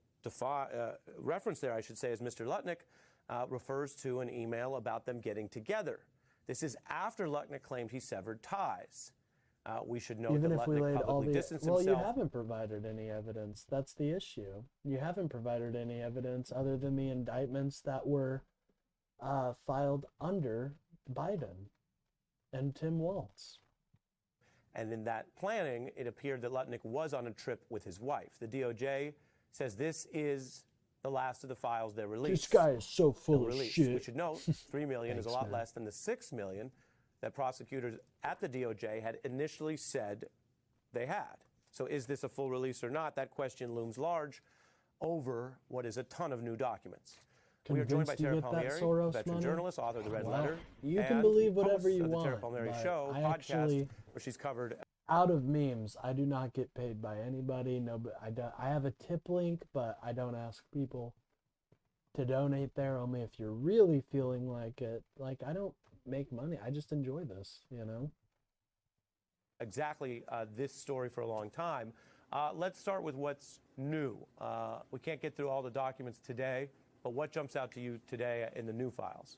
reference there, I should say, is Mr. Lutnick, refers to an email about them getting together. This is after Lutnick claimed he severed ties. We should note Even that if we Lutnick laid all publicly the distanced well, himself. you haven't provided any evidence. That's the issue. You haven't provided any evidence other than the indictments that were filed under Biden and Tim Walz. And in that planning, it appeared that Lutnick was on a trip with his wife. The DOJ says this is the last of the files they released. This guy is so full They'll of release. shit. We should note, $3 million is a Thanks, lot man. less than the $6 million that prosecutors at the DOJ had initially said they had. So is this a full release or not? That question looms large over what is a ton of new documents. We are joined by Convinced you Tara get that Palmieri, Soros veteran money? journalist, author of The Red Well, Letter, you can and believe whatever host you of the Tara want, Palmieri but Show I podcast, actually- where she's covered Out of memes, I do not get paid by anybody. No, but I have a tip link, but I don't ask people to donate there. Only if you're really feeling like it. Like, I don't make money. I just enjoy this, you know? exactly this story for a long time. Let's start with what's new. We can't get through all the documents today, but what jumps out to you today in the new files?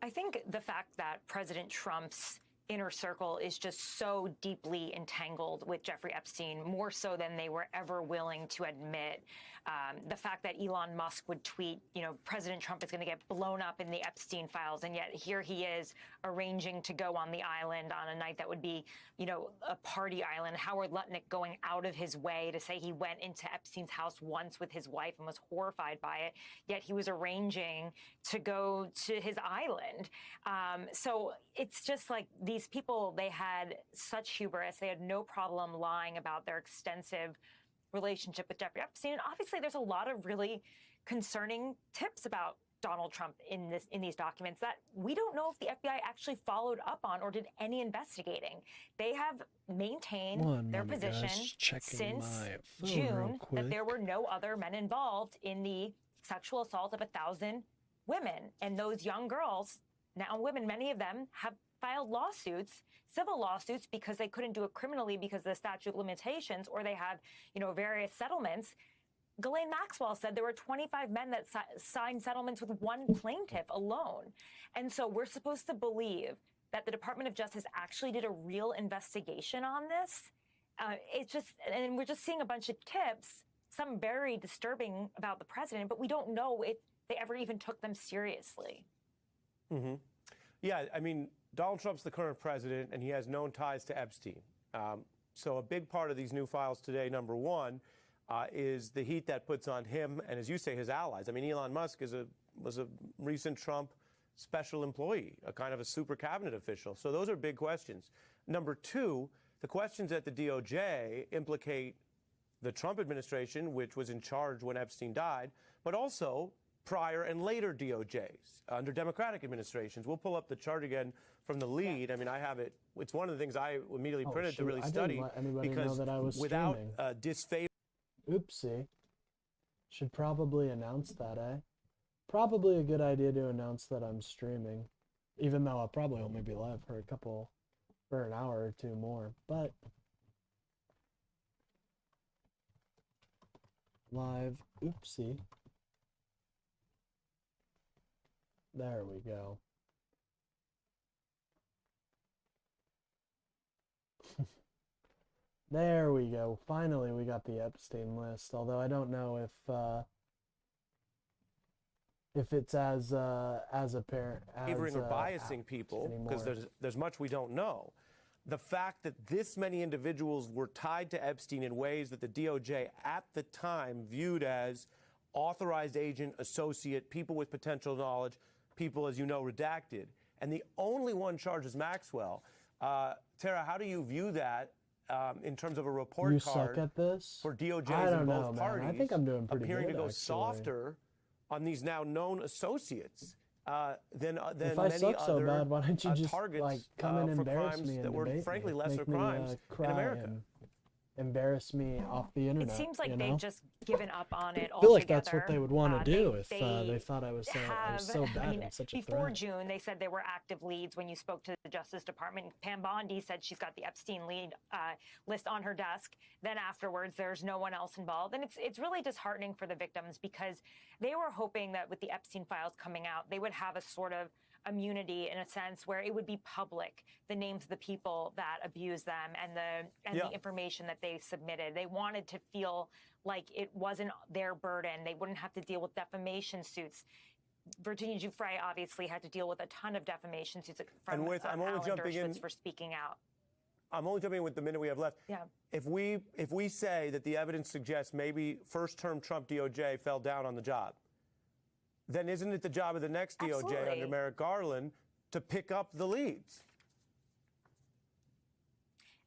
I think the fact that President Trump's inner circle is just so deeply entangled with Jeffrey Epstein, more so than they were ever willing to admit. The fact that Elon Musk would tweet, President Trump is going to get blown up in the Epstein files, and yet here he is arranging to go on the island on a night that would be, a party island. Howard Lutnick going out of his way to say he went into Epstein's house once with his wife and was horrified by it, yet he was arranging to go to his island. So it's just like these people, they had such hubris. They had no problem lying about their extensive relationship with Jeffrey Epstein. And obviously, there's a lot of really concerning tips about Donald Trump in these documents that we don't know if the FBI actually followed up on or did any investigating. They have maintained their position since June that there were no other men involved in the sexual assault of 1,000 women. And those young girls, now women, many of them have filed lawsuits, civil lawsuits, because they couldn't do it criminally because of the statute of limitations, or they have, various settlements. Ghislaine Maxwell said there were 25 men that signed settlements with one plaintiff alone. And so we're supposed to believe that the Department of Justice actually did a real investigation on this. And we're just seeing a bunch of tips, some very disturbing about the president, but we don't know if they ever even took them seriously. Mm-hmm. Yeah, I mean, Donald Trump's the current president, and he has known ties to Epstein. So a big part of these new files today, number one, is the heat that puts on him and, as you say, his allies. I mean, Elon Musk was a recent Trump special employee, a kind of a super cabinet official. So those are big questions. Number two, the questions at the DOJ implicate the Trump administration, which was in charge when Epstein died, but also prior and later DOJs under Democratic administrations. We'll pull up the chart again from the lead. I mean, I have it. It's one of the things I immediately printed to really study, I didn't let anybody because know that I was without streaming. disfavor. Oopsie. Should probably announce that, eh? Probably a good idea to announce that I'm streaming, even though I'll probably only be live for an hour or two more. But live. Oopsie. There we go. There we go. Finally, we got the Epstein list. Although I don't know if it's as apparent as Favoring or biasing people, because there's much we don't know. The fact that this many individuals were tied to Epstein in ways that the DOJ at the time viewed as authorized agent, associate, people with potential knowledge, people, as you know, redacted. And the only one charged is Maxwell. Tara, how do you view that in terms of a report you card suck at this? for DOJs I don't in know, both man. parties? I think I'm doing pretty appearing good, to go actually. softer on these now known associates than If I many suck so other bad, why don't you just targets like come and for embarrass crimes me and that were debate frankly me, lesser make me, crimes cry in America? and embarrass me off the internet. It seems like you they've know? just given up on it I feel altogether. like that's what they would want to do if they they thought I was so bad and such a before threat. June, they said there were active leads. When you spoke to the Justice Department, Pam Bondi said she's got the Epstein lead list on her desk. Then afterwards, there's no one else involved. And it's really disheartening for the victims because they were hoping that with the Epstein files coming out, they would have a sort of immunity in a sense where it would be public, the names of the people that abused them and the information that they submitted. They wanted to feel like it wasn't their burden. They wouldn't have to deal with defamation suits. Virginia Giuffre obviously had to deal with a ton of defamation suits from I'm only Alan jumping in Dershowitz for speaking out. I'm only jumping in with the minute we have left. Yeah. If we say that the evidence suggests maybe first-term Trump DOJ fell down on the job, then isn't it the job of the next DOJ under Merrick Garland to pick up the leads?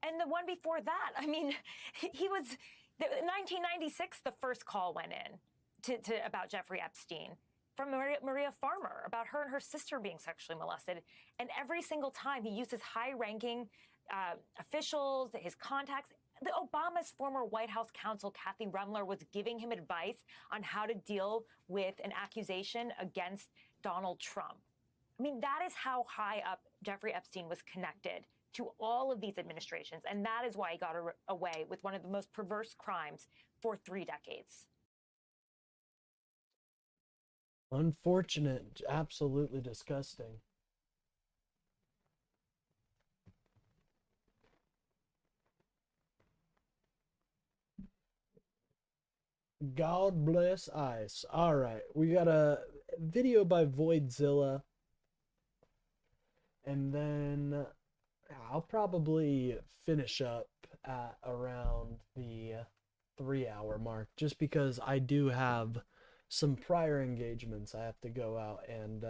And the one before that, I mean, he was, in 1996, the first call went in about Jeffrey Epstein from Maria Farmer about her and her sister being sexually molested. And every single time he used his high-ranking officials, his contacts. The Obama's former White House counsel, Kathy Rumler, was giving him advice on how to deal with an accusation against Donald Trump. I mean, that is how high up Jeffrey Epstein was connected to all of these administrations. And that is why he got away with one of the most perverse crimes for 3 decades. Unfortunate, absolutely disgusting. God bless ICE. All right, we got a video by Voidzilla, and then I'll probably finish up at around the 3-hour mark, just because I do have some prior engagements I have to go out and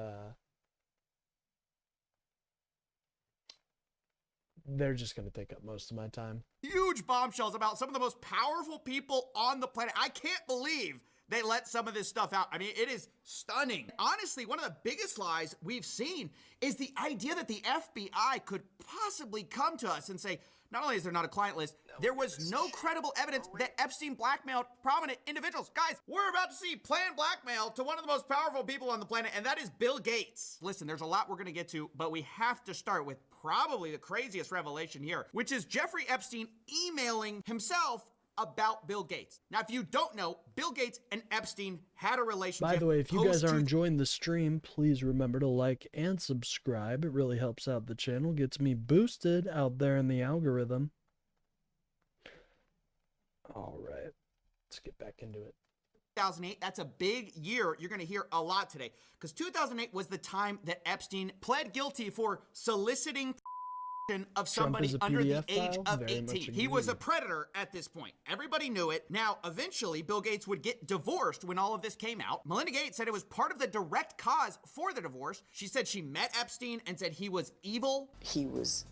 they're just going to take up most of my time. Huge bombshells about some of the most powerful people on the planet. I can't believe they let some of this stuff out. I mean, it is stunning. Honestly, one of the biggest lies we've seen is the idea that the FBI could possibly come to us and say, not only is there not a client list, there was no credible evidence that Epstein blackmailed prominent individuals. Guys, we're about to see planned blackmail to one of the most powerful people on the planet, and that is Bill Gates. Listen, there's a lot we're gonna get to, but we have to start with probably the craziest revelation here, which is Jeffrey Epstein emailing himself about Bill Gates. Now, if you don't know, Bill Gates and Epstein had a relationship. By the way, if you guys are enjoying the stream, please remember to like and subscribe. It really helps out the channel, gets me boosted out there in the algorithm. All right, let's get back into it. 2008, that's a big year. You're going to hear a lot today because 2008 was the time that Epstein pled guilty for soliciting of somebody under the age of 18. He was a predator at this point. Everybody knew it. Now, eventually, Bill Gates would get divorced when all of this came out. Melinda Gates said it was part of the direct cause for the divorce. She said she met Epstein and said he was evil. He was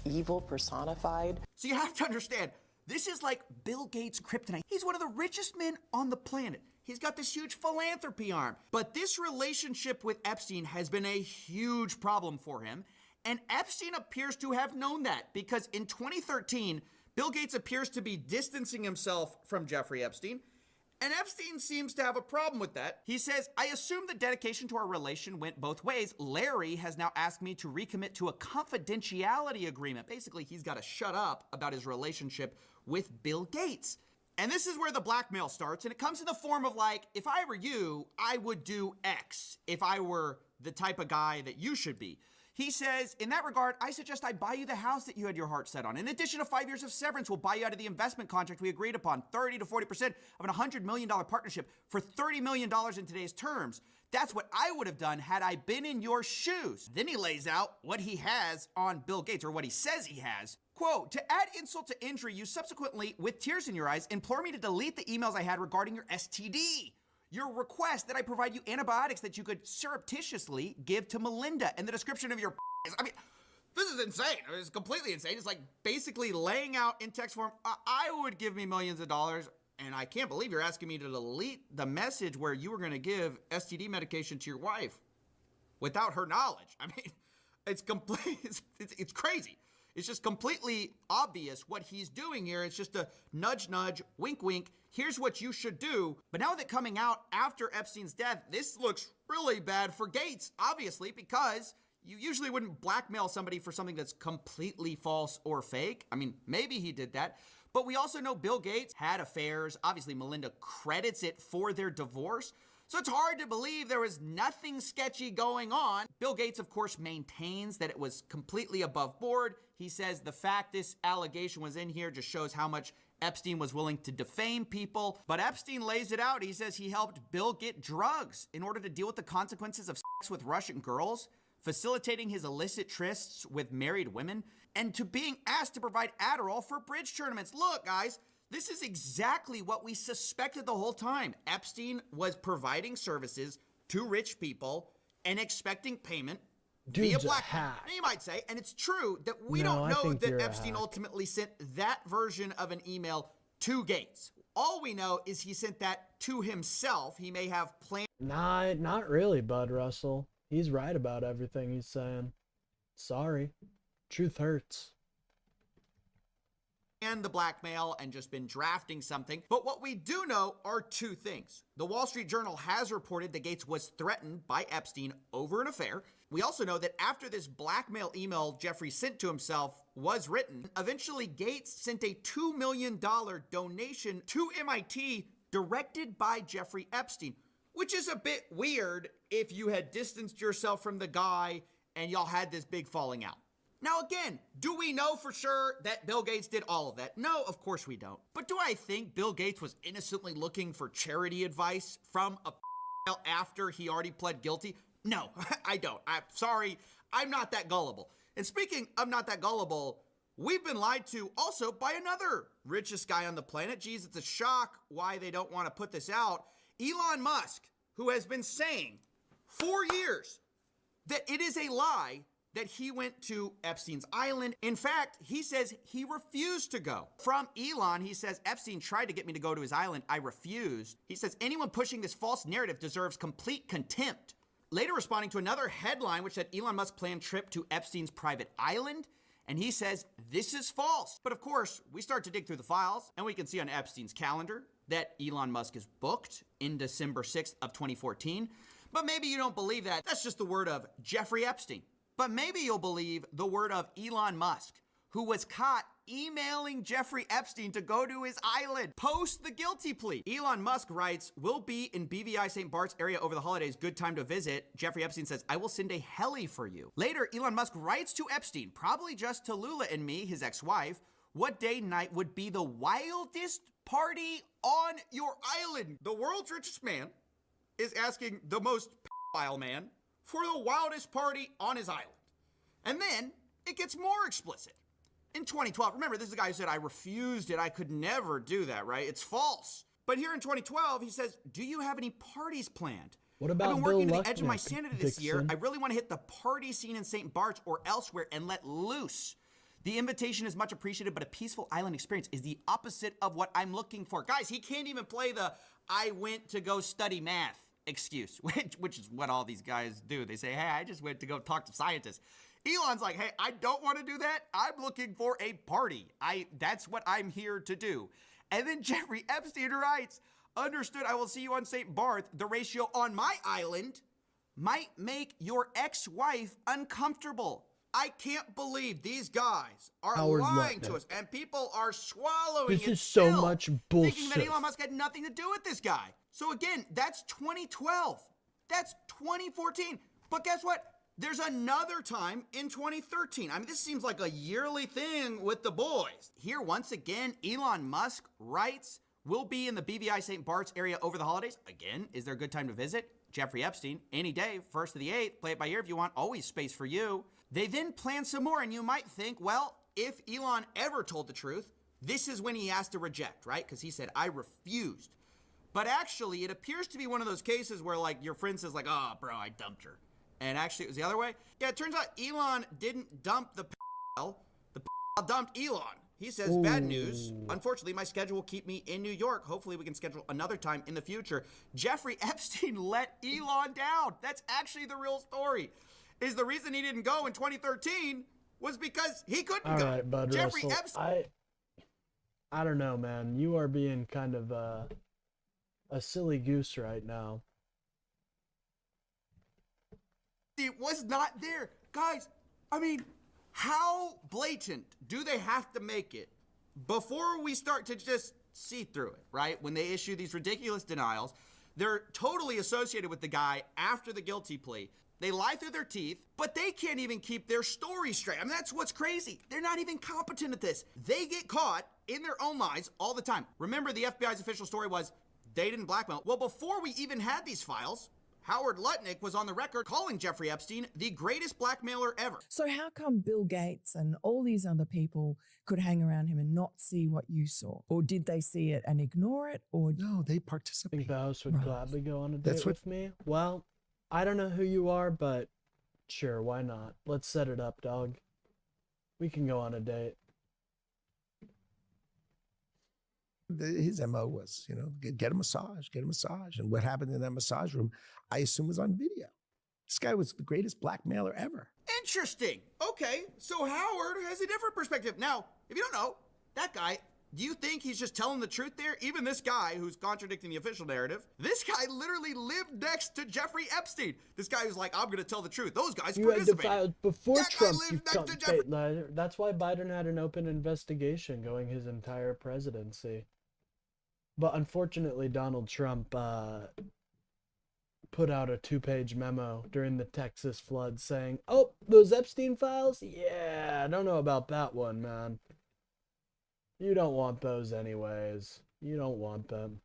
evil personified. So you have to understand, this is like Bill Gates' kryptonite. He's one of the richest men on the planet. He's got this huge philanthropy arm. But this relationship with Epstein has been a huge problem for him. And Epstein appears to have known that because in 2013, Bill Gates appears to be distancing himself from Jeffrey Epstein. And Epstein seems to have a problem with that. He says, I assume the dedication to our relation went both ways. Larry has now asked me to recommit to a confidentiality agreement. Basically, he's got to shut up about his relationship with Bill Gates. And this is where the blackmail starts, and it comes in the form of like, if I were you, I would do X if I were the type of guy that you should be. He says, in that regard, I suggest I buy you the house that you had your heart set on. In addition to 5 years of severance, we'll buy you out of the investment contract we agreed upon, 30 to 40% of an $100 million partnership for $30 million in today's terms. That's what I would have done had I been in your shoes. Then he lays out what he has on Bill Gates, or what he says he has. Quote, to add insult to injury, you subsequently, with tears in your eyes, implore me to delete the emails I had regarding your STD. Your request that I provide you antibiotics that you could surreptitiously give to Melinda, and the description of your I mean, this is insane. It's completely insane. It's like basically laying out in text form, I would give me millions of dollars, and I can't believe you're asking me to delete the message where you were going to give STD medication to your wife without her knowledge. I mean, it's complete. It's crazy. It's just completely obvious what he's doing here. It's just a nudge, nudge, wink, wink. Here's what you should do. But now that coming out after Epstein's death, this looks really bad for Gates, obviously, because you usually wouldn't blackmail somebody for something that's completely false or fake. I mean, maybe he did that. But we also know Bill Gates had affairs. Obviously, Melinda credits it for their divorce. So it's hard to believe there was nothing sketchy going on. Bill Gates, of course, maintains that it was completely above board. He says the fact this allegation was in here just shows how much Epstein was willing to defame people. But Epstein lays it out. He says he helped Bill get drugs in order to deal with the consequences of sex with Russian girls, facilitating his illicit trysts with married women, and to being asked to provide Adderall for bridge tournaments. Look, guys, this is exactly what we suspected the whole time. Epstein was providing services to rich people and expecting payment via blackmail. You might say, and it's true that we don't know that Epstein ultimately sent that version of an email to Gates. All we know is he sent that to himself. He may have planned. Nah, not really, Bud Russell. He's right about everything he's saying. Sorry. Truth hurts. And the blackmail and just been drafting something. But what we do know are two things. The Wall Street Journal has reported that Gates was threatened by Epstein over an affair. We also know that after this blackmail email Jeffrey sent to himself was written, eventually Gates sent a $2 million donation to MIT directed by Jeffrey Epstein, which is a bit weird if you had distanced yourself from the guy and y'all had this big falling out. Now again, do we know for sure that Bill Gates did all of that? No, of course we don't. But do I think Bill Gates was innocently looking for charity advice from a after he already pled guilty? No, I don't. I'm sorry, I'm not that gullible. And speaking of not that gullible, we've been lied to also by another richest guy on the planet. Geez, it's a shock why they don't want to put this out. Elon Musk, who has been saying for years that it is a lie that he went to Epstein's island. In fact, he says he refused to go. From Elon, he says, Epstein tried to get me to go to his island. I refused. He says, anyone pushing this false narrative deserves complete contempt. Later responding to another headline, which said Elon Musk planned trip to Epstein's private island. And he says, this is false. But of course, we start to dig through the files and we can see on Epstein's calendar that Elon Musk is booked in December 6th of 2014. But maybe you don't believe that. That's just the word of Jeffrey Epstein. But maybe you'll believe the word of Elon Musk, who was caught emailing Jeffrey Epstein to go to his island post the guilty plea. Elon Musk writes, we'll be in BVI St. Bart's area over the holidays. Good time to visit. Jeffrey Epstein says, I will send a heli for you. Later, Elon Musk writes to Epstein, probably just to Lula and me, his ex-wife, what day and night would be the wildest party on your island? The world's richest man is asking the most pedophile man for the wildest party on his island. And then it gets more explicit. In 2012, remember, this is the guy who said, I refused it. I could never do that, right? It's false. But here in 2012, he says, do you have any parties planned? What about I've been Bill working to Lucknick, the edge of my sanity this year. Dixon? I really want to hit the party scene in St. Bart's or elsewhere and let loose. The invitation is much appreciated, but a peaceful island experience is the opposite of what I'm looking for. Guys, he can't even play the I went to go study math excuse, which is what all these guys do. They say, hey, I just went to go talk to scientists. Elon's like, hey, I don't want to do that. I'm looking for a party. That's what I'm here to do. And then Jeffrey Epstein writes, understood, I will see you on St. Barth. The ratio on my island might make your ex-wife uncomfortable. I can't believe these guys are Howard lying Lutnick. to us, and people are swallowing This it is so still, much thinking bullshit. that Elon Musk had nothing to do with this guy. So again, that's 2012. That's 2014. But guess what? There's another time in 2013. I mean, this seems like a yearly thing with the boys. Here, once again, Elon Musk writes, we'll be in the BVI St. Bart's area over the holidays. Again, is there a good time to visit? Jeffrey Epstein, any day, 1st to the 8th, play it by ear if you want, always space for you. They then plan some more, and you might think, well, if Elon ever told the truth, this is when he has to reject, right? Because he said, I refused. But actually, it appears to be one of those cases where, like, your friend says, like, oh, bro, I dumped her. And actually, it was the other way. Yeah, it turns out Elon didn't dump the The dumped Elon. He says, bad news. Unfortunately, my schedule will keep me in New York. Hopefully, we can schedule another time in the future. Jeffrey Epstein let Elon down. That's actually the real story. Is the reason he didn't go in 2013 was because he couldn't go. All right, Bud Jeffrey Russell. Epstein. I don't know, man. You are being kind of a silly goose right now. It was not there. Guys, I mean, how blatant do they have to make it before we start to just see through it, right? When they issue these ridiculous denials, they're totally associated with the guy after the guilty plea. They lie through their teeth, but they can't even keep their story straight. I mean, that's what's crazy. They're not even competent at this. They get caught in their own lies all the time. Remember, the FBI's official story was they didn't blackmail. Well, before we even had these files, Howard Lutnick was on the record calling Jeffrey Epstein the greatest blackmailer ever. So how come Bill Gates and all these other people could hang around him and not see what you saw? Or did they see it and ignore it? Or no, they participated. Think the host would gladly go on a date That's what- with me? Well, I don't know who you are, but sure, why not? Let's set it up, dog. We can go on a date. His MO was, get a massage, And what happened in that massage room, I assume was on video. This guy was the greatest blackmailer ever. Interesting. Okay, so Howard has a different perspective. Now, if you don't know, that guy, do you think he's just telling the truth there? Even this guy who's contradicting the official narrative, this guy literally lived next to Jeffrey Epstein. This guy who's like, I'm going to tell the truth. Those guys You had to participated. file before That guy Trump. lived You next to Jeffrey. cunt. That's why Biden had an open investigation going his entire presidency. But unfortunately, Donald Trump put out a 2-page memo during the Texas flood saying, oh, those Epstein files? Yeah, I don't know about that one, man. You don't want those anyways. You don't want them.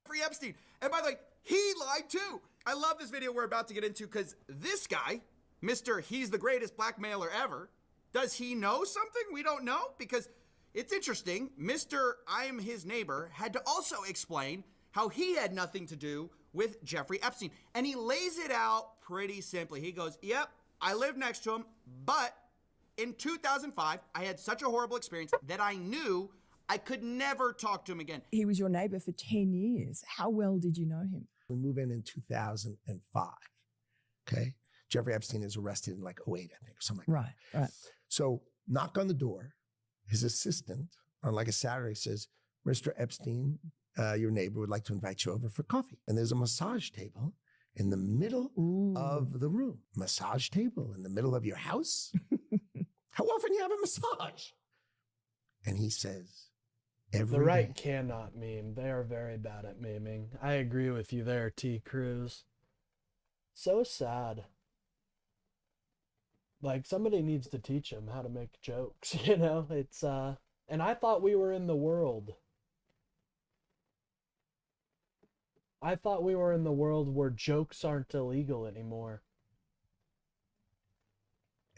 Jeffrey Epstein. And by the way, he lied too. I love this video we're about to get into because this guy, Mr. He's the greatest blackmailer ever, does he know something we don't know? Because it's interesting, Mr. I'm his neighbor had to also explain how he had nothing to do with Jeffrey Epstein. And he lays it out pretty simply. He goes, yep, I lived next to him, but in 2005, I had such a horrible experience that I knew I could never talk to him again. he was your neighbor for 10 years. How well did you know him? We move in 2005. Okay. Jeffrey Epstein is arrested in like 08, I think, or something like that. Right. So knock on the door. His assistant on like a Saturday says, Mr. Epstein, your neighbor would like to invite you over for coffee. And there's a massage table in the middle of the room. Massage table in the middle of your house? How often do you have a massage? And he says, every The right day. cannot meme. They are very bad at memeing. I agree with you there, T. Cruz. So sad. Like, somebody needs to teach him how to make jokes, It's, and I thought we were in the world. I thought we were in the world where jokes aren't illegal anymore.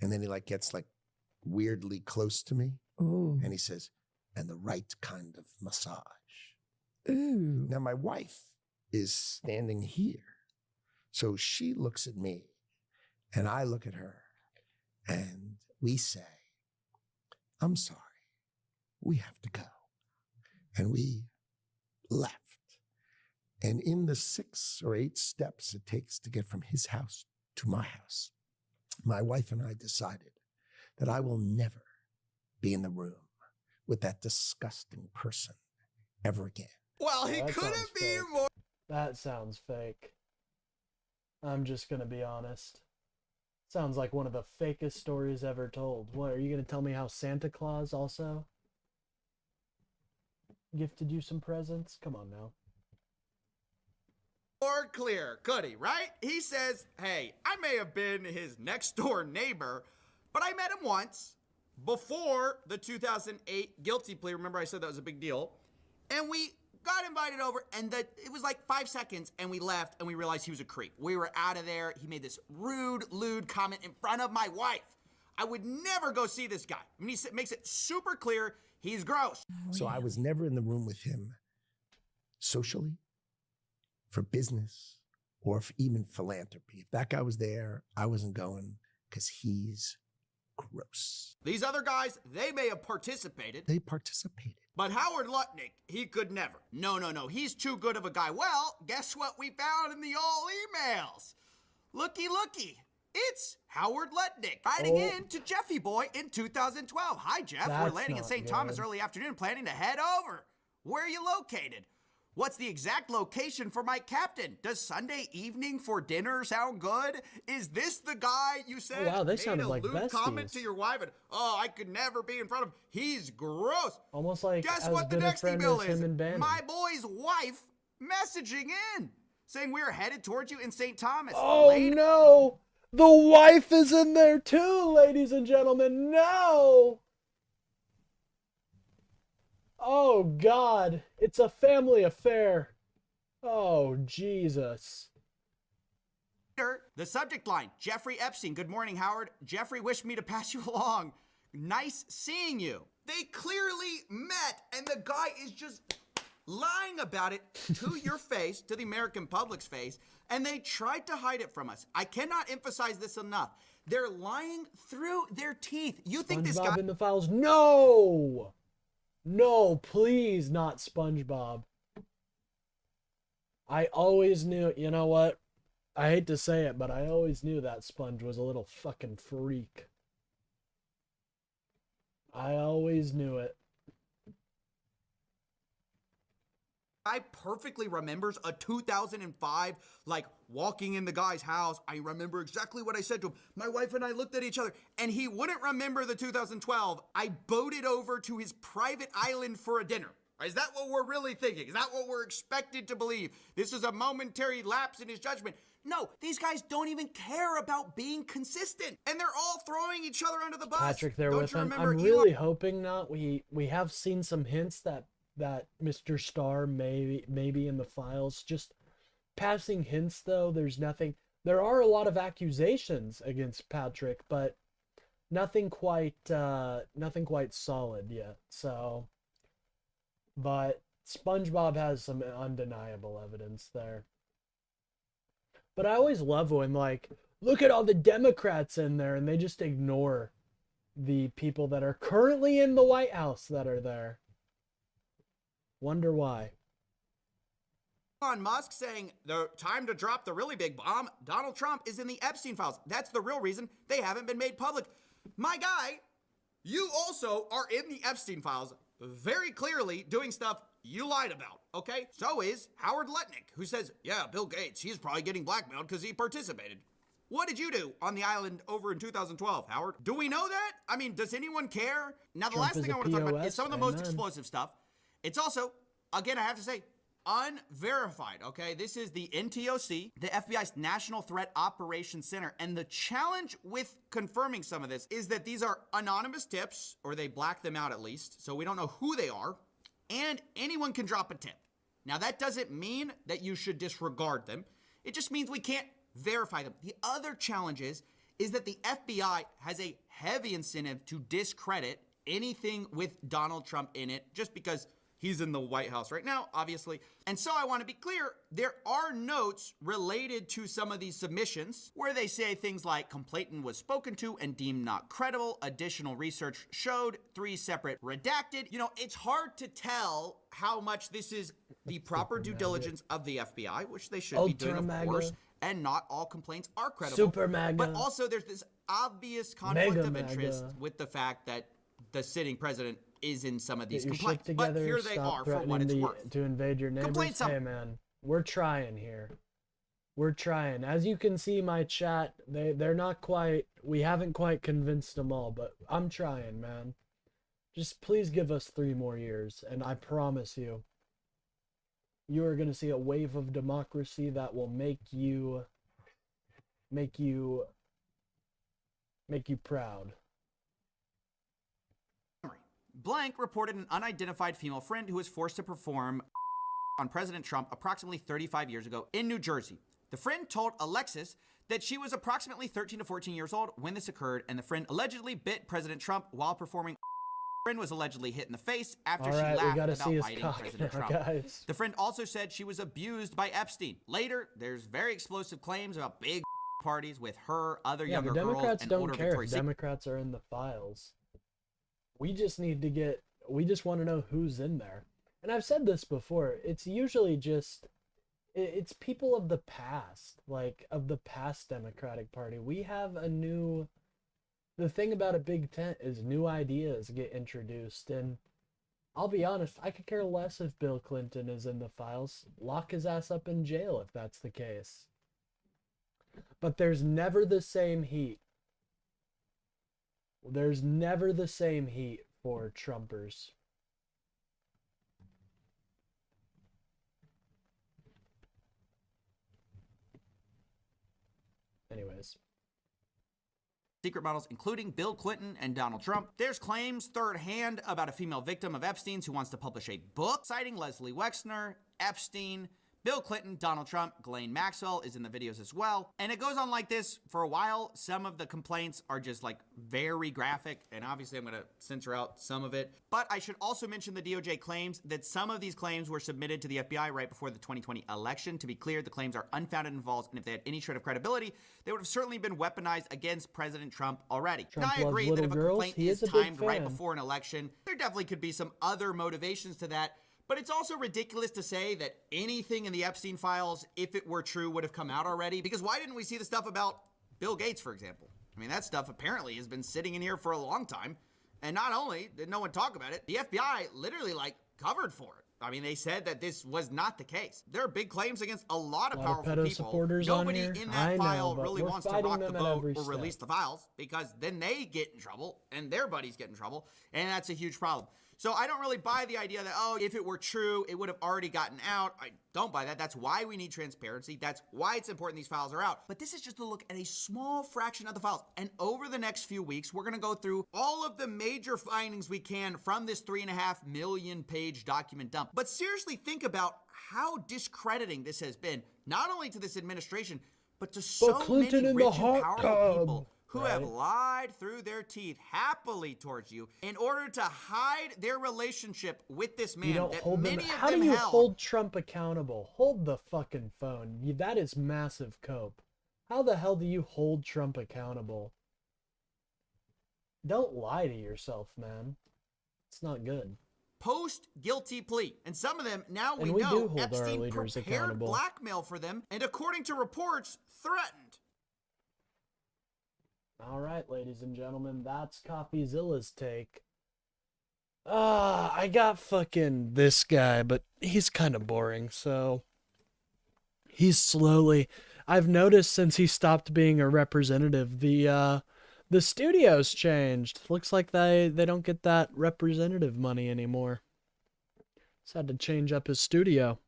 And then he like gets like weirdly close to me. Ooh. And he says, and the right kind of massage. Ooh. Now my wife is standing here. So she looks at me and I look at her and we say, I'm sorry, we have to go. And we left. And in the 6 or 8 steps it takes to get from his house to my house, my wife and I decided that I will never be in the room with that disgusting person ever again. Well, he That couldn't sounds be fake. more. That sounds fake. I'm just gonna be honest. Sounds like one of the fakest stories ever told. What, are you going to tell me how Santa Claus also gifted you some presents? Come on now. Or clear, could he, right? He says, hey, I may have been his next door neighbor, but I met him once before the 2008 guilty plea. Remember I said that was a big deal. And we got invited over, and it was like 5 seconds, and we left, and we realized he was a creep. We were out of there. He made this rude, lewd comment in front of my wife. I would never go see this guy. I mean, he makes it super clear he's gross. So I was never in the room with him socially, for business, or for even philanthropy. If that guy was there, I wasn't going because he's gross. These other guys, they may have participated. They participated. But Howard Lutnick, he could never. No. He's too good of a guy. Well, guess what we found in the old emails? Looky. It's Howard Lutnick writing in to Jeffy Boy in 2012. Hi, Jeff. We're landing in St. Thomas early afternoon, planning to head over. Where are you located? What's the exact location for my captain? Does Sunday evening for dinner sound good? Is this the guy you said they made sounded a like lewd comment besties. to your wife and, I could never be in front of him. He's gross. Almost like Guess as what the good a next friend email as is? him and Bannon. My boy's wife messaging in, saying we're headed towards you in St. Thomas. Oh no! The wife is in there too, ladies and gentlemen. No! Oh God, it's a family affair. Oh Jesus. The subject line, Jeffrey Epstein. Good morning, Howard. Jeffrey wished me to pass you along. Nice seeing you. They clearly met, and the guy is just lying about it to your face, to the American public's face, and they tried to hide it from us. I cannot emphasize this enough. They're lying through their teeth. You think this guy... SpongeBob in the files? No! No, please, not SpongeBob. I always knew, you know what? I hate to say it, but I always knew that Sponge was a little fucking freak. I always knew it. I perfectly remembers a 2005, like, walking in the guy's house. I remember exactly what I said to him. My wife and I looked at each other, and he wouldn't remember the 2012. I boated over to his private island for a dinner. Is that what we're really thinking? Is that what we're expected to believe? This is a momentary lapse in his judgment. No, these guys don't even care about being consistent, and they're all throwing each other under the bus. Patrick there Don't with you him. remember I'm really hoping not. We have seen some hints that Mr. Starr may be in the files. Just passing hints though. There's nothing. There are a lot of accusations against Patrick, but nothing quite solid yet. So, but SpongeBob has some undeniable evidence there. But I always love when, like, look at all the Democrats in there, and they just ignore the people that are currently in the White House that are there. Wonder why. Elon Musk saying the time to drop the really big bomb, Donald Trump is in the Epstein files. That's the real reason they haven't been made public. My guy, you also are in the Epstein files, very clearly doing stuff you lied about, okay? So is Howard Lutnick, who says, yeah, Bill Gates, he's probably getting blackmailed because he participated. What did you do on the island over in 2012, Howard? Do we know that? I mean, does anyone care? Now, the last thing I want to talk about is some of the most explosive stuff. It's also, again, I have to say, unverified, okay? This is the NTOC, the FBI's National Threat Operations Center, and the challenge with confirming some of this is that these are anonymous tips, or they black them out at least, so we don't know who they are, and anyone can drop a tip. Now, that doesn't mean that you should disregard them. It just means we can't verify them. The other challenge is that the FBI has a heavy incentive to discredit anything with Donald Trump in it, just because he's in the White House right now, obviously. And so I want to be clear, there are notes related to some of these submissions where they say things like complainant was spoken to and deemed not credible. Additional research showed 3 separate redacted. You know, it's hard to tell how much this is the proper due diligence of the FBI, which they should be doing, of course. And not all complaints are credible. Super MAGA. But also there's this obvious conflict of interest with the fact that the sitting president is in some of these complaints. But here they are for what it's worth. To invade your neighbors. Hey man, we're trying here. We're trying. As you can see, my chat, they're not quite, we haven't quite convinced them all, but I'm trying, man. Just please give us 3 more years, and I promise you, you are going to see a wave of democracy that will make you proud. Blank reported an unidentified female friend who was forced to perform on President Trump approximately 35 years ago in New Jersey. The friend told Alexis that she was approximately 13 to 14 years old when this occurred, and the friend allegedly bit President Trump while performing. The friend was allegedly hit in the face after she laughed about biting President Trump. Guys. The friend also said she was abused by Epstein. Later, there's very explosive claims about big parties with her, other younger girls, and older Democrats don't care Victoria's if Democrats are in the files. We just want to know who's in there. And I've said this before, it's usually just, it's people of the past, like of the past Democratic Party. We have the thing about a big tent is new ideas get introduced, and I'll be honest, I could care less if Bill Clinton is in the files. Lock his ass up in jail if that's the case. But there's never the same heat. There's never the same heat for Trumpers. Anyways. Secret models, including Bill Clinton and Donald Trump. There's claims third hand about a female victim of Epstein's who wants to publish a book citing Leslie Wexner, Epstein, Bill Clinton, Donald Trump, Ghislaine Maxwell is in the videos as well. And it goes on like this for a while. Some of the complaints are just like very graphic, and obviously I'm gonna censor out some of it. But I should also mention the DOJ claims that some of these claims were submitted to the FBI right before the 2020 election. To be clear, the claims are unfounded and false, and if they had any shred of credibility, they would have certainly been weaponized against President Trump already. Trump and I agree that if a complaint is a big timed right fan. before an election, there definitely could be some other motivations to that. But it's also ridiculous to say that anything in the Epstein files, if it were true, would have come out already. Because why didn't we see the stuff about Bill Gates, for example? I mean, that stuff apparently has been sitting in here for a long time. And not only did no one talk about it, the FBI literally covered for it. I mean, they said that this was not the case. There are big claims against a lot of powerful people. Nobody in that file really wants to rock the boat or release the files, because then they get in trouble and their buddies get in trouble, and that's a huge problem. So I don't really buy the idea that, oh, if it were true, it would have already gotten out. I don't buy that. That's why we need transparency. That's why it's important these files are out. But this is just a look at a small fraction of the files. And over the next few weeks, we're going to go through all of the major findings we can from this 3.5 million page document dump. But seriously, think about how discrediting this has been, not only to this administration, but to so many rich and powerful people who have lied through their teeth happily towards you in order to hide their relationship with this man. You don't that hold many them. of How them do you held. hold Trump accountable? Hold the fucking phone. That is massive cope. How the hell do you hold Trump accountable? Don't lie to yourself, man. It's not good. Post guilty plea, and some of them now we And we do know hold our Epstein leaders prepared accountable. blackmail for them, and according to reports, threatened. All right, ladies and gentlemen, that's CoffeeZilla's take. I got fucking this guy, but he's kind of boring, so he's slowly. I've noticed since he stopped being a representative, the studio's changed. Looks like they don't get that representative money anymore. Just had to change up his studio.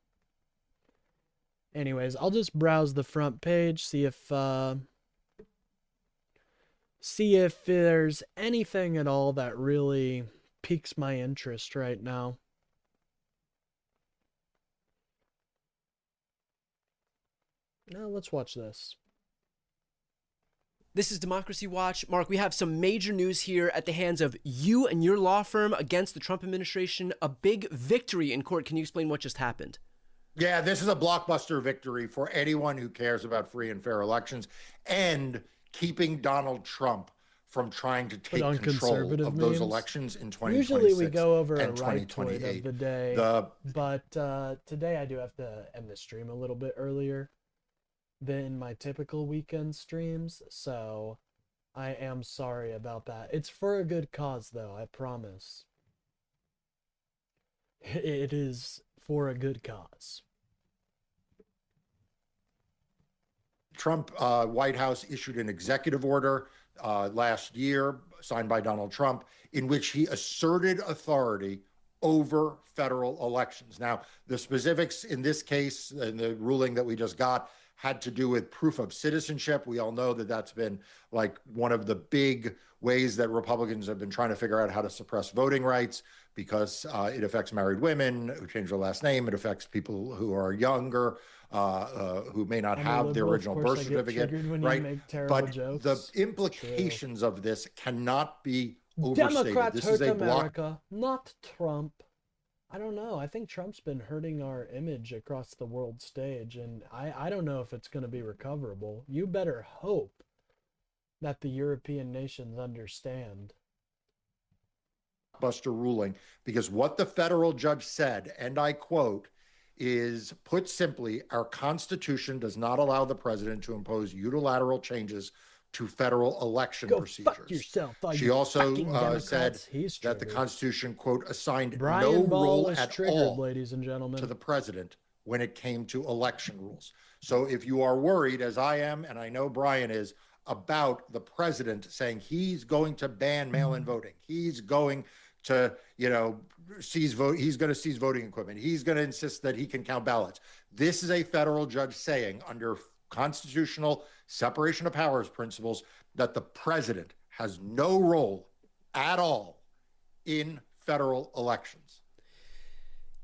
Anyways, I'll just browse the front page, see if there's anything at all that really piques my interest right now. Now let's watch this. This is Democracy Watch. Mark, we have some major news here at the hands of you and your law firm against the Trump administration. A big victory in court. Can you explain what just happened? Yeah, this is a blockbuster victory for anyone who cares about free and fair elections and keeping Donald Trump from trying to take control of those elections in 2026 Usually we go over and a right point of the day, but today I do have to end the stream a little bit earlier than my typical weekend streams, so I am sorry about that. It's for a good cause, though, I promise. It is for a good cause. Trump White House issued an executive order last year, signed by Donald Trump, in which he asserted authority over federal elections. Now, the specifics in this case, in the ruling that we just got, had to do with proof of citizenship. We all know that that's been like one of the big ways that Republicans have been trying to figure out how to suppress voting rights, because it affects married women who change their last name. It affects people who are younger, who may not have their original birth certificate, right? But the implications of this cannot be overstated. Democrats this hurt is a America, not Trump. I don't know. I think Trump's been hurting our image across the world stage, and I don't know if it's going to be recoverable. You better hope that the European nations understand. Buster ruling, because what the federal judge said, and I quote, is, put simply, our Constitution does not allow the president to impose unilateral changes to federal election procedures. Fuck yourself, she also said that the Constitution, quote, assigned no role at all, ladies and gentlemen, to the president when it came to election rules. So if you are worried, as I am, and I know Brian is, about the president saying he's going to ban mail-in voting, he's going to, he's going to seize voting equipment, he's going to insist that he can count ballots. This is a federal judge saying, under constitutional separation of powers principles, that the president has no role at all in federal elections.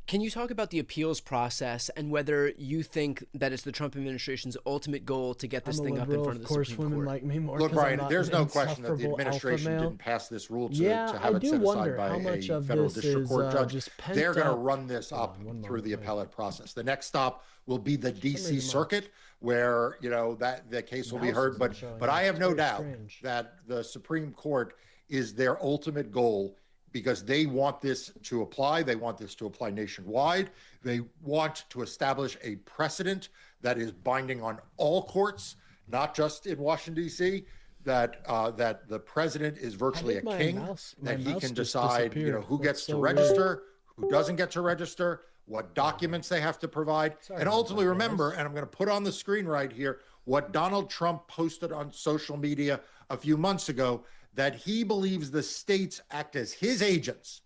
Can you talk about the appeals process and whether you think that it's the Trump administration's ultimate goal to get this thing up in front of the Supreme Court? Women like me more. Look, Brian, there's no question that the administration didn't pass this rule to have it set aside by a federal district court judge. They're going to run this up through the appellate process. The next stop will be the D.C. Circuit, where that the case will be heard. But I have no doubt that the Supreme Court is their ultimate goal, because they want this to apply. They want this to apply nationwide. They want to establish a precedent that is binding on all courts, not just in Washington, D.C., that the president is virtually a king, that he can decide who gets to register, who doesn't get to register, what documents they have to provide. And ultimately, remember, and I'm going to put on the screen right here, what Donald Trump posted on social media a few months ago, that he believes the states act as his agents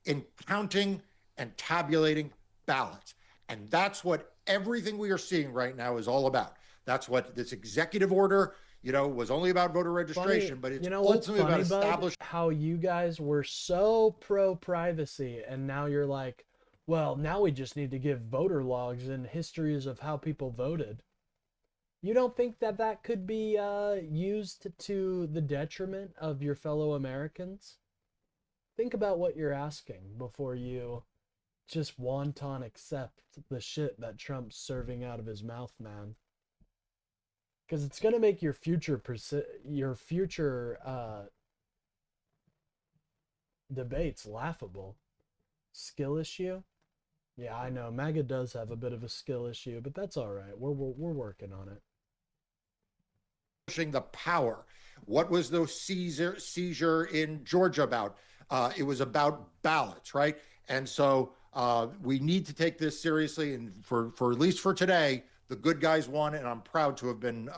in counting and tabulating ballots. And that's what everything we are seeing right now is all about. That's what this executive order, was only about voter registration, but it's ultimately about establishing how you guys were so pro-privacy, and now you're like, well, now we just need to give voter logs and histories of how people voted. You don't think that that could be used to the detriment of your fellow Americans? Think about what you're asking before you just wanton accept the shit that Trump's serving out of his mouth, man. Because it's going to make your future debates laughable. Skill issue? Yeah, I know. MAGA does have a bit of a skill issue, but that's all right. We're working on it. The power. What was the seizure in Georgia about? It was about ballots, right? And so we need to take this seriously. And for at least for today, the good guys won, and I'm proud to have been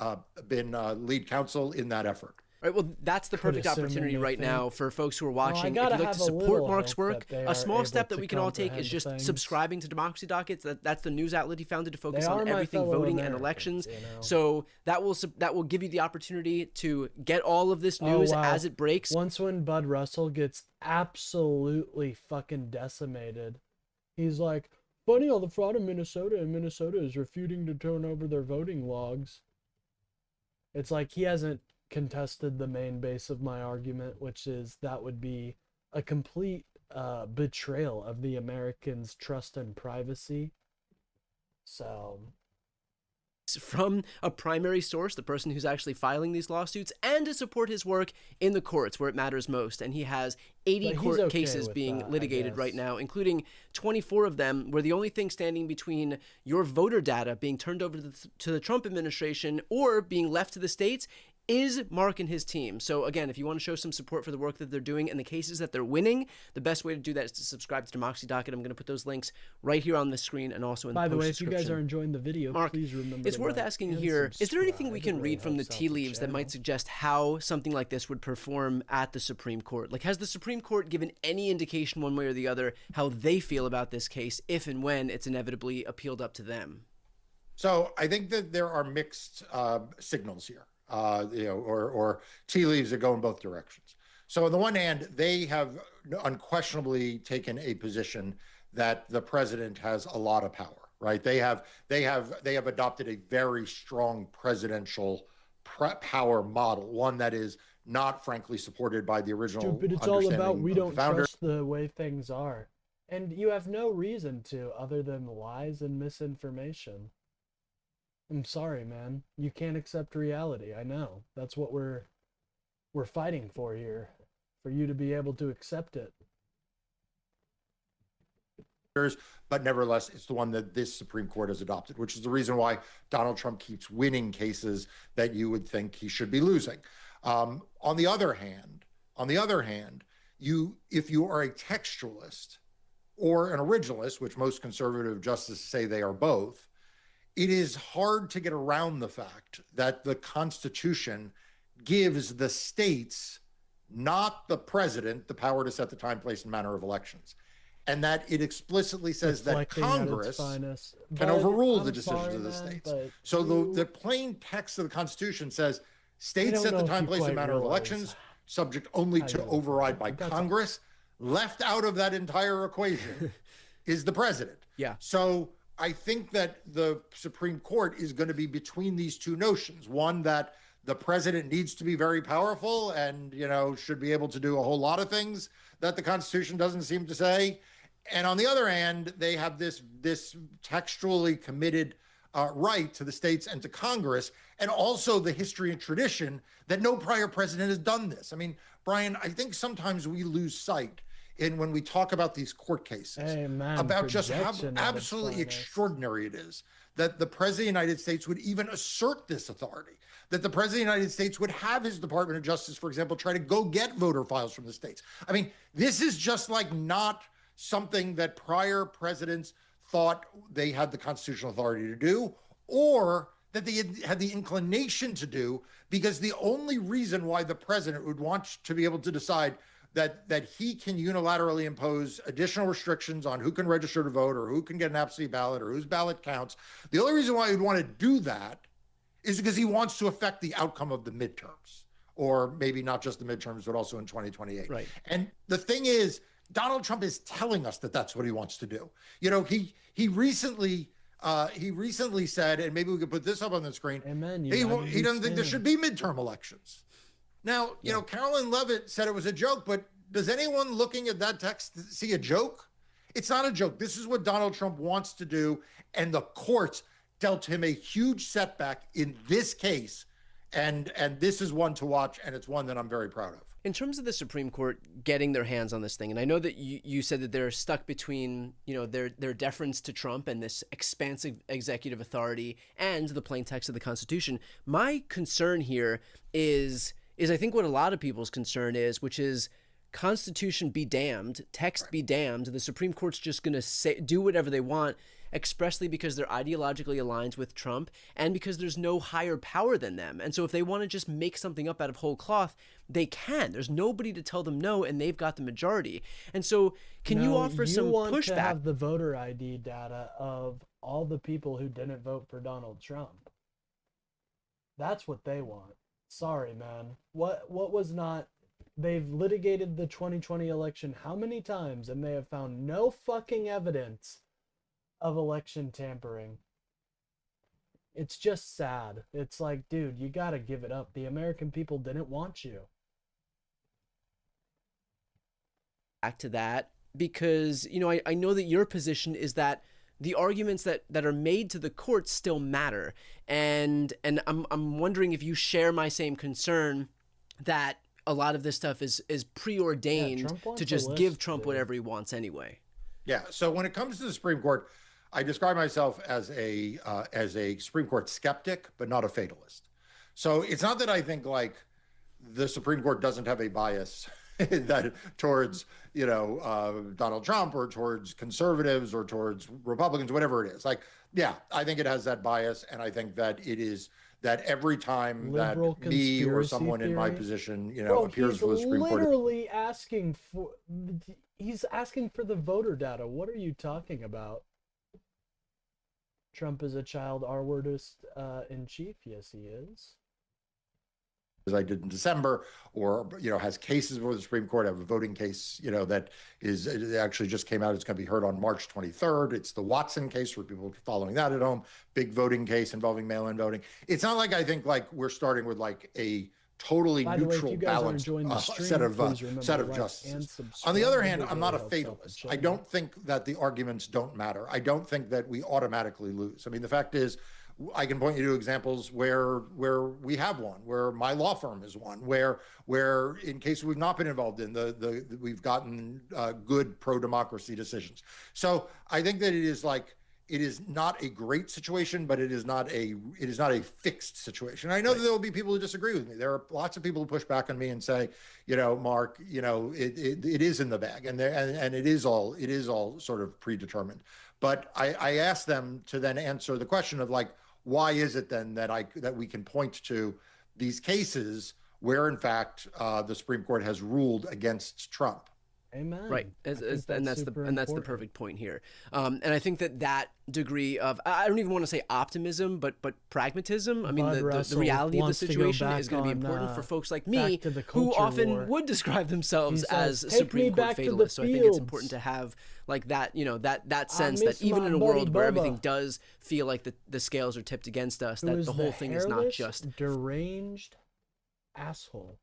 lead counsel in that effort. Right, well, that's the perfect opportunity right now for folks who are watching. If you'd like to support Mark's work, a small step that we can all take is just subscribing to Democracy Dockets. That's the news outlet he founded to focus on everything voting and elections. So that will give you the opportunity to get all of this news as it breaks. Once when Bud Russell gets absolutely fucking decimated, he's like, funny all the fraud in Minnesota, and Minnesota is refuting to turn over their voting logs. It's like he hasn't contested the main base of my argument, which is that would be a complete betrayal of the Americans' trust and privacy. So, from a primary source, the person who's actually filing these lawsuits, and to support his work in the courts where it matters most. And he has 80 court cases being litigated right now, including 24 of them where the only thing standing between your voter data being turned over to the Trump administration or being left to the states is Mark and his team. So again, if you want to show some support for the work that they're doing and the cases that they're winning, the best way to do that is to subscribe to Democracy Docket. I'm going to put those links right here on the screen and also in the post description. By the way, if you guys are enjoying the video, Mark, please remember it's worth asking here, is there anything we can read from the tea leaves that might suggest how something like this would perform at the Supreme Court? Like, has the Supreme Court given any indication one way or the other how they feel about this case if and when it's inevitably appealed up to them? So I think that there are mixed signals here, or tea leaves that go in both directions. So on the one hand, they have unquestionably taken a position that the president has a lot of power, right? They have adopted a very strong presidential power model, one that is not, frankly, supported by the original. But it's all about we don't trust the way things are, and you have no reason to other than lies and misinformation. I'm sorry, man. You can't accept reality. I know. That's what we're fighting for here, for you to be able to accept it. But nevertheless, it's the one that this Supreme Court has adopted, which is the reason why Donald Trump keeps winning cases that you would think he should be losing. On the other hand, if you are a textualist or an originalist, which most conservative justices say they are both, it is hard to get around the fact that the Constitution gives the states, not the president, the power to set the time, place, and manner of elections. And that it explicitly says that Congress can overrule the decisions of the states. So the plain text of the Constitution says states set the time, place, and manner of elections, subject only to override by Congress. Left out of that entire equation is the president. Yeah. So I think that the Supreme Court is going to be between these two notions. One, that the president needs to be very powerful and, should be able to do a whole lot of things that the Constitution doesn't seem to say. And on the other hand, they have this textually committed right to the states and to Congress, and also the history and tradition that no prior president has done this. I mean, Brian, I think sometimes we lose sight when we talk about these court cases about just how absolutely extraordinary it is that the president of the United States would even assert this authority, that the president of the United States would have his Department of Justice, for example, try to go get voter files from the states. I mean, this is just like not something that prior presidents thought they had the constitutional authority to do, or that they had the inclination to do, because the only reason why the president would want to be able to decide that he can unilaterally impose additional restrictions on who can register to vote or who can get an absentee ballot or whose ballot counts, the only reason why he'd want to do that is because he wants to affect the outcome of the midterms, or maybe not just the midterms, but also in 2028. Right. And the thing is, Donald Trump is telling us that that's what he wants to do. He recently said, and maybe we could put this up on the screen, he doesn't think there should be midterm elections. Now, Carolyn Levitt said it was a joke, but does anyone looking at that text see a joke? It's not a joke. This is what Donald Trump wants to do, and the courts dealt him a huge setback in this case, and this is one to watch, and it's one that I'm very proud of. In terms of the Supreme Court getting their hands on this thing, and I know that you said that they're stuck between, their deference to Trump and this expansive executive authority and the plain text of the Constitution. My concern here is I think what a lot of people's concern is, which is Constitution be damned, text be damned. The Supreme Court's just going to do whatever they want, expressly because they're ideologically aligned with Trump and because there's no higher power than them. And so if they want to just make something up out of whole cloth, they can. There's nobody to tell them no, and they've got the majority. And so can you offer some pushback? You want to have the voter ID data of all the people who didn't vote for Donald Trump. That's what they want. Sorry, man. What was not... They've litigated the 2020 election how many times, and they have found no fucking evidence of election tampering. It's just sad. It's like, dude, you gotta give it up. The American people didn't want you. Back to that, because, I know that your position is that the arguments that are made to the courts still matter. And I'm wondering if you share my same concern that a lot of this stuff is preordained to just give Trump whatever he wants anyway. Yeah. So when it comes to the Supreme Court, I describe myself as a Supreme Court skeptic, but not a fatalist. So it's not that I think like the Supreme Court doesn't have a bias that towards, Donald Trump or towards conservatives or towards Republicans, whatever it is. Like, yeah, I think it has that bias. And I think that it is that every time Liberal that me or someone theory. in my position, Bro, appears for the Supreme Court. He's asking for the voter data. What are you talking about? Trump is a child R-wordist in chief. Yes, he is. As I did in December, or has cases before the Supreme Court. I have a voting case, that it actually just came out. It's going to be heard on March 23rd. It's the Watson case for people following that at home. Big voting case involving mail-in voting. It's not like I think like we're starting with like a totally neutral, balanced set of justices. On the other hand, I'm not a fatalist. I don't think that the arguments don't matter. I don't think that we automatically lose. I mean, the fact is, I can point you to examples where we have won, where my law firm has won, where in cases we've not been involved in, we've gotten good pro-democracy decisions. So I think that it is not a great situation, but it is not a fixed situation. I know that there will be people who disagree with me. There are lots of people who push back on me and say, Mark, it is in the bag, and it is all sort of predetermined. But I ask them to then answer the question of like, why is it then that we can point to these cases where in fact the Supreme Court has ruled against Trump? Amen. Right, and that's the perfect point here. And I think that degree of, I don't even want to say optimism, but pragmatism. I mean, the reality of the situation is going to be important for folks like me, who often would describe themselves as Supreme Court fatalists. So I think it's important to have like that, that sense that even in a world where everything does feel like the scales are tipped against us, that the whole thing is not just deranged asshole.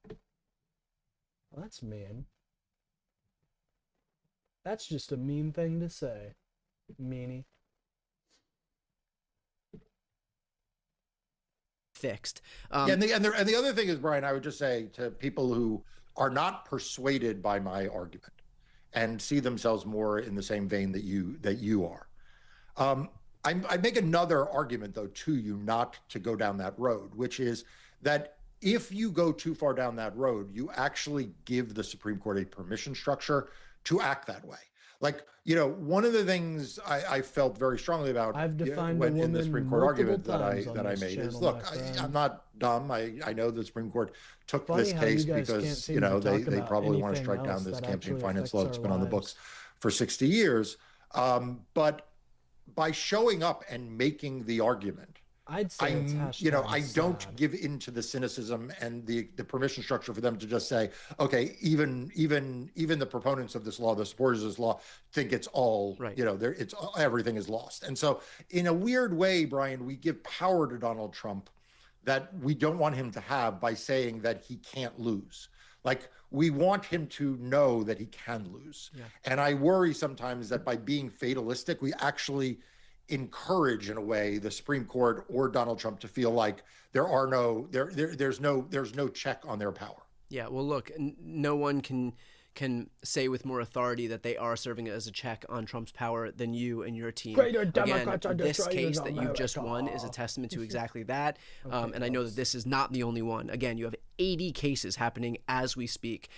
Well, that's mean. That's just a mean thing to say, meanie. Fixed. And the other thing is, Brian, I would just say to people who are not persuaded by my argument and see themselves more in the same vein that you are. I make another argument, though, to you not to go down that road, which is that if you go too far down that road, you actually give the Supreme Court a permission structure to act that way. Like, one of the things I felt very strongly about I've defined in the Supreme Court argument that I made is, look, I'm not dumb. I know the Supreme Court took this case because, they probably want to strike down this campaign finance law that's been on the books for 60 years. But by showing up and making the argument, I'd say I don't give into the cynicism and the permission structure for them to just say, okay, even the proponents of this law, the supporters of this law, think it's all right. Everything is lost. And so, in a weird way, Brian, we give power to Donald Trump that we don't want him to have by saying that he can't lose. Like, we want him to know that he can lose. Yeah. And I worry sometimes that by being fatalistic, we actually encourage in a way the Supreme Court or Donald Trump to feel like there's no check on their power. Yeah, well, look, no one can say with more authority that they are serving as a check on Trump's power than you and your team. Again, this case that you just won is a testament to exactly that. And I know that this is not the only one. Again, you have 80 cases happening as we speak.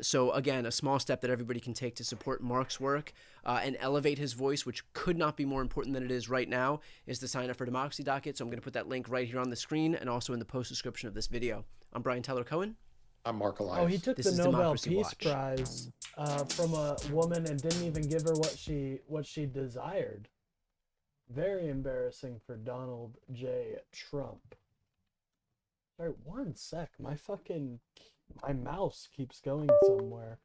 So again, a small step that everybody can take to support Mark's work and elevate his voice, which could not be more important than it is right now, is to sign up for Democracy Docket. So I'm going to put that link right here on the screen and also in the post description of this video. I'm Brian Tyler Cohen. I'm Mark Elias. Oh, he took the Nobel Peace Prize from a woman and didn't even give her what she desired. Very embarrassing for Donald J. Trump. Sorry, one sec. My mouse keeps going somewhere.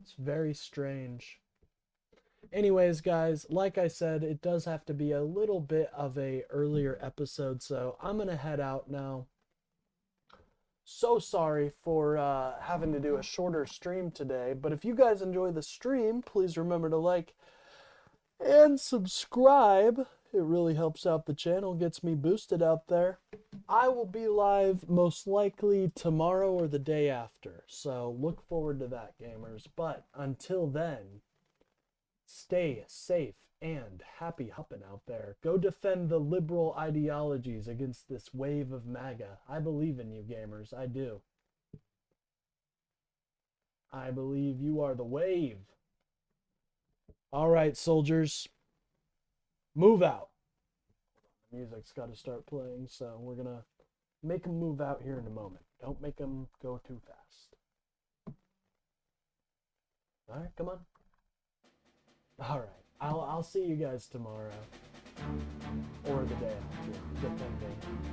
It's very strange. Anyways, guys, like I said, it does have to be a little bit of a earlier episode, so I'm gonna head out now. So sorry for having to do a shorter stream today, but if you guys enjoy the stream, please remember to like and subscribe. It really helps out the channel, gets me boosted out there. I will be live most likely tomorrow or the day after, so look forward to that, gamers. But until then, stay safe And happy hopping out there. Go defend the liberal ideologies against this wave of MAGA. I believe in you, gamers. I do. I believe you are the wave. All right, soldiers. Move out. The music's got to start playing, so we're going to make them move out here in a moment. Don't make them go too fast. All right, come on. All right. I'll see you guys tomorrow. Or the day after, depending.